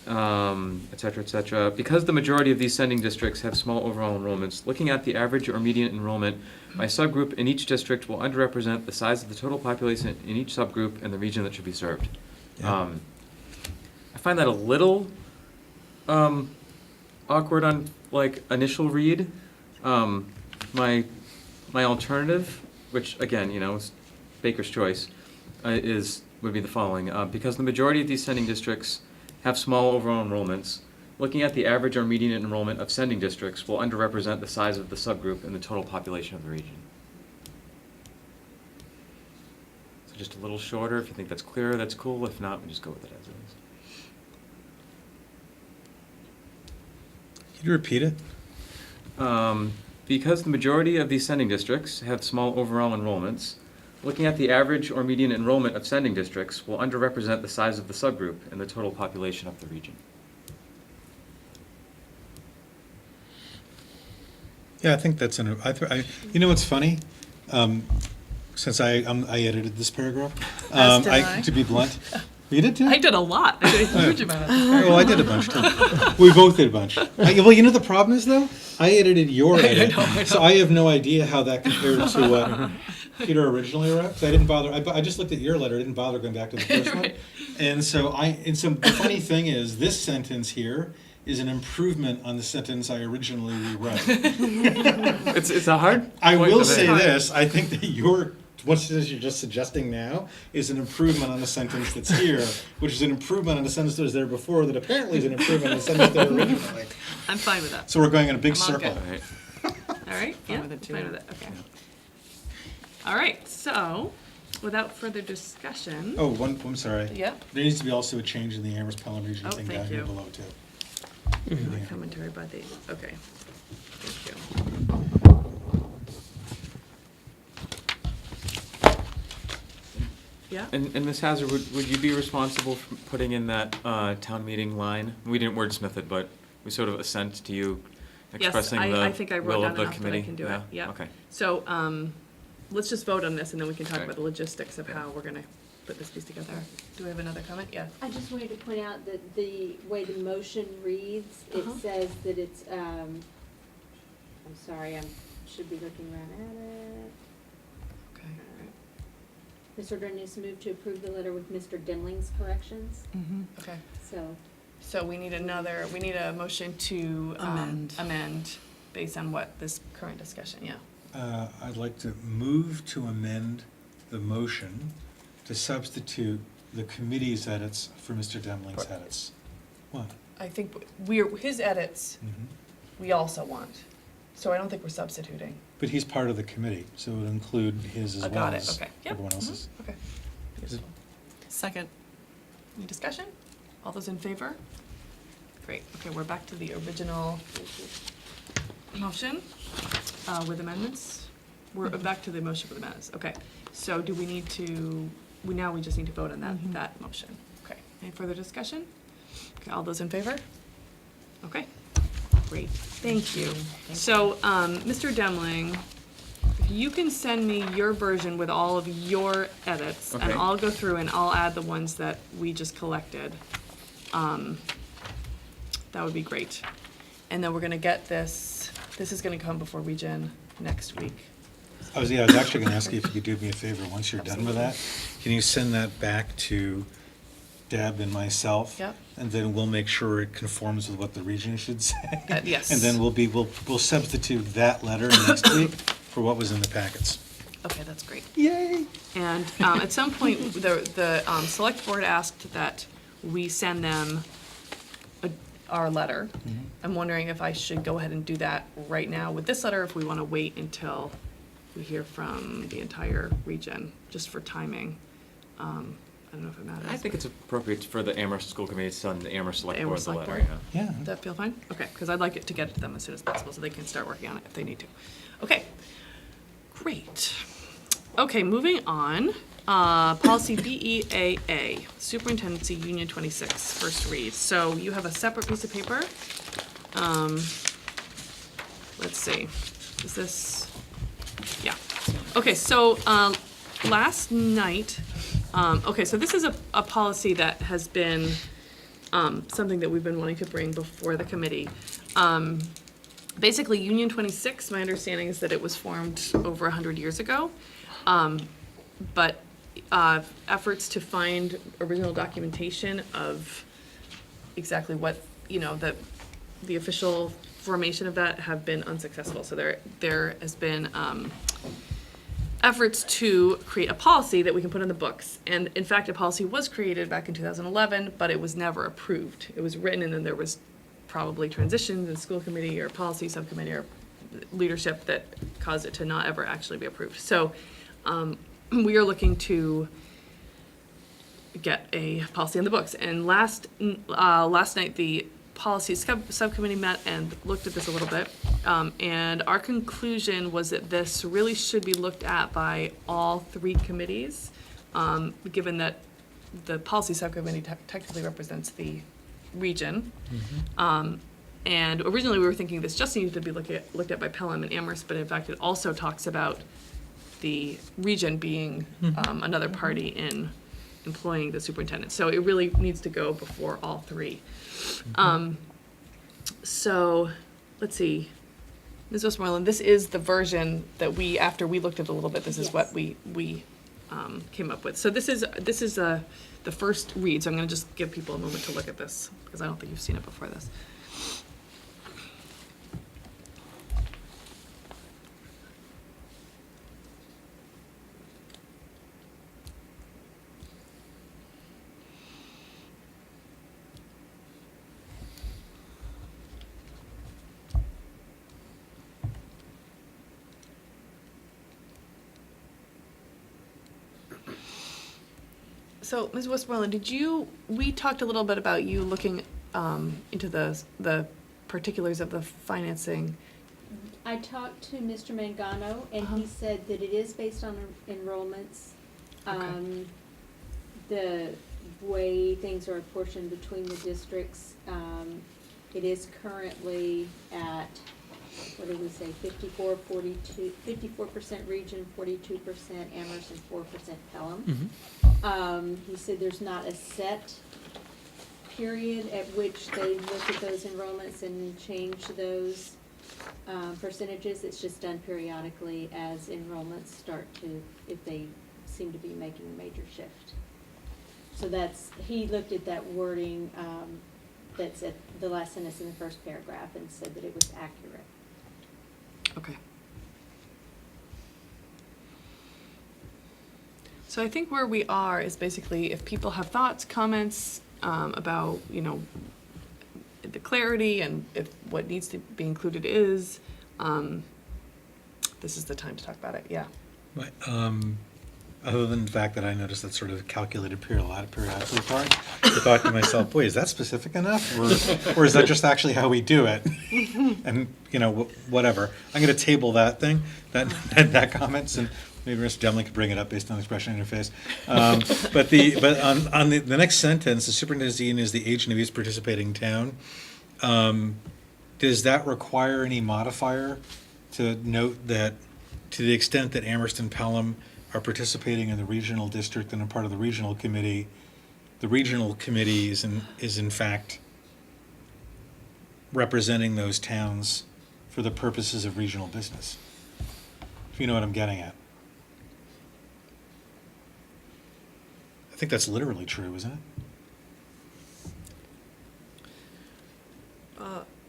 et cetera, because the majority of these sending districts have small overall enrollments, looking at the average or median enrollment by subgroup in each district will underrepresent the size of the total population in each subgroup and the region that should be served. Yeah. I find that a little awkward on initial read. My alternative, which again, is Baker's choice, would be the following. Because the majority of these sending districts have small overall enrollments, looking at the average or median enrollment of sending districts will underrepresent the size of the subgroup in the total population of the region. So just a little shorter. If you think that's clearer, that's cool. If not, we just go with it as it is. Can you repeat it? Because the majority of these sending districts have small overall enrollments, looking at the average or median enrollment of sending districts will underrepresent the size of the subgroup in the total population of the region. Yeah, I think that's what's funny? Since I edited this paragraph. As did I. To be blunt. You did too? I did a lot. I did a huge amount. Well, I did a bunch too. We both did a bunch. The problem is though, I edited your edit, so I have no idea how that compared to what Peter originally wrote. 'Cause I didn't bother. I just looked at your letter. I didn't bother going back to the first one. And so the funny thing is, this sentence here is an improvement on the sentence I originally rewrote. It's a hard. I point will to say make. this: I think that what it is you're just suggesting now is an improvement on the sentence that's here, which is an improvement on the sentence that was there before, that apparently is an improvement on the sentence there originally. I'm fine with that. So we're going in a big I'm all circle. good. All right. All right, Fine yeah, with it, too. fine with it, okay. All right, so, without further discussion. Oh, I'm sorry. Yeah. There needs to be also a change in the Amherst Pelham region Oh, thing thank down here you. below too. Commentary by the, okay, thank you. Yeah, And Ms. Hazard, would you be responsible for putting in that town meeting line? We didn't wordsmith it, but we sort of assent to you yes, expressing I think I the wrote will down of the enough that I committee. can do it, yeah. Okay. So, let's just vote on this and then we can talk Okay. about the logistics of how we're gonna put this piece together. Do we have another comment? Yeah. I just wanted to point out that the way the motion reads, it Uh-huh. says that it's, I'm sorry, should be looking right at it. Okay. Ms. Ordonez moved to approve the letter with Mr. Demling's corrections, Okay. so. So we need a motion to amend based on what this current discussion, yeah. I'd like to move to amend the motion to substitute the committee's edits for Mr. Demling's edits. What? I think his edits, we also want. So I don't think we're substituting. But he's part of the committee, so it would include his as I well got it, as okay, yep. everyone else's. Okay. Second. Any discussion? All those in favor? Great, okay, we're back to the original motion with amendments. We're back to the motion with amendments, okay. So do we need to, we just need to vote on that motion. Okay, any further discussion? Okay, all those in favor? Okay, great, thank you. So, Mr. Demling, if you can send me your version with all of your edits, and Okay. I'll go through and I'll add the ones that we just collected. That would be great. And then we're gonna get this is gonna come before Region next week. I was actually going to ask you if you could do me a favor, once you're done with that, can you send that back to Deb and myself? Yep. And then we'll make sure it conforms with what the region should say. Yes. And then we'll substitute that letter next week for what was in the packets. Okay, that's great. Yay! And at some point, the select board asked that we send them our letter. I'm wondering if I should go ahead and do that right now with this letter, if we want to wait until we hear from the entire region, just for timing. I don't know if it matters. I think it's appropriate for the Amherst School Committee to send the Amherst Select The Board Amherst the Select letter, Board? yeah. Yeah. Does that feel fine? Okay, because I'd like it to get it to them as soon as possible, so they can start working on it if they need to. Okay, great. Okay, moving on. Policy BEAA, Superintendency Union 26, first read. So you have a separate piece of paper. Let's see, is this, yeah. Okay, so last night, okay, so this is a policy that has been something that we've been wanting to bring before the committee. Basically, Union 26, my understanding is that it was formed over 100 years ago. But efforts to find original documentation of exactly what, the official formation of that have been unsuccessful. So there has been efforts to create a policy that we can put in the books. And in fact, a policy was created back in 2011, but it was never approved. It was written and then there was probably transitions in school committee or policy subcommittee or leadership that caused it to not ever actually be approved. So we are looking to get a policy in the books. And last night, the policy subcommittee met and looked at this a little bit. And our conclusion was that this really should be looked at by all three committees, given that the policy subcommittee technically represents the region. And originally we were thinking this just needed to be looked at by Pelham and Amherst, but in fact it also talks about the region being another party in employing the superintendent. So it really needs to go before all three. So let's see, Ms. Westmoreland, this is the version that after we looked at it a little bit, this is Yes. what we came up with. So this is the first read, so I'm gonna just give people a moment to look at this, because I don't think you've seen it before this. So, Ms. Westmoreland, we talked a little bit about you looking into the particulars of the financing. I talked to Mr. Mangano, and he said that it is based on enrollments. Okay. The way things are apportioned between the districts, it is currently at, what did we say, 54% region, 42% Amherst, and 4% Pelham. He said there's not a set period at which they look at those enrollments and change those percentages. It's just done periodically as enrollments start to, if they seem to be making a major shift. So he looked at that wording that's at the last sentence in the first paragraph and said that it was accurate. Okay. So I think where we are is basically if people have thoughts, comments about, the clarity and if what needs to be included is, this is the time to talk about it, yeah. But, other than the fact that I noticed that sort of calculated periodically part, I thought to myself, boy, is that specific enough? Or is that just actually how we do it? And, you know, whatever. I'm going to table that thing, that comment, and maybe Mr. Demling could bring it up based on the expression interface. But on the next sentence, the superintendent's union is the agent of each participating town. Does that require any modifier to note that to the extent that Amherst and Pelham are participating in the regional district and are part of the regional committee is in fact representing those towns for the purposes of regional business? If you know what I'm getting at. I think that's literally true, isn't it?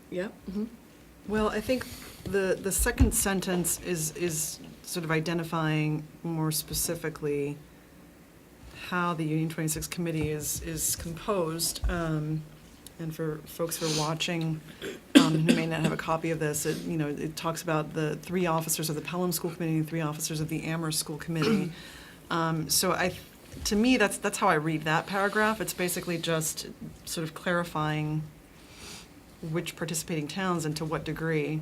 Yeah. Well, I think the second sentence is sort of identifying more specifically how the Union 26 committee is composed. And for folks who are watching, who may not have a copy of this, it talks about the 3 officers of the Pelham School Committee and 3 officers of the Amherst School Committee. To me, that's how I read that paragraph. It's basically just sort of clarifying which participating towns and to what degree.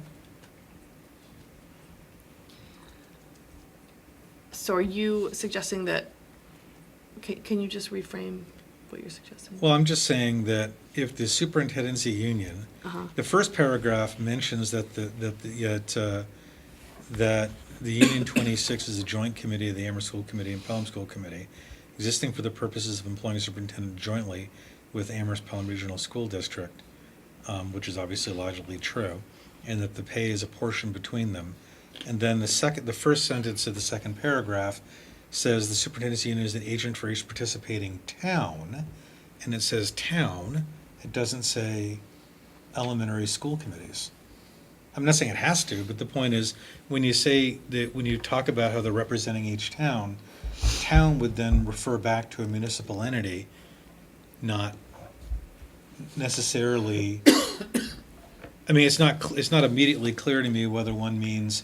So are you suggesting that, can you just reframe what you're suggesting? Well, I'm just saying that if the superintendency union, the first paragraph mentions that the Union 26 is a joint committee of the Amherst School Committee and Pelham School Committee, existing for the purposes of employing a superintendent jointly with Amherst Pelham Regional School District, which is obviously logically true, and that the pay is apportioned between them. And then the first sentence of the second paragraph says the superintendent's union is an agent for each participating town, and it says town. It doesn't say elementary school committees. I'm not saying it has to, but the point is when you talk about how they're representing each town, town would then refer back to a municipal entity, not necessarily. I mean, it's not immediately clear to me whether one means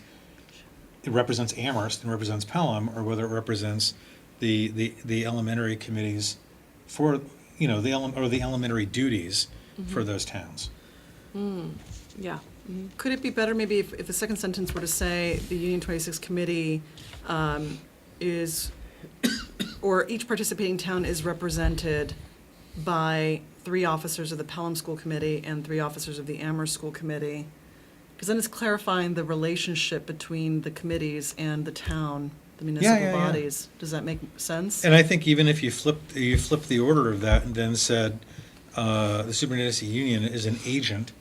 it represents Amherst and represents Pelham, or whether it represents the elementary committees for, the elementary duties for those towns. Yeah. Could it be better maybe if the second sentence were to say the Union 26 committee is, or each participating town is represented by 3 officers of the Pelham School Committee and 3 officers of the Amherst School Committee? Because then it's clarifying the relationship between the committees and the town, the municipal bodies. Does that make sense? And I think even if you flip the order of that and then said the superintendency union is an agent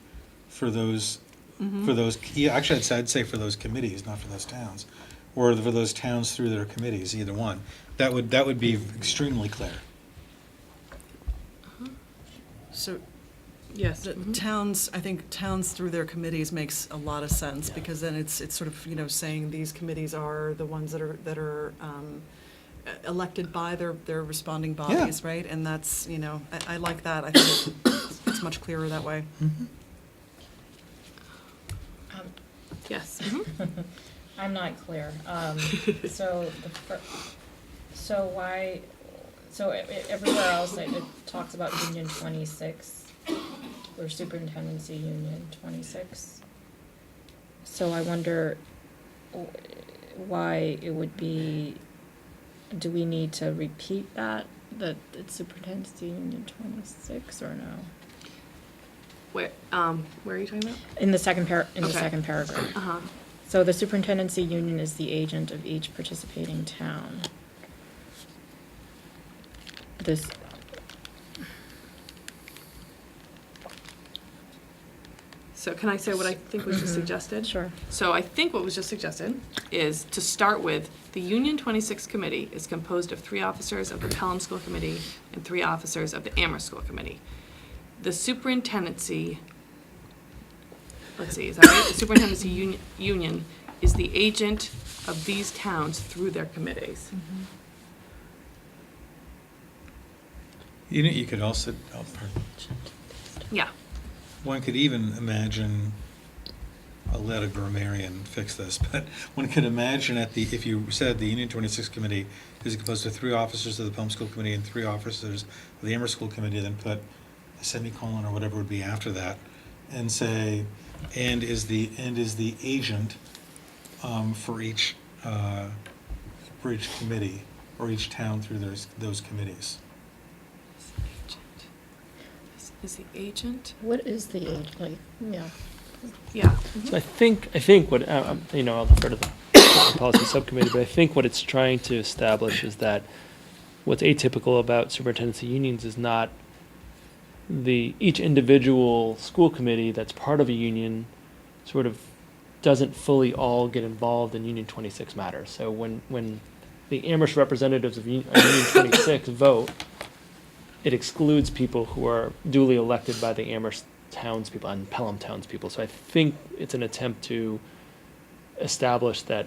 for those, actually I'd say for those committees, not for those towns, or for those towns through their committees, either one. That would be extremely clear. So Yes. the towns, I think towns through their committees makes a lot of sense, because then it's sort of, saying these committees are the ones that are elected by their responding bodies, right? And that's, I like that. I think it's much clearer that way. Yes. I'm not clear. Everywhere else it talks about Union 26, or Superintendency Union 26. So I wonder why it would be, do we need to repeat that it's Superintendency Union 26 or no? Where are you talking about? In the second Okay. second paragraph. Uh-huh. So the superintendency union is the agent of each participating town. This. So can I say what I think was just suggested? Sure. So I think what was just suggested is to start with, the Union 26 committee is composed of 3 officers of the Pelham School Committee and 3 officers of the Amherst School Committee. The superintendency, let's see, is that right? The superintendency union is the agent of these towns through their committees. You could also, Yeah. one could even imagine I'll let a grammarian fix this, but one could imagine if you said the Union 26 committee is composed of 3 officers of the Pelham School Committee and 3 officers of the Amherst School Committee, then put a semicolon or whatever would be after that, and say, and is the agent for each committee or each town through those committees. Is the agent? What is the age, like, yeah. Yeah. So I think what, I'll defer to the policy subcommittee, but I think what it's trying to establish is that what's atypical about superintendency unions is not each individual school committee that's part of a union sort of doesn't fully all get involved in Union 26 matters. So when the Amherst representatives of Union 26 vote, it excludes people who are duly elected by the Amherst townspeople and Pelham townspeople. So I think it's an attempt to establish that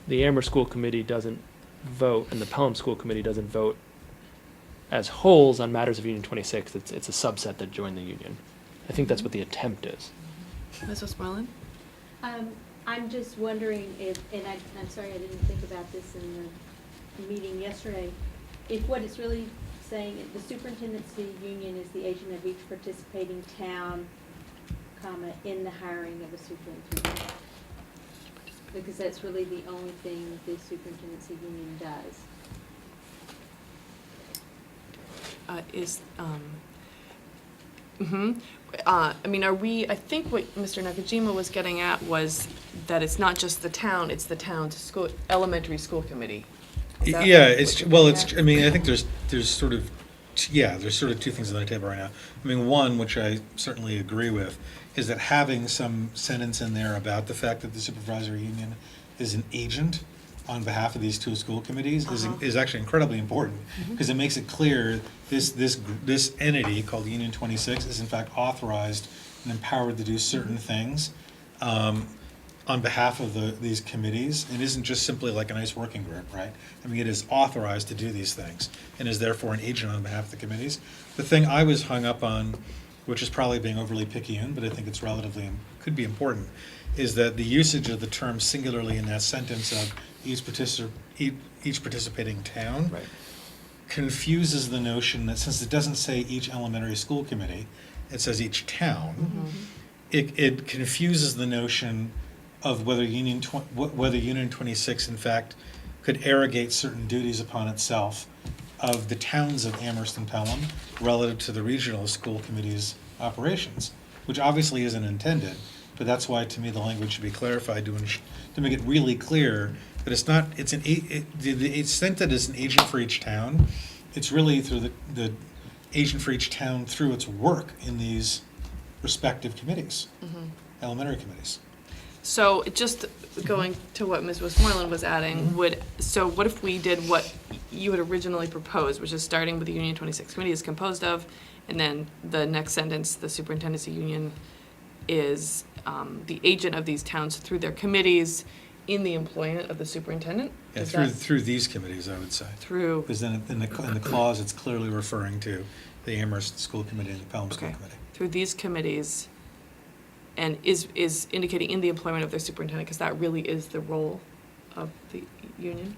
the Amherst School Committee doesn't vote and the Pelham School Committee doesn't vote as wholes on matters of Union 26. It's a subset that join the union. I think that's what the attempt is. Ms. Westmoreland? I'm just wondering if, and I'm sorry I didn't think about this in the meeting yesterday, if what it's really saying, the superintendency union is the agent of each participating town, comma, in the hiring of a superintendent. Because that's really the only thing the superintendency union does. I think what Mr. Nakajima was getting at was that it's not just the town, it's the town's school, elementary school committee. Is that Yeah, what it's, you're well, getting it's, at? I mean, I think there's sort of 2 things on the table right now. I mean, one, which I certainly agree with, is that having some sentence in there about the fact that the supervisory union is an agent on behalf of these 2 school committees is actually incredibly important, because it makes it clear this entity called Union 26 is in fact authorized and empowered to do certain things on behalf of these committees. It isn't just simply like a nice working group, right? I mean, it is authorized to do these things and is therefore an agent on behalf of the committees. The thing I was hung up on, which is probably being overly picayune, but I think it's could be important, is that the usage of the term singularly in that sentence of each participating town Right. confuses the notion that since it doesn't say each elementary school committee, it says each town, it confuses the notion of whether Union 26 in fact could arrogate certain duties upon itself of the towns of Amherst and Pelham relative to the regional school committee's operations, which obviously isn't intended, but that's why to me the language should be clarified to make it really clear that it's not, the extent that it's an agent for each town, it's really through the agent for each town through its work in these respective committees, elementary committees. So just going to what Ms. Westmoreland was adding, so what if we did what you had originally proposed, which is starting with the Union 26 committee is composed of, and then the next sentence, the superintendency union is the agent of these towns through their committees in the employment of the superintendent? Yeah, Does that- through these committees, I would say. Through, Because then in the clause, it's clearly referring to the Amherst School Committee and the Pelham School okay, Committee. through these committees, and is indicating in the employment of their superintendent, because that really is the role of the union?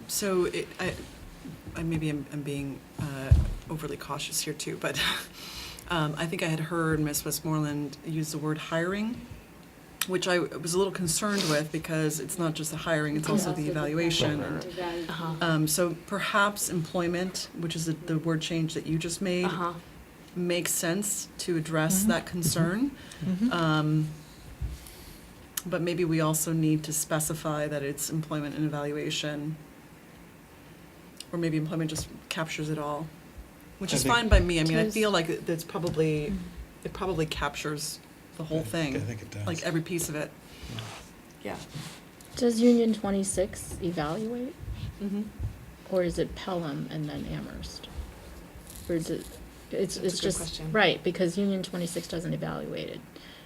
So I maybe I'm being overly cautious here too, but I think I had heard Ms. Westmoreland use the word hiring, which I was a little concerned with because it's not just the hiring, it's also the evaluation. So perhaps employment, which is the word change that you just made, makes sense to address that concern. But maybe we also need to specify that it's employment and evaluation. Or maybe employment just captures it all, which is fine by me. I mean, I feel like it probably captures the whole thing. I think it does. Like every piece of it. Yeah. Does Union 26 evaluate? Mm-hmm. Or is it Pelham and then Amherst? Or it's That's a good just, question. right, because Union 26 doesn't evaluate it.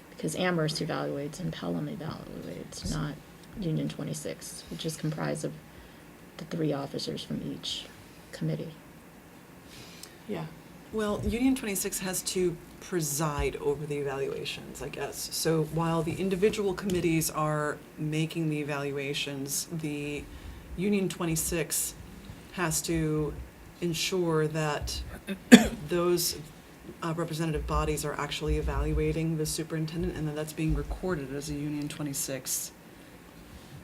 Because Amherst evaluates and Pelham evaluates, not Union 26, which is comprised of the 3 officers from each committee. Yeah. Well, Union 26 has to preside over the evaluations, I guess. So while the individual committees are making the evaluations, the Union 26 has to ensure that those representative bodies are actually evaluating the superintendent, and that that's being recorded as a Union 26.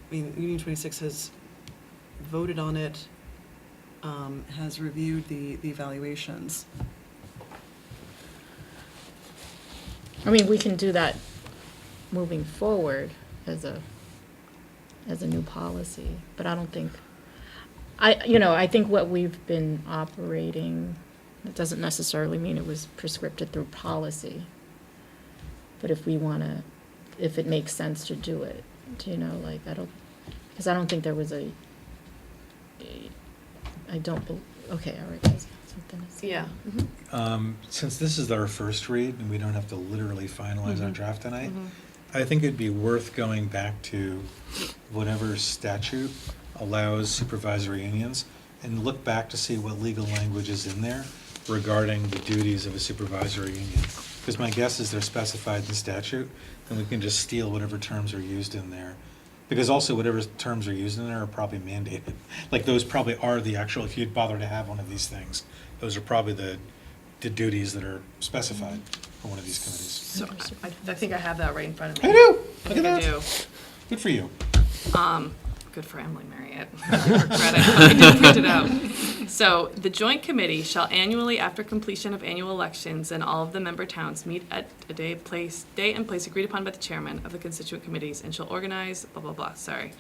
I mean, Union 26 has voted on it, has reviewed the evaluations. I mean, we can do that moving forward as a new policy, but I don't think, I think what we've been operating, it doesn't necessarily mean it was prescripted through policy. But if we want to, if it makes sense to do it, because I don't think there was I don't, okay, all right, guys, something to say. Yeah. Since this is our first read and we don't have to literally finalize our Mhm. draft tonight, Mhm. I think it'd be worth going back to whatever statute allows supervisory unions and look back to see what legal language is in there regarding the duties of a supervisory union. Because my guess is they're specified in statute, and we can just steal whatever terms are used in there. Because also whatever terms are used in there are probably mandated. Like those probably are the actual, if you'd bother to have one of these things, those are probably the duties that are specified for one of these committees. So I think I have that right in front of me. I do. I Look at think I that. Good for you. do. Good for Emily Marriott. Her credit. I did print it out. So, the joint committee shall annually, after completion of annual elections in all of the member towns, meet at a day and place agreed upon by the chairman of the constituent committees, and shall organize, blah, blah, blah, sorry.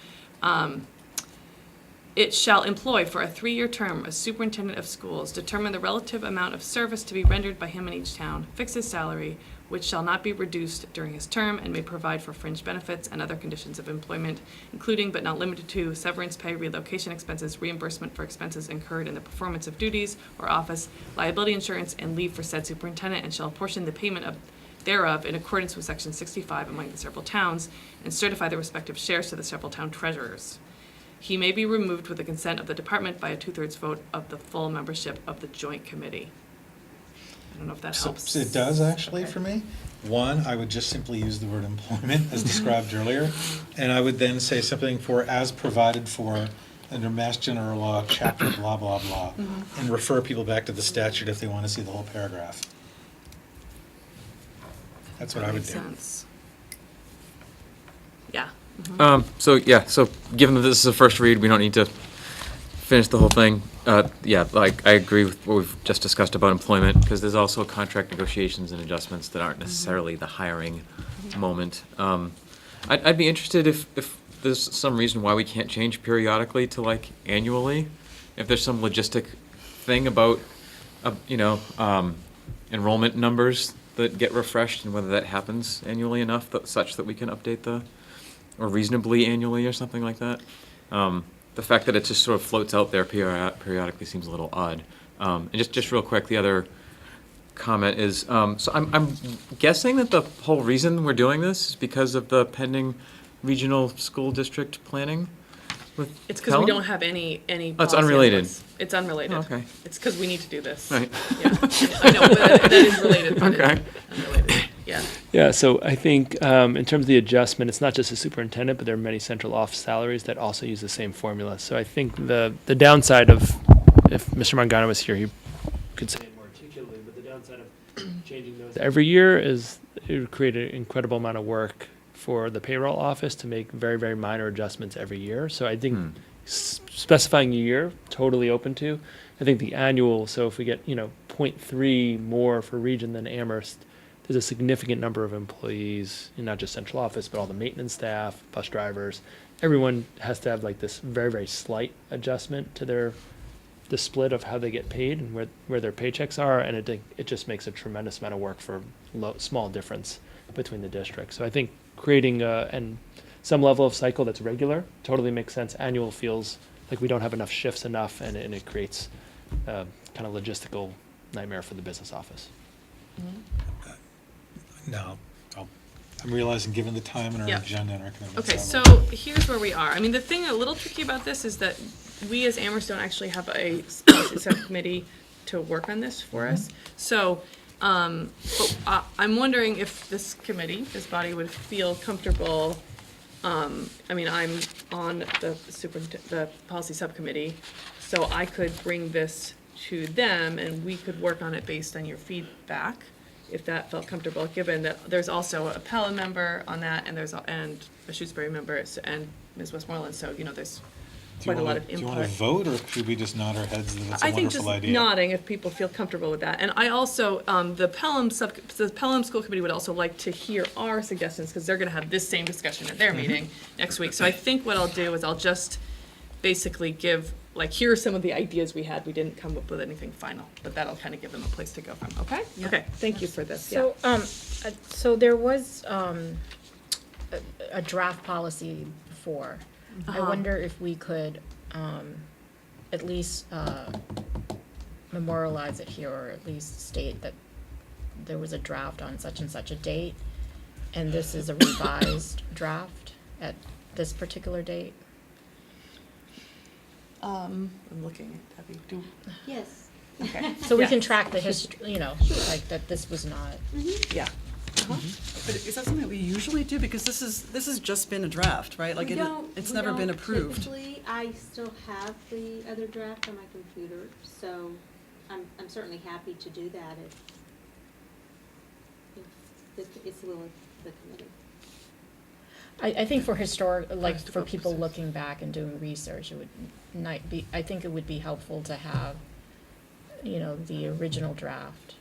It shall employ for a 3-year term a superintendent of schools, determine the relative amount of service to be rendered by him in each town, fix his salary, which shall not be reduced during his term, and may provide for fringe benefits and other conditions of employment, including but not limited to severance pay, relocation expenses, reimbursement for expenses incurred in the performance of duties or office, liability insurance, and leave for said superintendent, and shall apportion the payment of thereof in accordance with section 65 among the several towns, and certify the respective shares to the several town treasurers. He may be removed with the consent of the department by a 2/3 vote of the full membership of the joint committee. I don't know if that helps. So it does actually Okay. for me. One, I would just simply use the word employment as described earlier. And I would then say something for as provided for under Mass General Law, chapter blah, blah, blah. And refer people back to the statute if they want to see the whole paragraph. That's what I would Makes do. sense. Yeah. So given that this is a first read, we don't need to finish the whole thing. I agree with what we've just discussed about employment, because there's also contract negotiations and adjustments that aren't necessarily the hiring moment. I'd be interested if there's some reason why we can't change periodically to like annually, if there's some logistic thing about, enrollment numbers that get refreshed, and whether that happens annually enough such that we can update or reasonably annually or something like that. The fact that it just sort of floats out there periodically seems a little odd. And just real quick, the other comment is, so I'm guessing that the whole reason we're doing this is because of the pending regional school district planning with It's because we Pelham? don't have any Oh, it's policy on unrelated. this. It's unrelated. Oh, okay. It's because we need to do this. Right. Yeah. I know, but that is related. but it's Okay. Unrelated, yeah. Yeah, so I think in terms of the adjustment, it's not just the superintendent, but there are many central office salaries that also use the same formula. So I think the downside of, if Mr. Mangano was here, he could say it more articulately, but the downside of changing those every year is it would create an incredible amount of work for the payroll office to make very, very minor adjustments every year. So I think specifying a year, totally open to. I think the annual, so if we get, 0.3 more for region than Amherst, there's a significant number of employees, not just central office, but all the maintenance staff, bus drivers. Everyone has to have like this very, very slight adjustment to the split of how they get paid and where their paychecks are. And it just makes a tremendous amount of work for small difference between the districts. So I think creating some level of cycle that's regular totally makes sense. Annual feels like we don't have enough shifts and it creates kind of logistical nightmare for the business office. No, I'm realizing, given the time and our Yeah. agenda and our commitments. Okay, I so will- here's where we are. I mean, the thing a little tricky about this is that we as Amherst don't actually have a policy subcommittee to work on this for us. So, I'm wondering if this committee, this body would feel comfortable, I mean, I'm on the policy subcommittee, so I could bring this to them and we could work on it based on your feedback, if that felt comfortable, given that there's also a Pelham member on that, and and a Shrewsbury member, and Ms. Westmoreland, so, there's quite a lot of Do you input. want to vote, or should we just nod our heads that it's a I think wonderful just idea? nodding if people feel comfortable with that. And I also, the Pelham School Committee would also like to hear our suggestions, because they're gonna have this same discussion at their meeting next week. So I think what I'll do is I'll just basically give, here are some of the ideas we had. We didn't come up with anything final, but that'll kind of give them a place to go from, okay? Yeah. Okay, thank you for this, yeah. So, so there was, a draft policy before. I Uh-huh. wonder if we could, at least, memorialize it here, or at least state that there was a draft on such and such a date, and this is a revised draft at this particular date. I'm looking at Debbie. Yes. Okay. So we Yeah. can track the history, like that this was not. Yeah. Uh-huh. But is that something we usually do? Because this has just been a draft, right? Like, it's never been approved. Typically, I still have the other draft on my computer, so I'm certainly happy to do that if it's the will of the committee. I think for historic, like, for Practical people purposes. looking back and doing research, it would not be, I think it would be helpful to have, the original draft,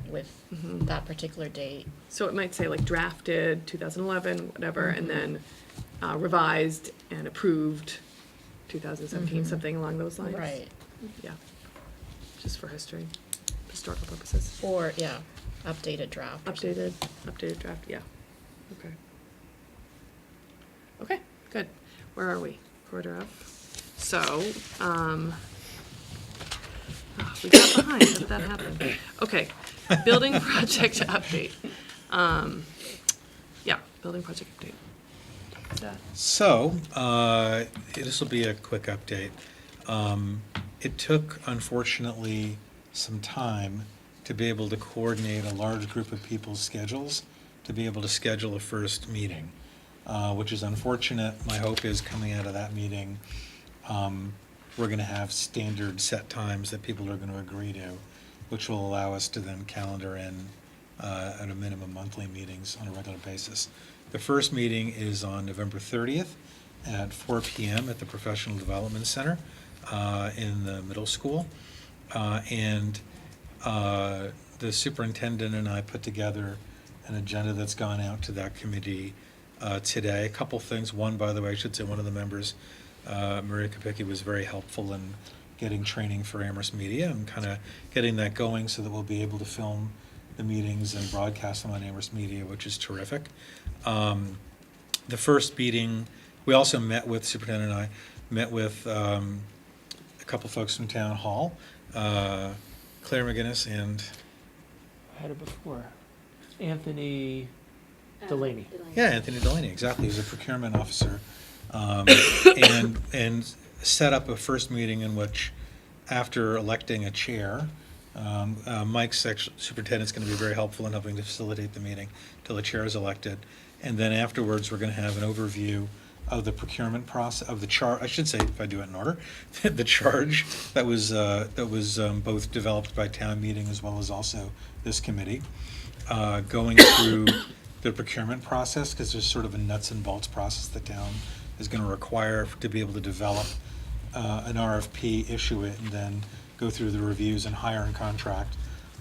with Mhm. that particular date. So it might say drafted 2011, whatever, and then revised and approved 2017, Mhm. something along those lines. Right. Yeah. Just for historical purposes. Or, yeah, updated draft. or something. Updated draft, yeah. Okay. Okay, good. Where are we? Quarter up. So, we got behind. How did that happen? Okay, building project update. Yeah, building project update. That. So, this will be a quick update. It took, unfortunately, some time to be able to coordinate a large group of people's schedules to be able to schedule a first meeting, which is unfortunate. My hope is coming out of that meeting, we're going to have standard set times that people are going to agree to, which will allow us to then calendar in at a minimum monthly meetings on a regular basis. The first meeting is on November 30th at 4 p.m. at the Professional Development Center in the middle school. And the superintendent and I put together an agenda that's gone out to that committee today. A couple things. One, by the way, I should say one of the members, Maria Kopicki, was very helpful in getting training for Amherst Media and kind of getting that going so that we'll be able to film the meetings and broadcast them on Amherst Media, which is terrific. The first meeting, we also met with, Superintendent and I met with a couple folks from Town Hall, Claire McGinnis and, I had it before. Anthony Delaney. yeah, Anthony Delaney, exactly, he's a procurement officer. And set up a first meeting in which, after electing a chair, Mike's superintendent's going to be very helpful in helping to facilitate the meeting till the chair is elected. And then afterwards, we're going to have an overview of the procurement process, of the I should say, if I do it in order, the charge that was both developed by town meeting as well as also this committee, going through the procurement process, because there's sort of a nuts and bolts process the town is going to require to be able to develop an RFP, issue it, and then go through the reviews and hire and contract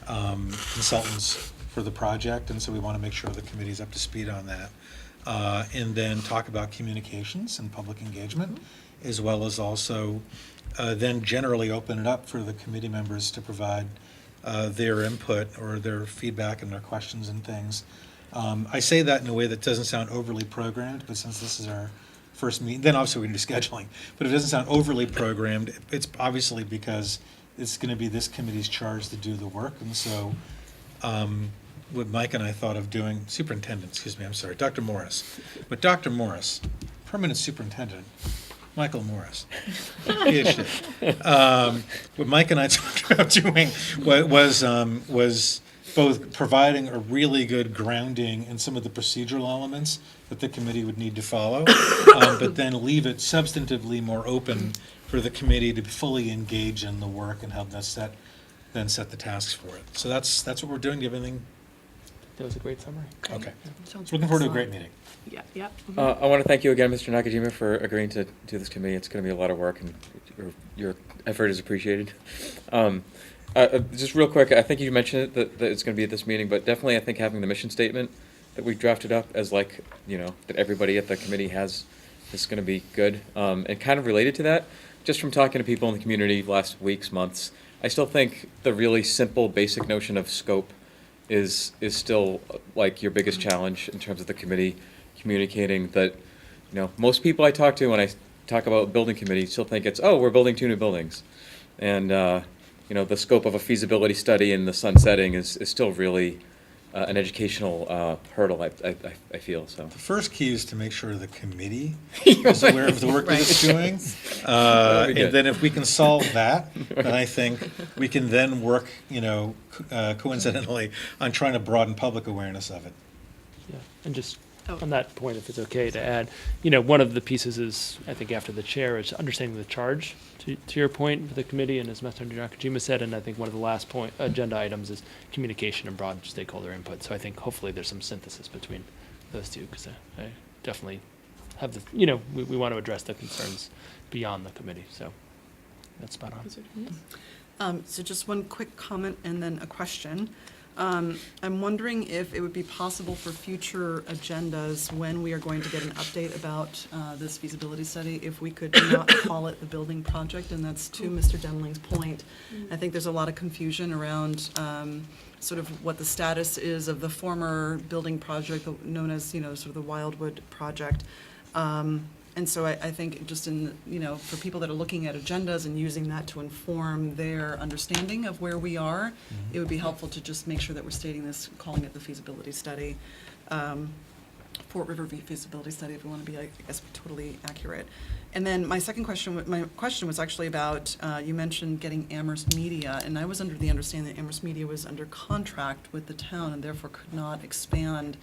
consultants for the project. And so we want to make sure the committee's up to speed on that. And then talk about communications and public engagement, as well as also then generally open it up for the committee members to provide their input or their feedback and their questions and things. I say that in a way that doesn't sound overly programmed, but since this is our first meeting, then obviously we can do scheduling, but it doesn't sound overly programmed. It's obviously because it's going to be this committee's charge to do the work. And so what Mike and I thought of doing, superintendent, excuse me, I'm sorry, Dr. Morris. But Dr. Morris, permanent superintendent, Michael Morris, PhD. What Mike and I talked about doing was both providing a really good grounding in some of the procedural elements that the committee would need to follow, but then leave it substantively more open for the committee to fully engage in the work and help set the tasks for it. So that's what we're doing. Do you have anything? That was a great summary. Okay. Sounds So looking forward to a excellent. great meeting. Yeah, yeah. I want to thank you again, Mr. Nakajima, for agreeing to do this committee. It's going to be a lot of work, and your effort is appreciated. Just real quick, I think you mentioned it, that it's going to be at this meeting, but definitely I think having the mission statement that we drafted up as that everybody at the committee has is going to be good. And kind of related to that, just from talking to people in the community last weeks, months, I still think the really simple, basic notion of scope is still your biggest challenge in terms of the committee communicating that, most people I talk to when I talk about building committee still think it's, we're building 2 new buildings. And, the scope of a feasibility study and the sunsetting is still really an educational hurdle, I feel, so. The first key is to make sure the committee is aware of the work that it's doing. And then if we can solve that, then I think we can then work, coincidentally, on trying to broaden public awareness of it. Yeah, and just on that point, if it's okay to add, one of the pieces is, I think after the chair, is understanding the charge, to your point, for the committee, and as Mr. Nakajima said, and I think one of the last agenda items is communication and broad stakeholder input. So I think hopefully there's some synthesis between those two, because I definitely have we want to address the concerns beyond the committee, so that's spot on. So just one quick comment and then a question. I'm wondering if it would be possible for future agendas, when we are going to get an update about this feasibility study, if we could not call it the building project, and that's to Mr. Demling's point. I think there's a lot of confusion around sort of what the status is of the former building project known as, sort of the Wildwood project. And so I think just for people that are looking at agendas and using that to inform their understanding of where we are, it would be helpful to just make sure that we're stating this, calling it the feasibility study, Fort River feasibility study, if we want to be, I guess, totally accurate. And then my question was actually about, you mentioned getting Amherst Media, and I was under the understanding that Amherst Media was under contract with the town and therefore could not expand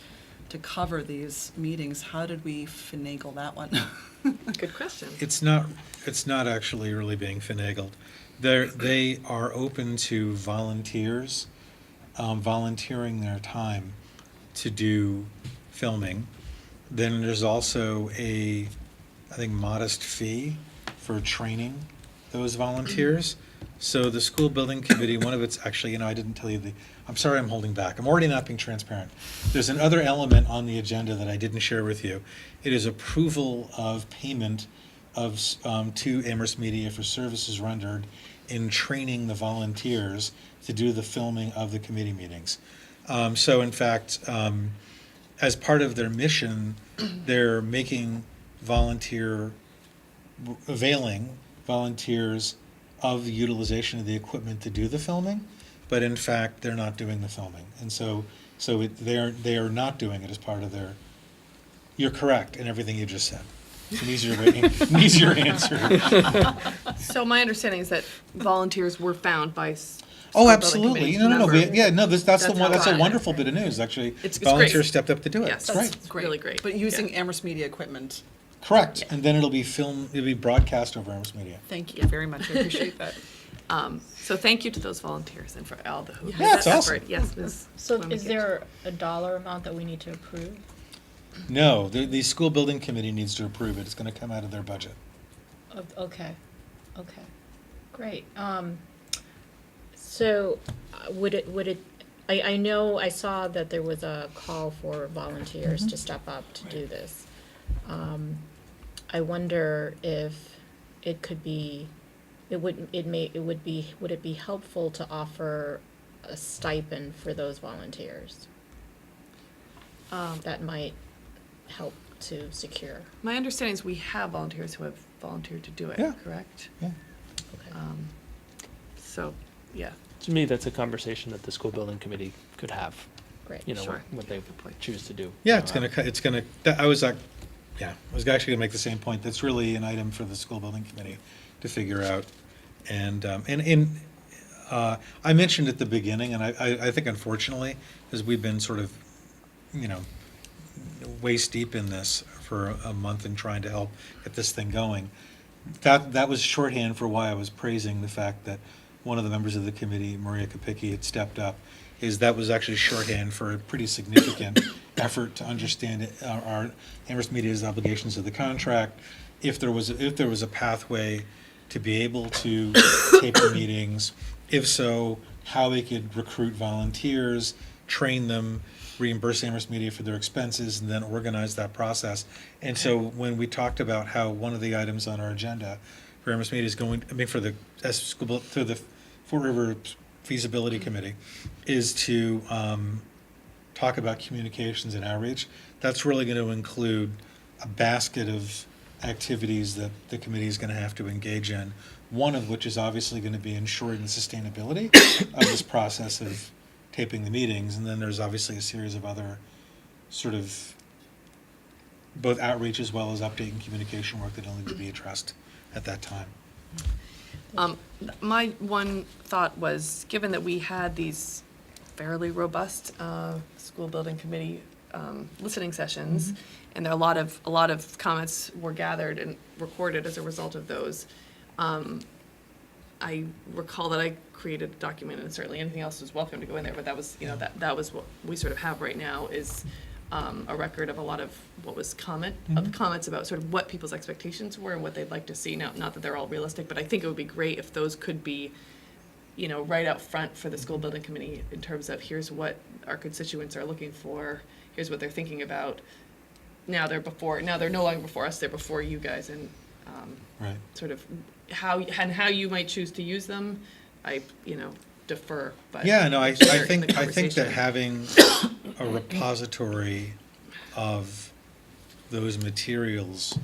to cover these meetings. How did we finagle that one? Good question. It's not actually really being finagled. They are open to volunteers volunteering their time to do filming. Then there's also I think, modest fee for training those volunteers. So the school building committee, one of its, actually, I didn't tell you I'm sorry I'm holding back. I'm already not being transparent. There's another element on the agenda that I didn't share with you. It is approval of payment to Amherst Media for services rendered in training the volunteers to do the filming of the committee meetings. So in fact, as part of their mission, they're making availing volunteers of the utilization of the equipment to do the filming, but in fact, they're not doing the filming. And so they are not doing it as part of their, you're correct in everything you just said. It's an easier answer. So my understanding is that volunteers were found by Oh, school building absolutely. committee No. members. That's how a I- wonderful bit of news, actually. It's Volunteers great. stepped up to do it. Yes, It's great. that's really great. But using Yeah. Amherst Media equipment. Correct. Yeah. And then it'll be broadcast over Amherst Media. Thank you very much. I appreciate that. So thank you to those volunteers and for all the who. Yeah, it's awesome. Yes, Ms. So Fleming. is there a dollar amount that we need to approve? No, the school building committee needs to approve it. It's going to come out of their budget. Okay, great. So would it, I know I saw that there was a call for volunteers to step up to do this. I wonder if it could be, would it be helpful to offer a stipend for those volunteers? That might help to secure. My understanding is we have volunteers who have volunteered to do it, Yeah. correct? Yeah. Okay. So, yeah. To me, that's a conversation that the school building committee could have, Great. you know, Sure. what they Good point. choose to do. Yeah, it's going to, I was Yeah, I was actually gonna make the same point. That's really an item for the school building committee to figure out. And I mentioned at the beginning, and I think unfortunately, as we've been sort of, waist deep in this for a month and trying to help get this thing going, that was shorthand for why I was praising the fact that one of the members of the committee, Maria Kapicki, had stepped up, is that was actually shorthand for a pretty significant effort to understand our Amherst Media's obligations of the contract. If there was a pathway to be able to tape the meetings, if so, how we could recruit volunteers, train them, reimburse Amherst Media for their expenses, and then organize that process. And so when we talked about how one of the items on our agenda for Amherst Media is for the Fort River Feasibility Committee is to talk about communications and outreach, that's really going to include a basket of activities that the committee is going to have to engage in, one of which is obviously going to be ensuring the sustainability of this process of taping the meetings, and then there's obviously a series of other sort of both outreach as well as update and communication work that will need to be addressed at that time. My one thought was, given that we had these fairly robust school building committee listening sessions, and there are a lot of comments were gathered and recorded as a result of those. I recall that I created a document, and certainly anything else is welcome to go in there, but that was, that was what we sort of have right now is a record of a lot of what was of the comments about sort of what people's expectations were and what they'd like to see. Now, not that they're all realistic, but I think it would be great if those could be, right out front for the school building committee in terms of here's what our constituents are looking for, here's what they're thinking about. Now they're no longer before us, they're before you guys, and Right. sort of how you might choose to use them, I defer. But Yeah, no, I they're in think the that conversation. having a repository of those materials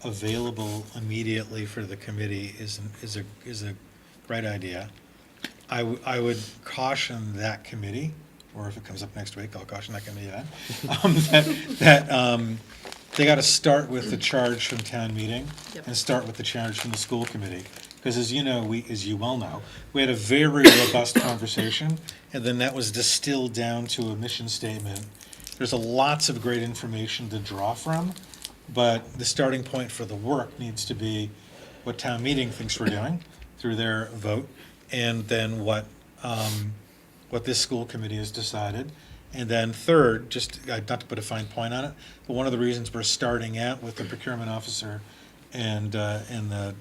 available immediately for the committee is a great idea. I would caution that committee, or if it comes up next week, I'll caution that committee that they got to start with the charge from town meeting Yep. and start with the charge from the school committee. Because as you well know, we had a very robust conversation, and then that was distilled down to a mission statement. There's lots of great information to draw from, but the starting point for the work needs to be what town meeting thinks we're doing through their vote, and then what this school committee has decided. And then third, just not to put a fine point on it, but one of the reasons we're starting out with the procurement officer and the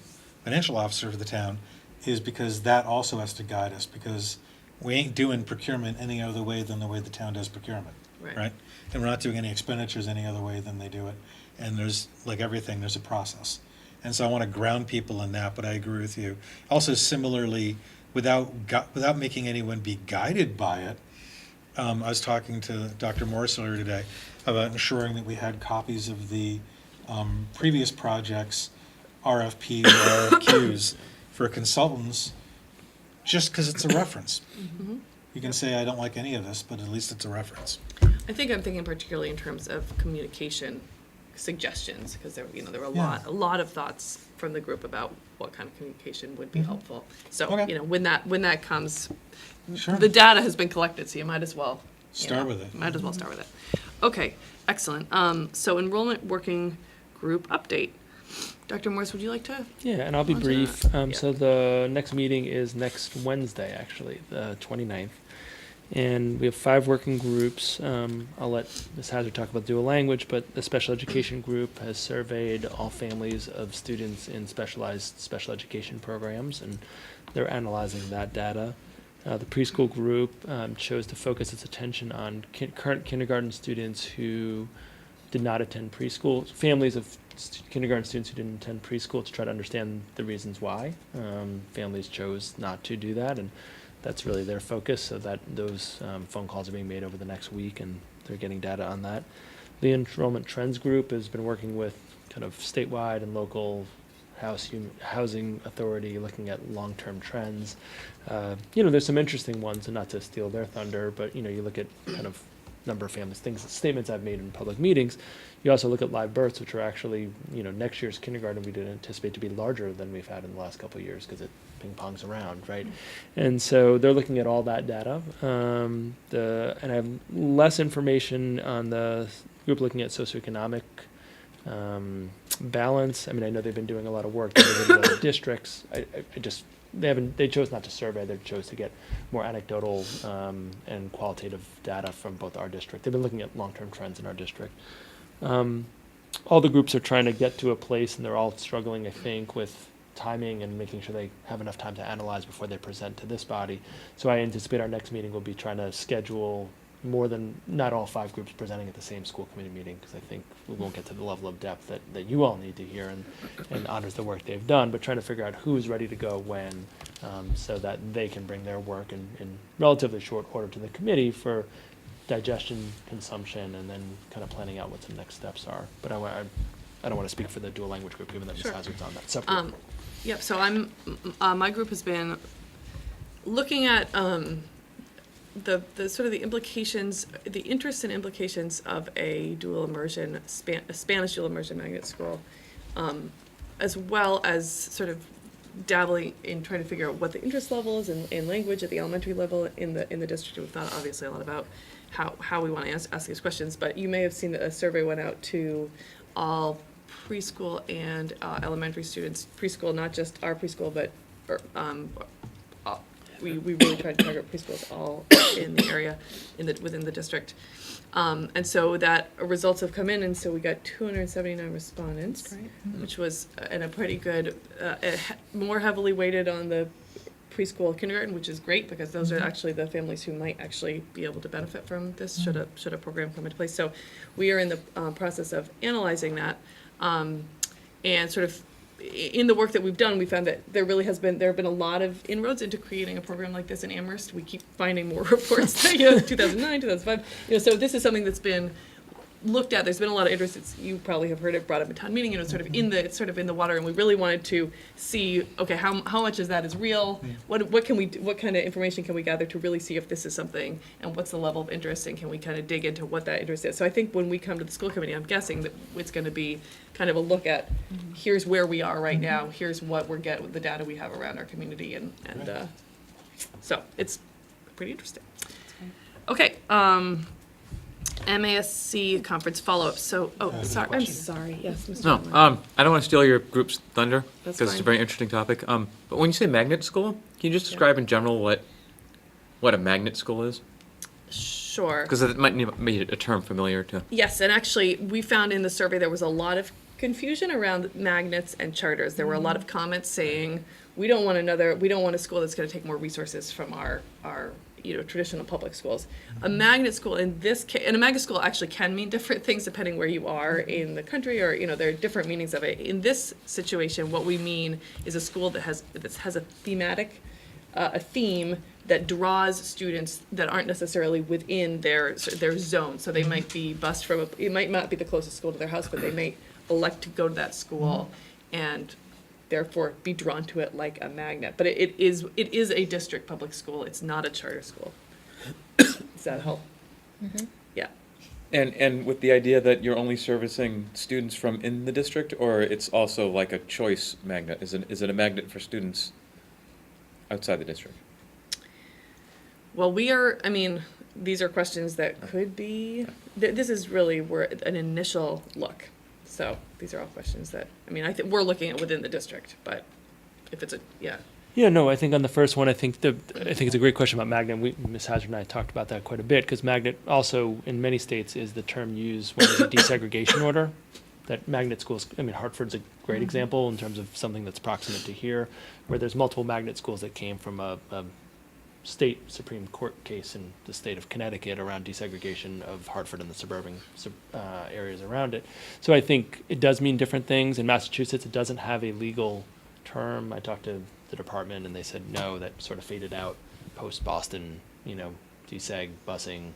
financial officer for the town is because that also has to guide us, because we ain't doing procurement any other way than the way the town does procurement, right? And we're not doing any expenditures any other way than they do it. And there's, like everything, there's a process. And so I want to ground people in that, but I agree with you. Also, similarly, without making anyone be guided by it, I was talking to Dr. Morris earlier today about ensuring that we had copies of the previous projects, RFPs or RFQs for consultants, just because it's a reference. You can say, I don't like any of this, but at least it's a reference. I think I'm thinking particularly in terms of communication suggestions, because there were a lot of thoughts from the group about what kind of communication would be helpful. So, Okay. when that comes, Sure. the data has been collected, so you might as well Start with it. Might as well start with it. Okay, excellent. So enrollment working group update. Dr. Morris, would you like to? Yeah, and I'll be Onto brief. that. So the next meeting is next Wednesday, actually, the 29th. And we have 5 working groups. I'll let Ms. Hazard talk about dual language, but the special education group has surveyed all families of students in specialized special education programs, and they're analyzing that data. The preschool group chose to focus its attention on current kindergarten students who did not attend preschool, families of kindergarten students who didn't attend preschool, to try to understand the reasons why families chose not to do that, and that's really their focus. So that those phone calls are being made over the next week, and they're getting data on that. The enrollment trends group has been working with kind of statewide and local housing authority, looking at long-term trends. There's some interesting ones, and not to steal their thunder, but you look at kind of number of families, statements I've made in public meetings. You also look at live births, which are actually, next year's kindergarten we didn't anticipate to be larger than we've had in the last couple of years because it ping pongs around, right? And so they're looking at all that data. And I have less information on the group looking at socioeconomic balance. I mean, I know they've been doing a lot of work. They've been in other districts. They chose not to survey. They chose to get more anecdotal and qualitative data from both our district. They've been looking at long-term trends in our district. All the groups are trying to get to a place, and they're all struggling, I think, with timing and making sure they have enough time to analyze before they present to this body. So I anticipate our next meeting will be trying to schedule more than, not all 5 groups presenting at the same school committee meeting, because I think we won't get to the level of depth that you all need to hear and honors the work they've done, but trying to figure out who's ready to go when, so that they can bring their work in relatively short order to the committee for digestion, consumption, and then kind of planning out what the next steps are. But I don't want to speak for the dual language group, given that Ms. Sure. Hazard's on that subgroup. Yep, so my group has been looking at the sort of the implications, the interests and implications of a dual immersion, a Spanish dual immersion magnet school, as well as sort of dabbling in trying to figure out what the interest level is in language at the elementary level in the district. We've thought obviously a lot about how we want to ask these questions, but you may have seen that a survey went out to all preschool and elementary students. Preschool, not just our preschool, but we really tried to target preschools all in the area, within the district. And so that results have come in, and so we got 279 respondents, which was and a pretty good, more heavily weighted on the preschool, kindergarten, which is great because those are actually the families who might actually be able to benefit from this should a program come into place. So we are in the process of analyzing that, and sort of in the work that we've done, we found that there have been a lot of inroads into creating a program like this in Amherst. We keep finding more reports, 2009, 2005. So this is something that's been looked at. There's been a lot of interest. You probably have heard it brought up at town meeting. Sort of in the water, and we really wanted to see, okay, how much of that is real? What can we do, what kind of information can we gather to really see if this is something, and what's the level of interest, and can we kind of dig into what that interest is? So I think when we come to the school committee, I'm guessing that it's going to be kind of a look at here's where we are right now. Here's what we're getting, the data we have around our community, and so it's pretty interesting. Okay. MASC conference follow-up. So, sorry. I'm sorry. Yes, Mr. No, Conley. I don't want to steal your group's thunder That's because it's a fine. very interesting topic. But when you say magnet school, can you just describe in general what a magnet school is? Sure. Because it might be a term familiar to. Yes, and actually, we found in the survey there was a lot of confusion around magnets and charters. There were a lot of comments saying, we don't want a school that's going to take more resources from our traditional public schools. A magnet school in this case, and a magnet school actually can mean different things depending where you are in the country, or there are different meanings of it. In this situation, what we mean is a school that has a thematic, a theme that draws students that aren't necessarily within their zone. So they might be bused from it might not be the closest school to their house, but they may elect to go to that school and therefore be drawn to it like a magnet. But it is a district public school. It's not a charter school. Does that help? Yeah. And with the idea that you're only servicing students from in the district, or it's also like a choice magnet? Is it a magnet for students outside the district? Well, these are questions that could be, this is really an initial look. So these are all questions that, I think we're looking at within the district, but if it's Yeah, no, I think on the first one, I think it's a great question about magnet. Ms. Hazard and I talked about that quite a bit, because magnet also, in many states, is the term used when there's a desegregation order. That magnet schools, Hartford's a great example in terms of something that's proximate to here, where there's multiple magnet schools that came from a state Supreme Court case in the state of Connecticut around desegregation of Hartford and the suburban areas around it. So I think it does mean different things. In Massachusetts, it doesn't have a legal term. I talked to the department, and they said no, that sort of faded out post-Boston, deseg, busing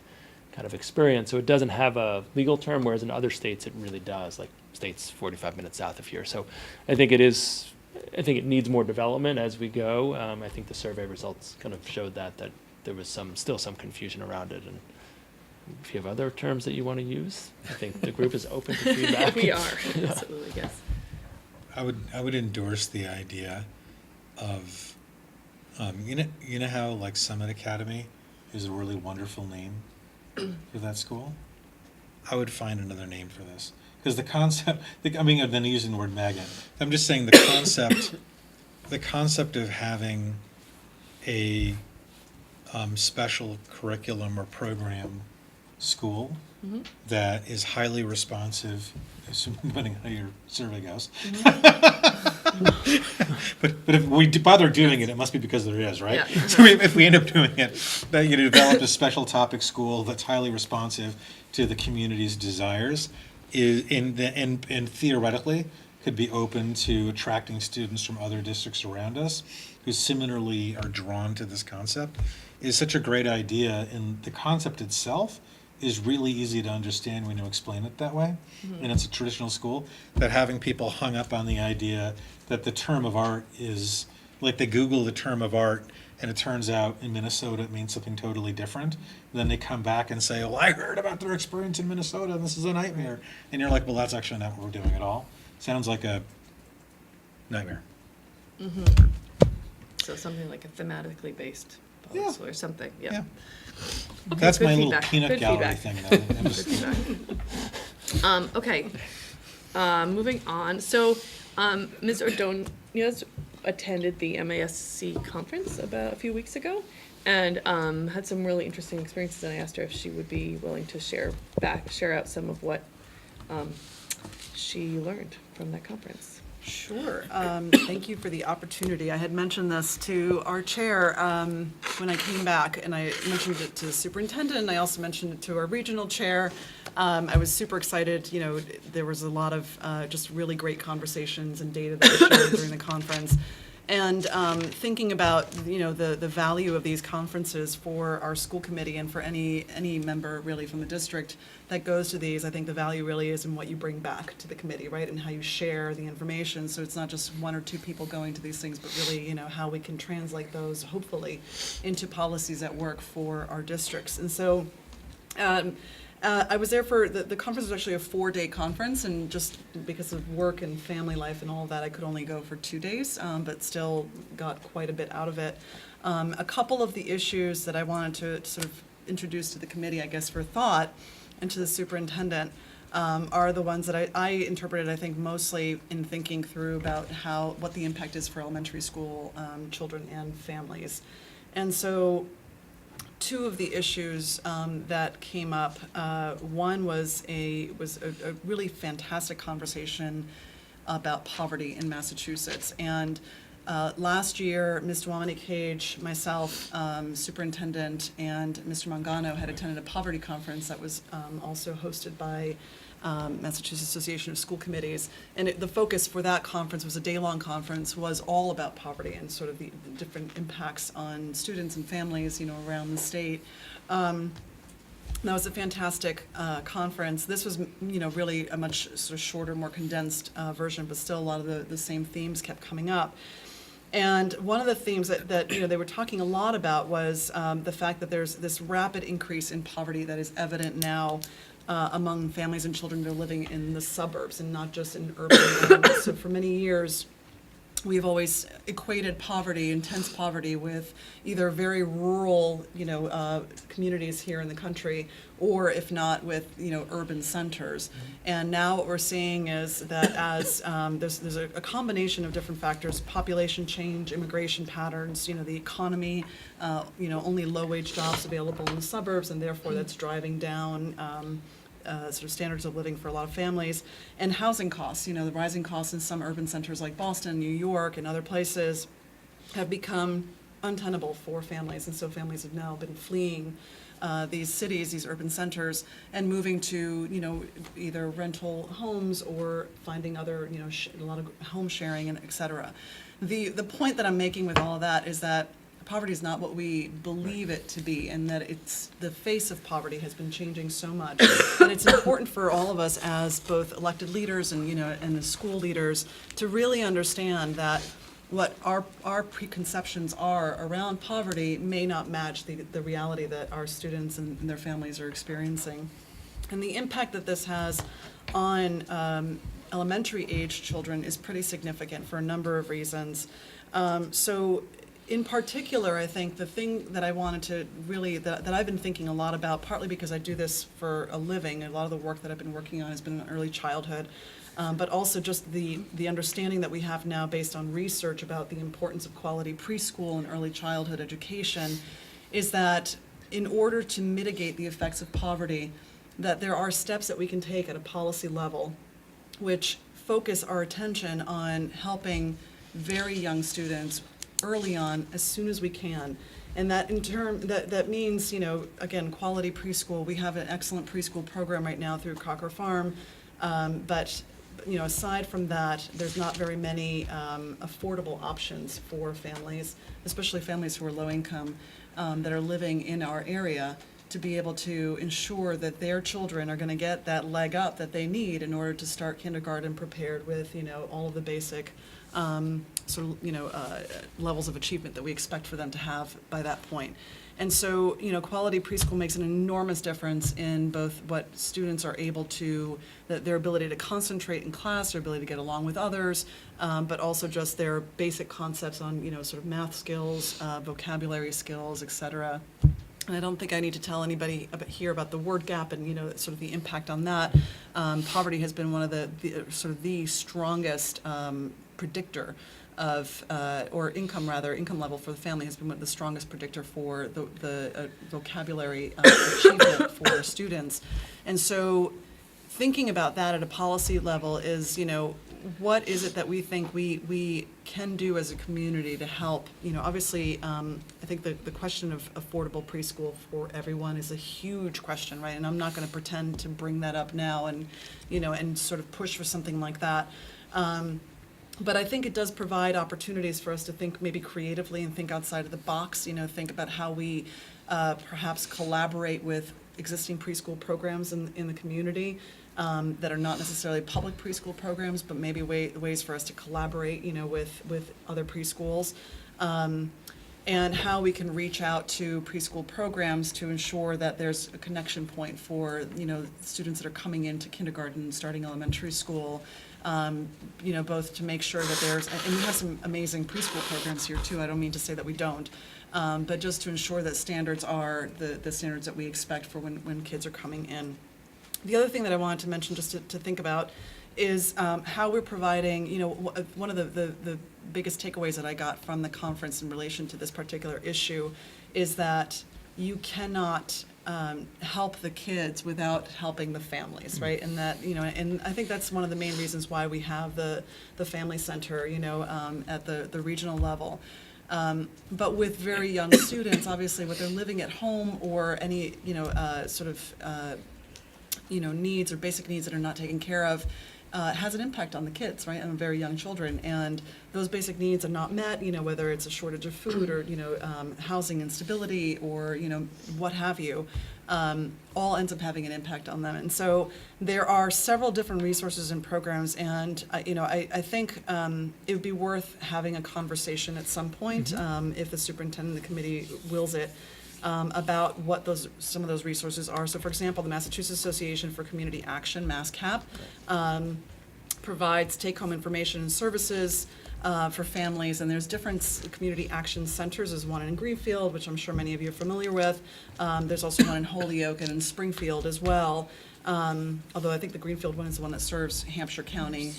kind of experience. So it doesn't have a legal term, whereas in other states it really does, like states 45 minutes south of here. So I think it needs more development as we go. I think the survey results kind of showed that there was still some confusion around it, and if you have other terms that you want to use, I think the group is open to feedback. We are, absolutely, yes. I would endorse the idea of, you know how like Summit Academy is a really wonderful name for that school? I would find another name for this. Because the concept, I'm then using the word magnet. I'm just saying the concept of having a special curriculum or program school that is highly responsive, depending on how your survey goes. But if we bother doing it, it must be because there is, right? Yeah. So if we end up doing it, that you develop a special topic school that's highly responsive to the community's desires, and theoretically could be open to attracting students from other districts around us who similarly are drawn to this concept, is such a great idea. And the concept itself is really easy to understand when you explain it that way. And it's a traditional school, that having people hung up on the idea that the term of art is, like they Google the term of art and it turns out in Minnesota it means something totally different. Then they come back and say, well, I heard about their experience in Minnesota and this is a nightmare. And you're like, well, that's actually not what we're doing at all. Sounds like a nightmare. So something like a thematically based public Yeah. school or something, Yeah. yeah. That's good my little feedback, peanut good gallery feedback. thing, though. I'm Good just- feedback. Okay, moving on. So, Ms. Ordonez attended the MASC conference about a few weeks ago and had some really interesting experiences. And I asked her if she would be willing to share out some of what she learned from that conference. Sure. Thank you for the opportunity. I had mentioned this to our chair when I came back, and I mentioned it to the superintendent, and I also mentioned it to our regional chair. I was super excited. You know, there was a lot of just really great conversations and data that was shared during the conference. And thinking about, you know, the value of these conferences for our school committee and for any member really from the district that goes to these, I think the value really is in what you bring back to the committee, right? And how you share the information. So it's not just one or two people going to these things, but really, you know, how we can translate those, hopefully, into policies that work for our districts. And so I was there for, the conference was actually a 4-day conference, and just because of work and family life and all of that, I could only go for 2 days, but still got quite a bit out of it. A couple of the issues that I wanted to sort of introduce to the committee, I guess, for thought, and to the superintendent, are the ones that I interpreted, I think, mostly in thinking through about what the impact is for elementary school children and families. And so, two of the issues that came up, one was a really fantastic conversation about poverty in Massachusetts. And last year, Ms. Duamini Cage, myself, superintendent, and Mr. Mangano had attended a poverty conference that was also hosted by Massachusetts Association of School Committees. And the focus for that conference was a day-long conference, was all about poverty and sort of the different impacts on students and families, you know, around the state. That was a fantastic conference. This was, you know, really a much sort of shorter, more condensed version, but still a lot of the same themes kept coming up. And one of the themes that you know, they were talking a lot about was the fact that there's this rapid increase in poverty that is evident now among families and children that are living in the suburbs and not just in urban environments. So for many years, we've always equated poverty, intense poverty, with either very rural, you know, communities here in the country, or if not with, you know, urban centers. And now what we're seeing is that as there's a combination of different factors: population change, immigration patterns, you know, the economy, you know, only low-wage jobs available in the suburbs, and therefore that's driving down sort of standards of living for a lot of families, and housing costs. You know, the rising costs in some urban centers like Boston, New York, and other places have become untenable for families, and so families have now been fleeing these cities, these urban centers, and moving to, you know, either rental homes or finding other, you know, a lot of home sharing and et cetera. The point that I'm making with all of that is that poverty is not what we believe it to be, and that it's the face of poverty has been changing so much. And it's important for all of us as both elected leaders and, you know, and as school leaders to really understand that what our preconceptions are around poverty may not match the reality that our students and their families are experiencing. And the impact that this has on elementary age children is pretty significant for a number of reasons. So in particular, I think the thing that I wanted to really, that I've been thinking a lot about, partly because I do this for a living, a lot of the work that I've been working on has been in early childhood, but also just the understanding that we have now based on research about the importance of quality preschool and early childhood education, is that in order to mitigate the effects of poverty, that there are steps that we can take at a policy level which focus our attention on helping very young students early on, as soon as we can. And that that means, you know, again, quality preschool. We have an excellent preschool program right now through Cocker Farm, but you know, aside from that, there's not very many affordable options for families, especially families who are low income, that are living in our area, to be able to ensure that their children are going to get that leg up that they need in order to start kindergarten prepared with, you know, all of the basic levels of achievement that we expect for them to have by that point. And so, you know, quality preschool makes an enormous difference in both what students are able to, their ability to concentrate in class, their ability to get along with others, but also just their basic concepts on, you know, sort of math skills, vocabulary skills, et cetera. And I don't think I need to tell anybody here about the word gap and, you know, sort of the impact on that. Poverty has been one of the strongest predictor of, or income level for the family has been one of the strongest predictor for the vocabulary achievement for students. And so thinking about that at a policy level is, you know, what is it that we think we can do as a community to help? You know, obviously, I think the question of affordable preschool for everyone is a huge question, right? And I'm not going to pretend to bring that up now and, you know, and sort of push for something like that. But I think it does provide opportunities for us to think maybe creatively and think outside of the box, you know, think about how we perhaps collaborate with existing preschool programs in the community. That are not necessarily public preschool programs, but maybe ways for us to collaborate, you know, with other preschools, and how we can reach out to preschool programs to ensure that there's a connection point for, you know, students that are coming into kindergarten, starting elementary school, you know, both to make sure that there's, and we have some amazing preschool programs here too, I don't mean to say that we don't, but just to ensure that standards are the standards that we expect for when kids are coming in. The other thing that I wanted to mention, just to think about, is how we're providing, you know, one of the biggest takeaways that I got from the conference in relation to this particular issue is that you cannot help the kids without helping the families, right? And that, you know, and I think that's one of the main reasons why we have the family center, you know, at the regional level. But with very young students, obviously, what they're living at home or any, you know, needs or basic needs that are not taken care of, has an impact on the kids, right, and very young children. And those basic needs are not met, you know, whether it's a shortage of food or, you know, housing instability or, you know, what have you, all ends up having an impact on them. And so there are several different resources and programs, and, you know, I think it would be worth having a conversation at some point, if the superintendent and the committee wills it, about what some of those resources are. So, for example, the Massachusetts Association for Community Action, MASCAP, provides take-home information and services for families, and there's different community action centers. There's one in Greenfield, which I'm sure many of you are familiar with. There's also one in Holyoke and in Springfield as well, although I think the Greenfield one is the one that serves Hampshire County.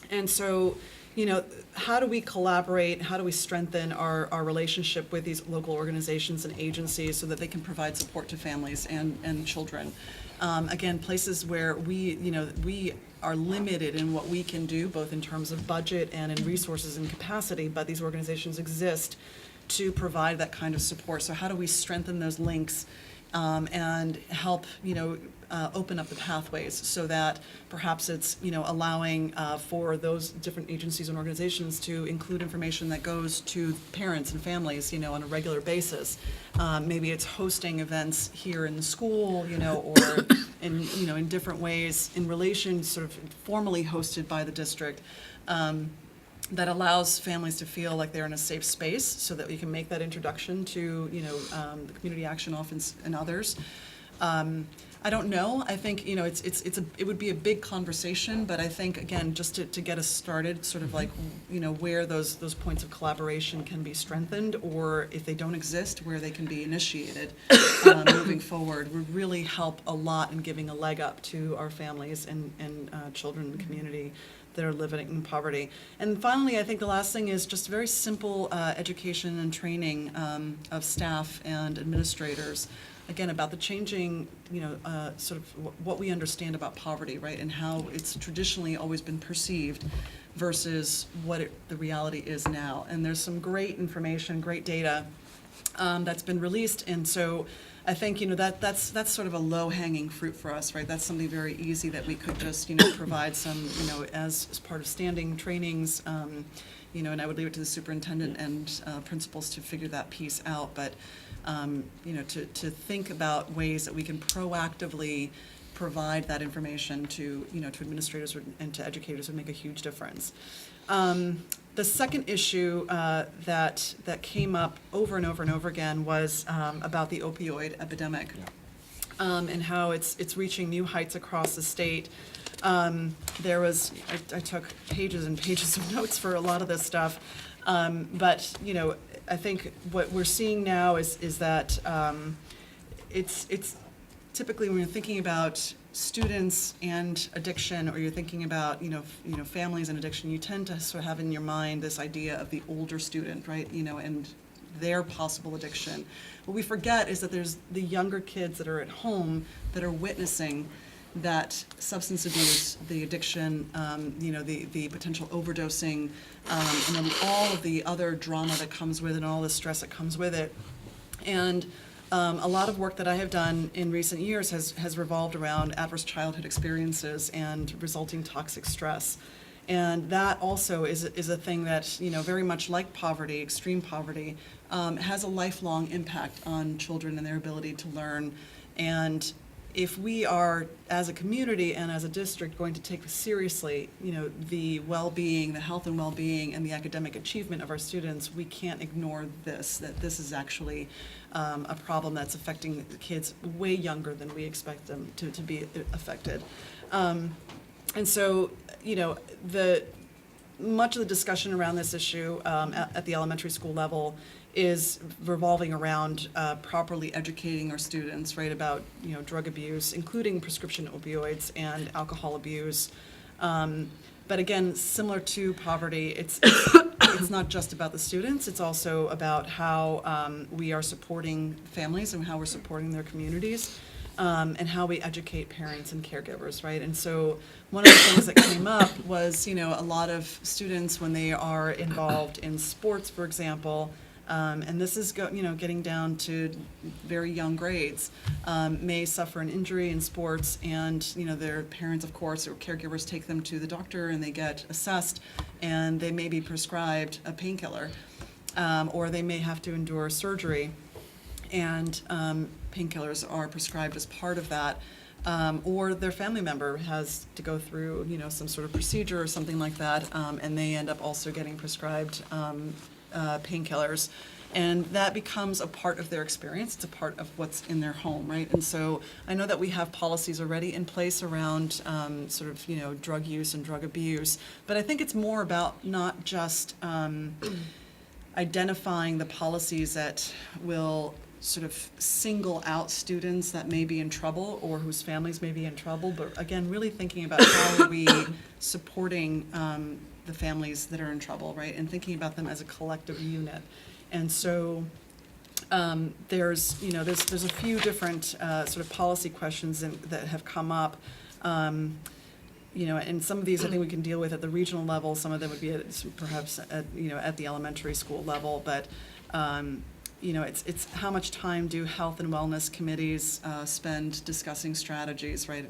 And so, you know, how do we collaborate? How do we strengthen our relationship with these local organizations and agencies so that they can provide support to families and children? Again, places where we are limited in what we can do, both in terms of budget and in resources and capacity, but these organizations exist to provide that kind of support. So how do we strengthen those links and help, you know, open up the pathways so that perhaps it's, you know, allowing for those different agencies and organizations to include information that goes to parents and families, you know, on a regular basis. Maybe it's hosting events here in the school, you know, or in different ways in relation, sort of formally hosted by the district. that allows families to feel like they're in a safe space so that we can make that introduction to, the Community Action Office and others. I don't know. I think, it would be a big conversation, but I think, again, just to get us started, sort of like, where those points of collaboration can be strengthened, or if they don't exist, where they can be initiated moving forward, would really help a lot in giving a leg up to our families and children in the community that are living in poverty. And finally, I think the last thing is just very simple education and training of staff and administrators, again, about the changing, sort of what we understand about poverty, right, and how it's traditionally always been perceived versus what the reality is now. And there's some great information, great data that's been released, and so I think, that's sort of a low-hanging fruit for us, right? That's something very easy that we could just, provide some, as part of standing trainings, and I would leave it to the superintendent and principals to figure that piece out, but, to think about ways that we can proactively provide that information to, to administrators and to educators would make a huge difference. The second issue that came up over and over and over again was about the opioid epidemic, and how it's reaching new heights across the state. There was, I took pages and pages of notes for a lot of this stuff, but I think what we're seeing now is that it's typically when you're thinking about students and addiction, or you're thinking about families and addiction, you tend to sort of have in your mind this idea of the older student, right? And their possible addiction. What we forget is that there's the younger kids that are at home that are witnessing that substance abuse, the addiction, the potential overdosing, and then all of the other drama that comes with it and all the stress that comes with it. And a lot of work that I have done in recent years has revolved around adverse childhood experiences and resulting toxic stress. And that also is a thing that, very much like poverty, extreme poverty, has a lifelong impact on children and their ability to learn. And if we are, as a community and as a district, going to take seriously, the well-being, the health and well-being, and the academic achievement of our students, we can't ignore this, that this is actually a problem that's affecting kids way younger than we expect them to be affected. And so, much of the discussion around this issue at the elementary school level is revolving around properly educating our students, right, about drug abuse, including prescription opioids and alcohol abuse. But again, similar to poverty, it's not just about the students. It's also about how we are supporting families and how we're supporting their communities, and how we educate parents and caregivers, right? And so one of the things that came up was, a lot of students, when they are involved in sports, for example, and this is getting down to very young grades, may suffer an injury in sports, and their parents, of course, or caregivers take them to the doctor and they get assessed, and they may be prescribed a painkiller, or they may have to endure surgery, and painkillers are prescribed as part of that. Or their family member has to go through some sort of procedure or something like that, and they end up also getting prescribed painkillers, and that becomes a part of their experience. It's a part of what's in their home, right? And so I know that we have policies already in place around sort of drug use and drug abuse, but I think it's more about not just identifying the policies that will sort of single out students that may be in trouble or whose families may be in trouble, but again, really thinking about how are we supporting the families that are in trouble, right, and thinking about them as a collective unit. And so there's a few different sort of policy questions that have come up, and some of these I think we can deal with at the regional level. Some of them would be perhaps at the elementary school level, but it's how much time do health and wellness committees spend discussing strategies, right?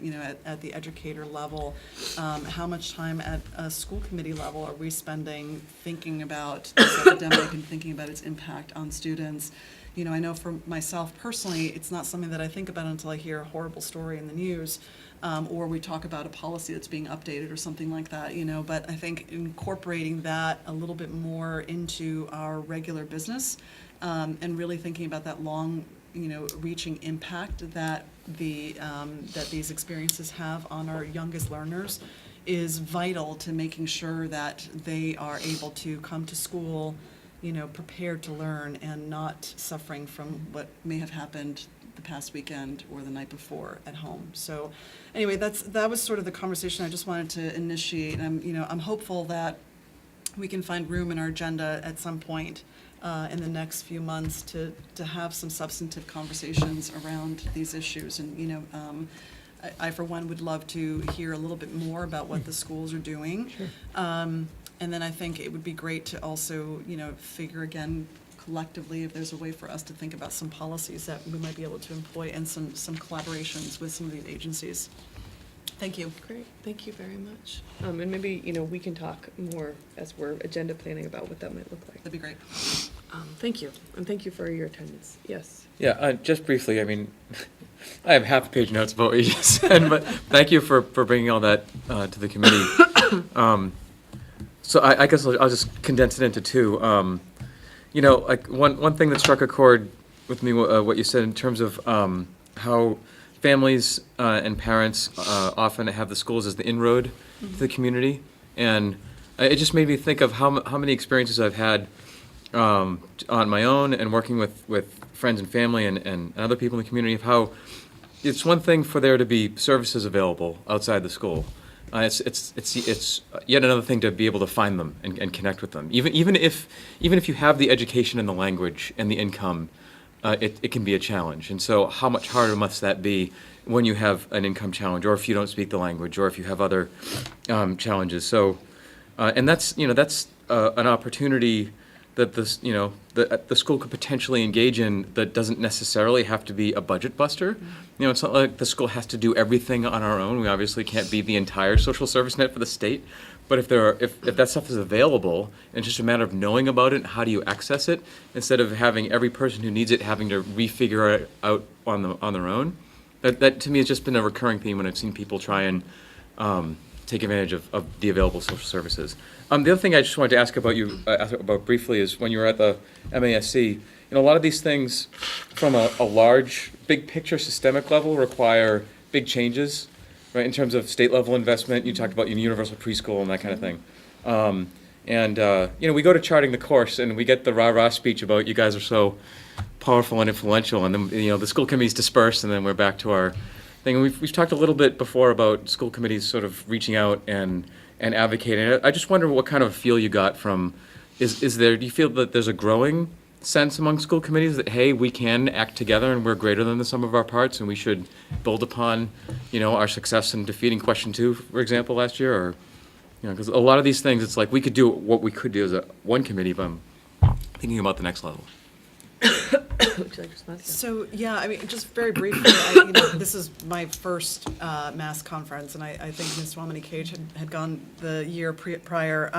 At the educator level, how much time at a school committee level are we spending thinking about this epidemic and thinking about its impact on students? You know, I know for myself personally, it's not something that I think about until I hear a horrible story in the news, or we talk about a policy that's being updated or something like that, you know. But I think incorporating that a little bit more into our regular business, and really thinking about that long, you know, reaching impact that that these experiences have on our youngest learners is vital to making sure that they are able to come to school, you know, prepared to learn and not suffering from what may have happened the past weekend or the night before at home. So anyway, that was sort of the conversation I just wanted to initiate. I'm hopeful that we can find room in our agenda at some point in the next few months to have some substantive conversations around these issues. And, you know, I for one would love to hear a little bit more about what the schools are doing. Sure. And then I think it would be great to also, you know, figure again collectively if there's a way for us to think about some policies that we might be able to employ and some collaborations with some of these agencies. Thank you. Great, thank you very much. And maybe, you know, we can talk more as we're agenda planning about what that might look like. That'd be great. Thank you, and thank you for your attendance. Yes. Yeah, just briefly, I mean, I have half a page notes about what you just said, but thank you for bringing all that to the committee. So I guess I'll just condense it into two. You know, like one thing that struck a chord with me, what you said in terms of how families and parents often have the schools as the inroad to the community, and it just made me think of how many experiences I've had on my own and working with friends and family and other people in the community, of how it's one thing for there to be services available outside the school. It's yet another thing to be able to find them and connect with them. Even if you have the education and the language and the income, it can be a challenge. And so how much harder must that be when you have an income challenge, or if you don't speak the language, or if you have other challenges. So, and that's an opportunity that the school could potentially engage in that doesn't necessarily have to be a budget buster. You know, it's not like the school has to do everything on our own. We obviously can't be the entire social service net for the state. But if that stuff is available, and it's just a matter of knowing about it and how do you access it, instead of having every person who needs it having to refigure it out on their own, that to me has just been a recurring theme when I've seen people try and take advantage of the available social services. The other thing I just wanted to ask about briefly is when you were at the MASC, you know, a lot of these things from a large, big picture systemic level require big changes, right, in terms of state level investment. You talked about universal preschool and that kind of thing. You know, we go to charting the course and we get the rah-rah speech about you guys are so powerful and influential, and then, you know, the school committees disperse and then we're back to our thing. And we've talked a little bit before about school committees sort of reaching out and advocating. I just wonder what kind of feel you got from, do you feel that there's a growing sense among school committees that, hey, we can act together and we're greater than the sum of our parts and we should build upon, you know, our success in defeating question 2, for example, last year? Or, you know, because a lot of these things, it's like we could do what we could do as one committee, but I'm thinking about the next level. Would you like to respond? Yeah. So, yeah, I mean, just very briefly, this is my first mass conference, and I think Ms. Swamini-Cage had gone the year prior.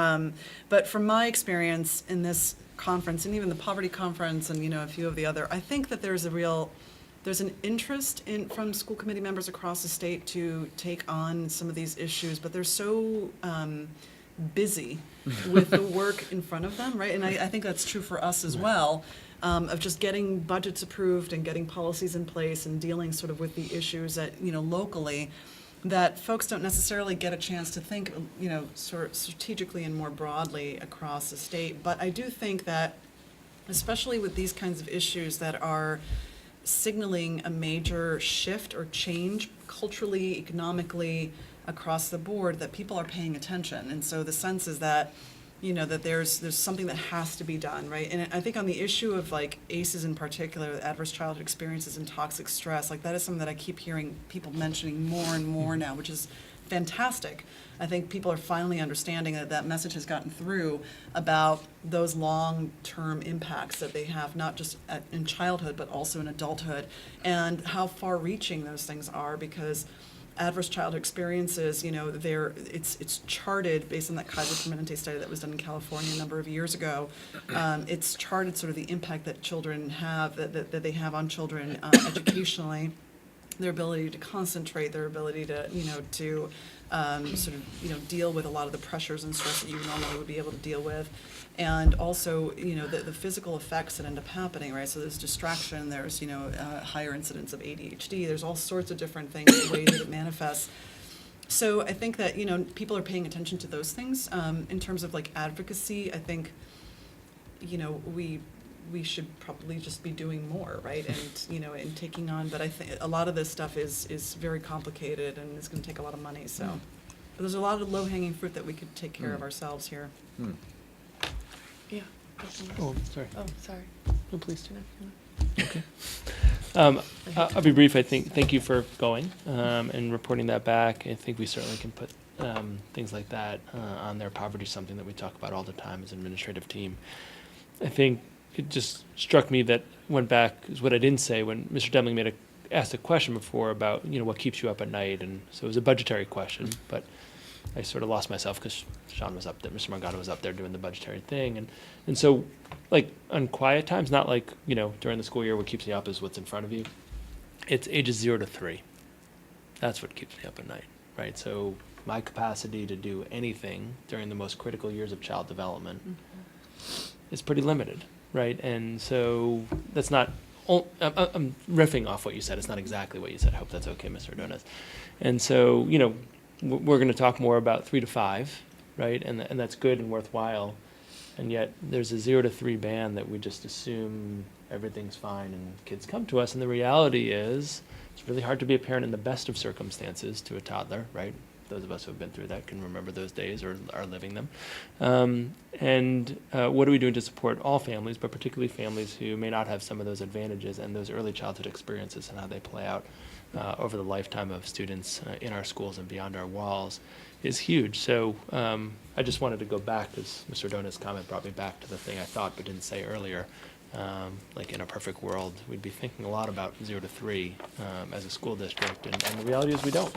But from my experience in this conference, and even the poverty conference, and, you know, a few of the other, I think that there's an interest from school committee members across the state to take on some of these issues, but they're so busy with the work in front of them, right? And I think that's true for us as well. Of just getting budgets approved and getting policies in place and dealing sort of with the issues that, you know, locally, that folks don't necessarily get a chance to think, you know, sort of strategically and more broadly across the state. But I do think that, especially with these kinds of issues that are signaling a major shift or change culturally, economically, across the board, that people are paying attention. And so the sense is that, you know, that there's something that has to be done, right? And I think on the issue of, like, ACEs in particular, adverse childhood experiences and toxic stress, like, that is something that I keep hearing people mentioning more and more now, which is fantastic. I think people are finally understanding that message has gotten through about those long-term impacts that they have, not just in childhood, but also in adulthood, and how far-reaching those things are, because adverse childhood experiences, it's charted based on that Kaiser Permanente study that was done in California a number of years ago. It's charted sort of the impact that children have, that they have on children educationally, their ability to concentrate, their ability to, sort of, deal with a lot of the pressures and stress that you normally would be able to deal with. And also, the physical effects that end up happening, right? So there's distraction, there's, higher incidence of ADHD, there's all sorts of different things, the way that it manifests. So I think that, people are paying attention to those things. In terms of like advocacy, I think, we should probably just be doing more, right? And, and taking on, but I think a lot of this stuff is very complicated and it's gonna take a lot of money, so. But there's a lot of low-hanging fruit that we could take care of ourselves here. Yeah. Oh, sorry. Oh, sorry. No, please. I'll be brief. Thank you for going and reporting that back. I think we certainly can put things like that on there. Poverty is something that we talk about all the time as an administrative team. I think it just struck me that went back is what I didn't say when Mr. Demling asked a question before about what keeps you up at night, and so it was a budgetary question, but I sort of lost myself because Sean was up there, Mr. Morgado was up there doing the budgetary thing, and so like on quiet times, not like during the school year, what keeps me up is what's in front of you. It's ages 0 to 3. That's what keeps me up at night, right? So my capacity to do anything during the most critical years of child development is pretty limited, right? And so that's not. I'm riffing off what you said. It's not exactly what you said. I hope that's okay, Mr. Ordonez. And so, we're going to talk more about 3 to 5, right? And that's good and worthwhile. And yet there's a 0 to 3 band that we just assume everything's fine and kids come to us. And the reality is it's really hard to be a parent in the best of circumstances to a toddler, right? Those of us who have been through that can remember those days or are living them. What are we doing to support all families, but particularly families who may not have some of those advantages and those early childhood experiences and how they play out over the lifetime of students in our schools and beyond our walls is huge. So I just wanted to go back, because Mr. Dona's comment brought me back to the thing I thought but didn't say earlier. Like in a perfect world, we'd be thinking a lot about 0 to 3 as a school district, and the reality is we don't.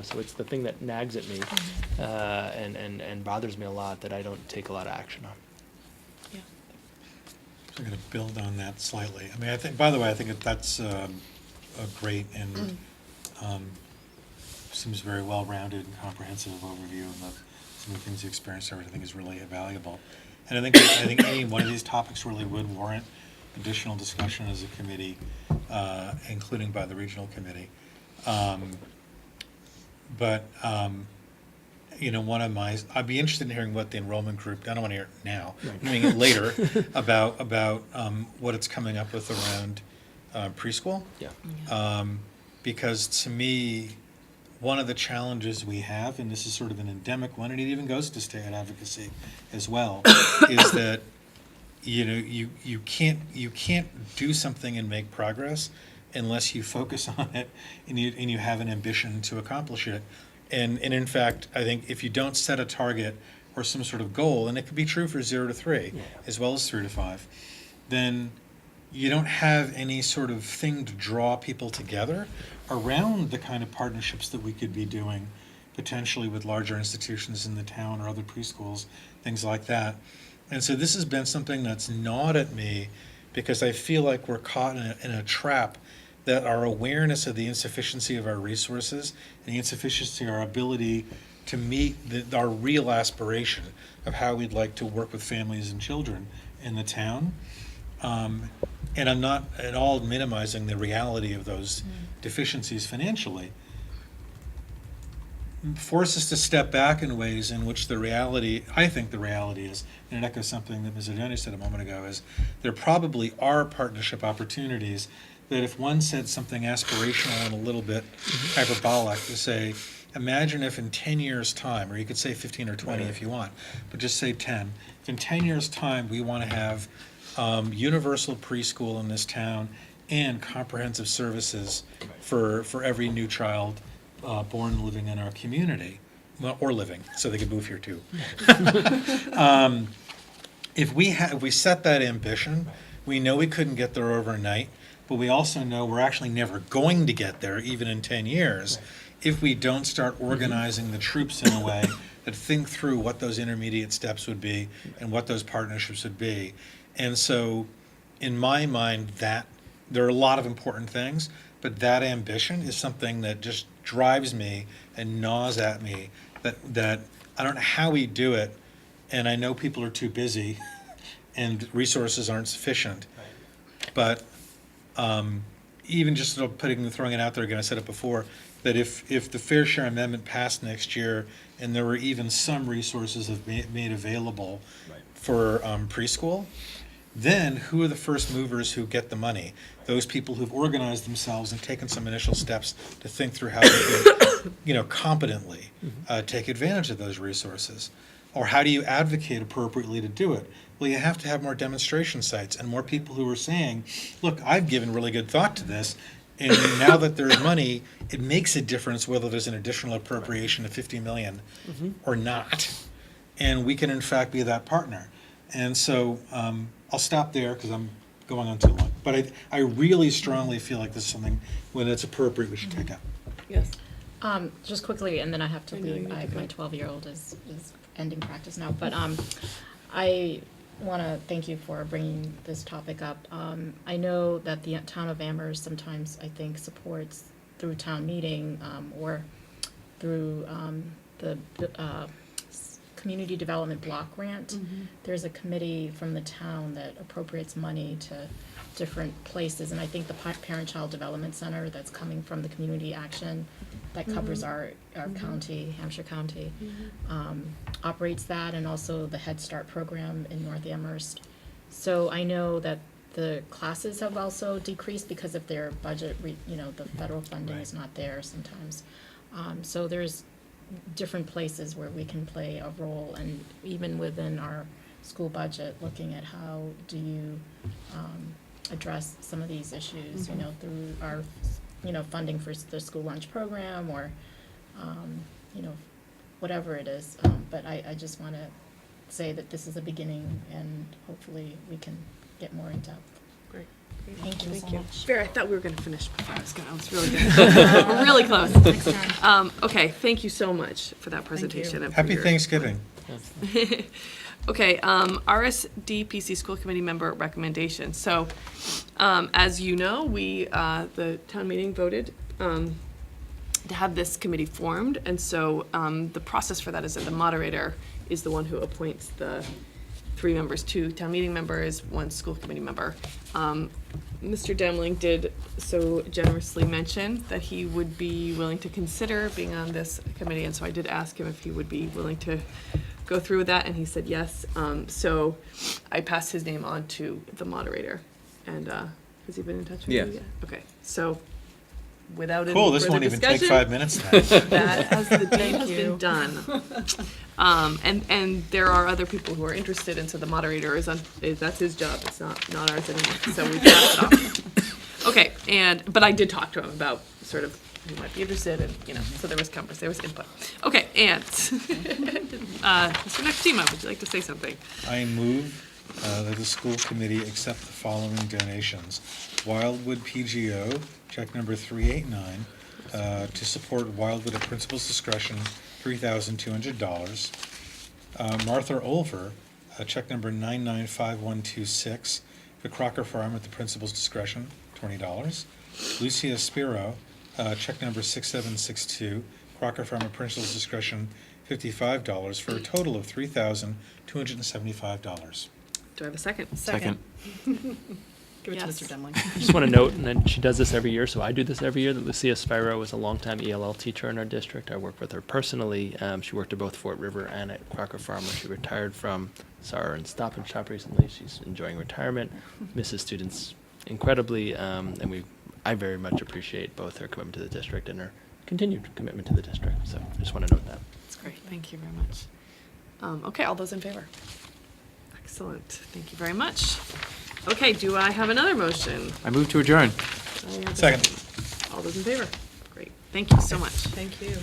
So it's the thing that nags at me and bothers me a lot that I don't take a lot of action on. Yeah. So I'm going to build on that slightly. I mean, I think, by the way, I think that's a great and seems very well-rounded and comprehensive overview of some of the things you experienced there, which I think is really valuable. And I think any one of these topics really would warrant additional discussion as a committee, including by the regional committee. I'd be interested in hearing what the enrollment group, I don't want to hear it now, I'm hearing it later, about what it's coming up with around preschool. Yeah. Because to me, one of the challenges we have, and this is sort of an endemic one, and it even goes to state advocacy as well, is that you can't do something and make progress unless you focus on it and you have an ambition to accomplish it. And in fact, I think if you don't set a target or some sort of goal, and it could be true for 0 to 3 as well as 3 to 5, then you don't have any sort of thing to draw people together around the kind of partnerships that we could be doing potentially with larger institutions in the town or other preschools, things like that. And so this has been something that's gnawed at me, because I feel like we're caught in a trap that our awareness of the insufficiency of our resources and the insufficiency of our ability to meet our real aspiration of how we'd like to work with families and children in the town. And I'm not at all minimizing the reality of those deficiencies financially. Force us to step back in ways in which I think the reality is, and it echoes something that Ms. Adoni said a moment ago, is there probably are partnership opportunities that if one said something aspirational and a little bit hyperbolic, to say, imagine if in 10 years' time, or you could say 15 or 20 if you want, but just say 10, if in 10 years' time we want to have universal preschool in this town and comprehensive services for every new child born living in our community, or living, so they could move here too. If we set that ambition, we know we couldn't get there overnight, but we also know we're actually never going to get there, even in 10 years, if we don't start organizing the troops in a way that think through what those intermediate steps would be and what those partnerships would be. And so, in my mind, that there are a lot of important things, but that ambition is something that just drives me and gnaws at me, that I don't know how we do it, and I know people are too busy and resources aren't sufficient. But even just throwing it out there again, I said it before, that if the Fair Share Amendment passed next year and there were even some resources made available for preschool, then who are the first movers who get the money? Those people who've organized themselves and taken some initial steps to think through how they can, competently take advantage of those resources. Or how do you advocate appropriately to do it? Well, you have to have more demonstration sites and more people who are saying, look, I've given really good thought to this, and now that there's money, it makes a difference whether there's an additional appropriation of $50 million or not. And we can, in fact, be that partner. And so I'll stop there because I'm going on too long. But I really strongly feel like this is something, when it's appropriate, we should take up. Yes. Just quickly, and then I have to I know you leave. need to My go. 12-year-old is ending practice now. But I want to thank you for bringing this topic up. I know that the town of Amherst sometimes, I think, supports through town meeting or through the community development block grant. There's a committee from the town that appropriates money to different places, and I think the Parent-Child Development Center that's coming from the community action that covers our county, Hampshire County, operates that, and also the Head Start program in North Amherst. So I know that the classes have also decreased because of their budget, the federal funding is not there sometimes. So there's different places where we can play a role, and even within our school budget, looking at how do you address some of these issues, through our, funding for the school lunch program or, whatever it is. But I just want to say that this is a beginning, and hopefully we can get more in depth. Great. Thank you so much. Vera, I thought we were going to finish before I was going. I was really good. We're really close. Okay, thank you so much for that presentation. and for Happy your- Thanksgiving. Okay, RSDPC School Committee member recommendations. So, as you know, the town meeting voted to have this committee formed, and so the process for that is that the moderator is the one who appoints the 3 members, 2 town meeting members, 1 school committee member. Mr. Demling did so generously mention that he would be willing to consider being on this committee, and so I did ask him if he would be willing to go through with that, and he said yes. So I passed his name on to the moderator, and has he been in touch with Yes. you yet? Okay, so without any Cool, this further won't even take discussion, 5 minutes now. that the deed has been done. And there are other people who are interested, and so the moderator that's his job, it's not ours anymore, so we passed it off. Okay, but I did talk to him about sort of who might be interested, and, so there was input. Okay, and, Mr. Nakajima, would you like to say something? I move that the school committee accept the following donations. Wildwood PGO, check number 389, to support Wildwood at principal's discretion, $3,200. Martha Olver, check number 995126, for Crocker Farm at the principal's discretion, $20. Lucia Spiro, check number 6762, Crocker Farm at principal's discretion, $55, for a total of $3,275. Do I have a second? Second. Give it to Yes. Mr. Demling. I just want to note, and then she does this every year, so I do this every year, that Lucia Spiro is a longtime ELL teacher in our district. I work with her personally. She worked at both Fort River and at Crocker Farm, where she retired from. Saw her in Stop and Shop recently. She's enjoying retirement, misses students incredibly, and I very much appreciate both her commitment to the district and her continued commitment to the district. So I just want to note that. That's great, thank you very much. Okay, all those in favor? Excellent, thank you very much. Okay, do I have another motion? I move to adjourn. Do I have a Second. All those in favor? Great, thank you so much. Thank you.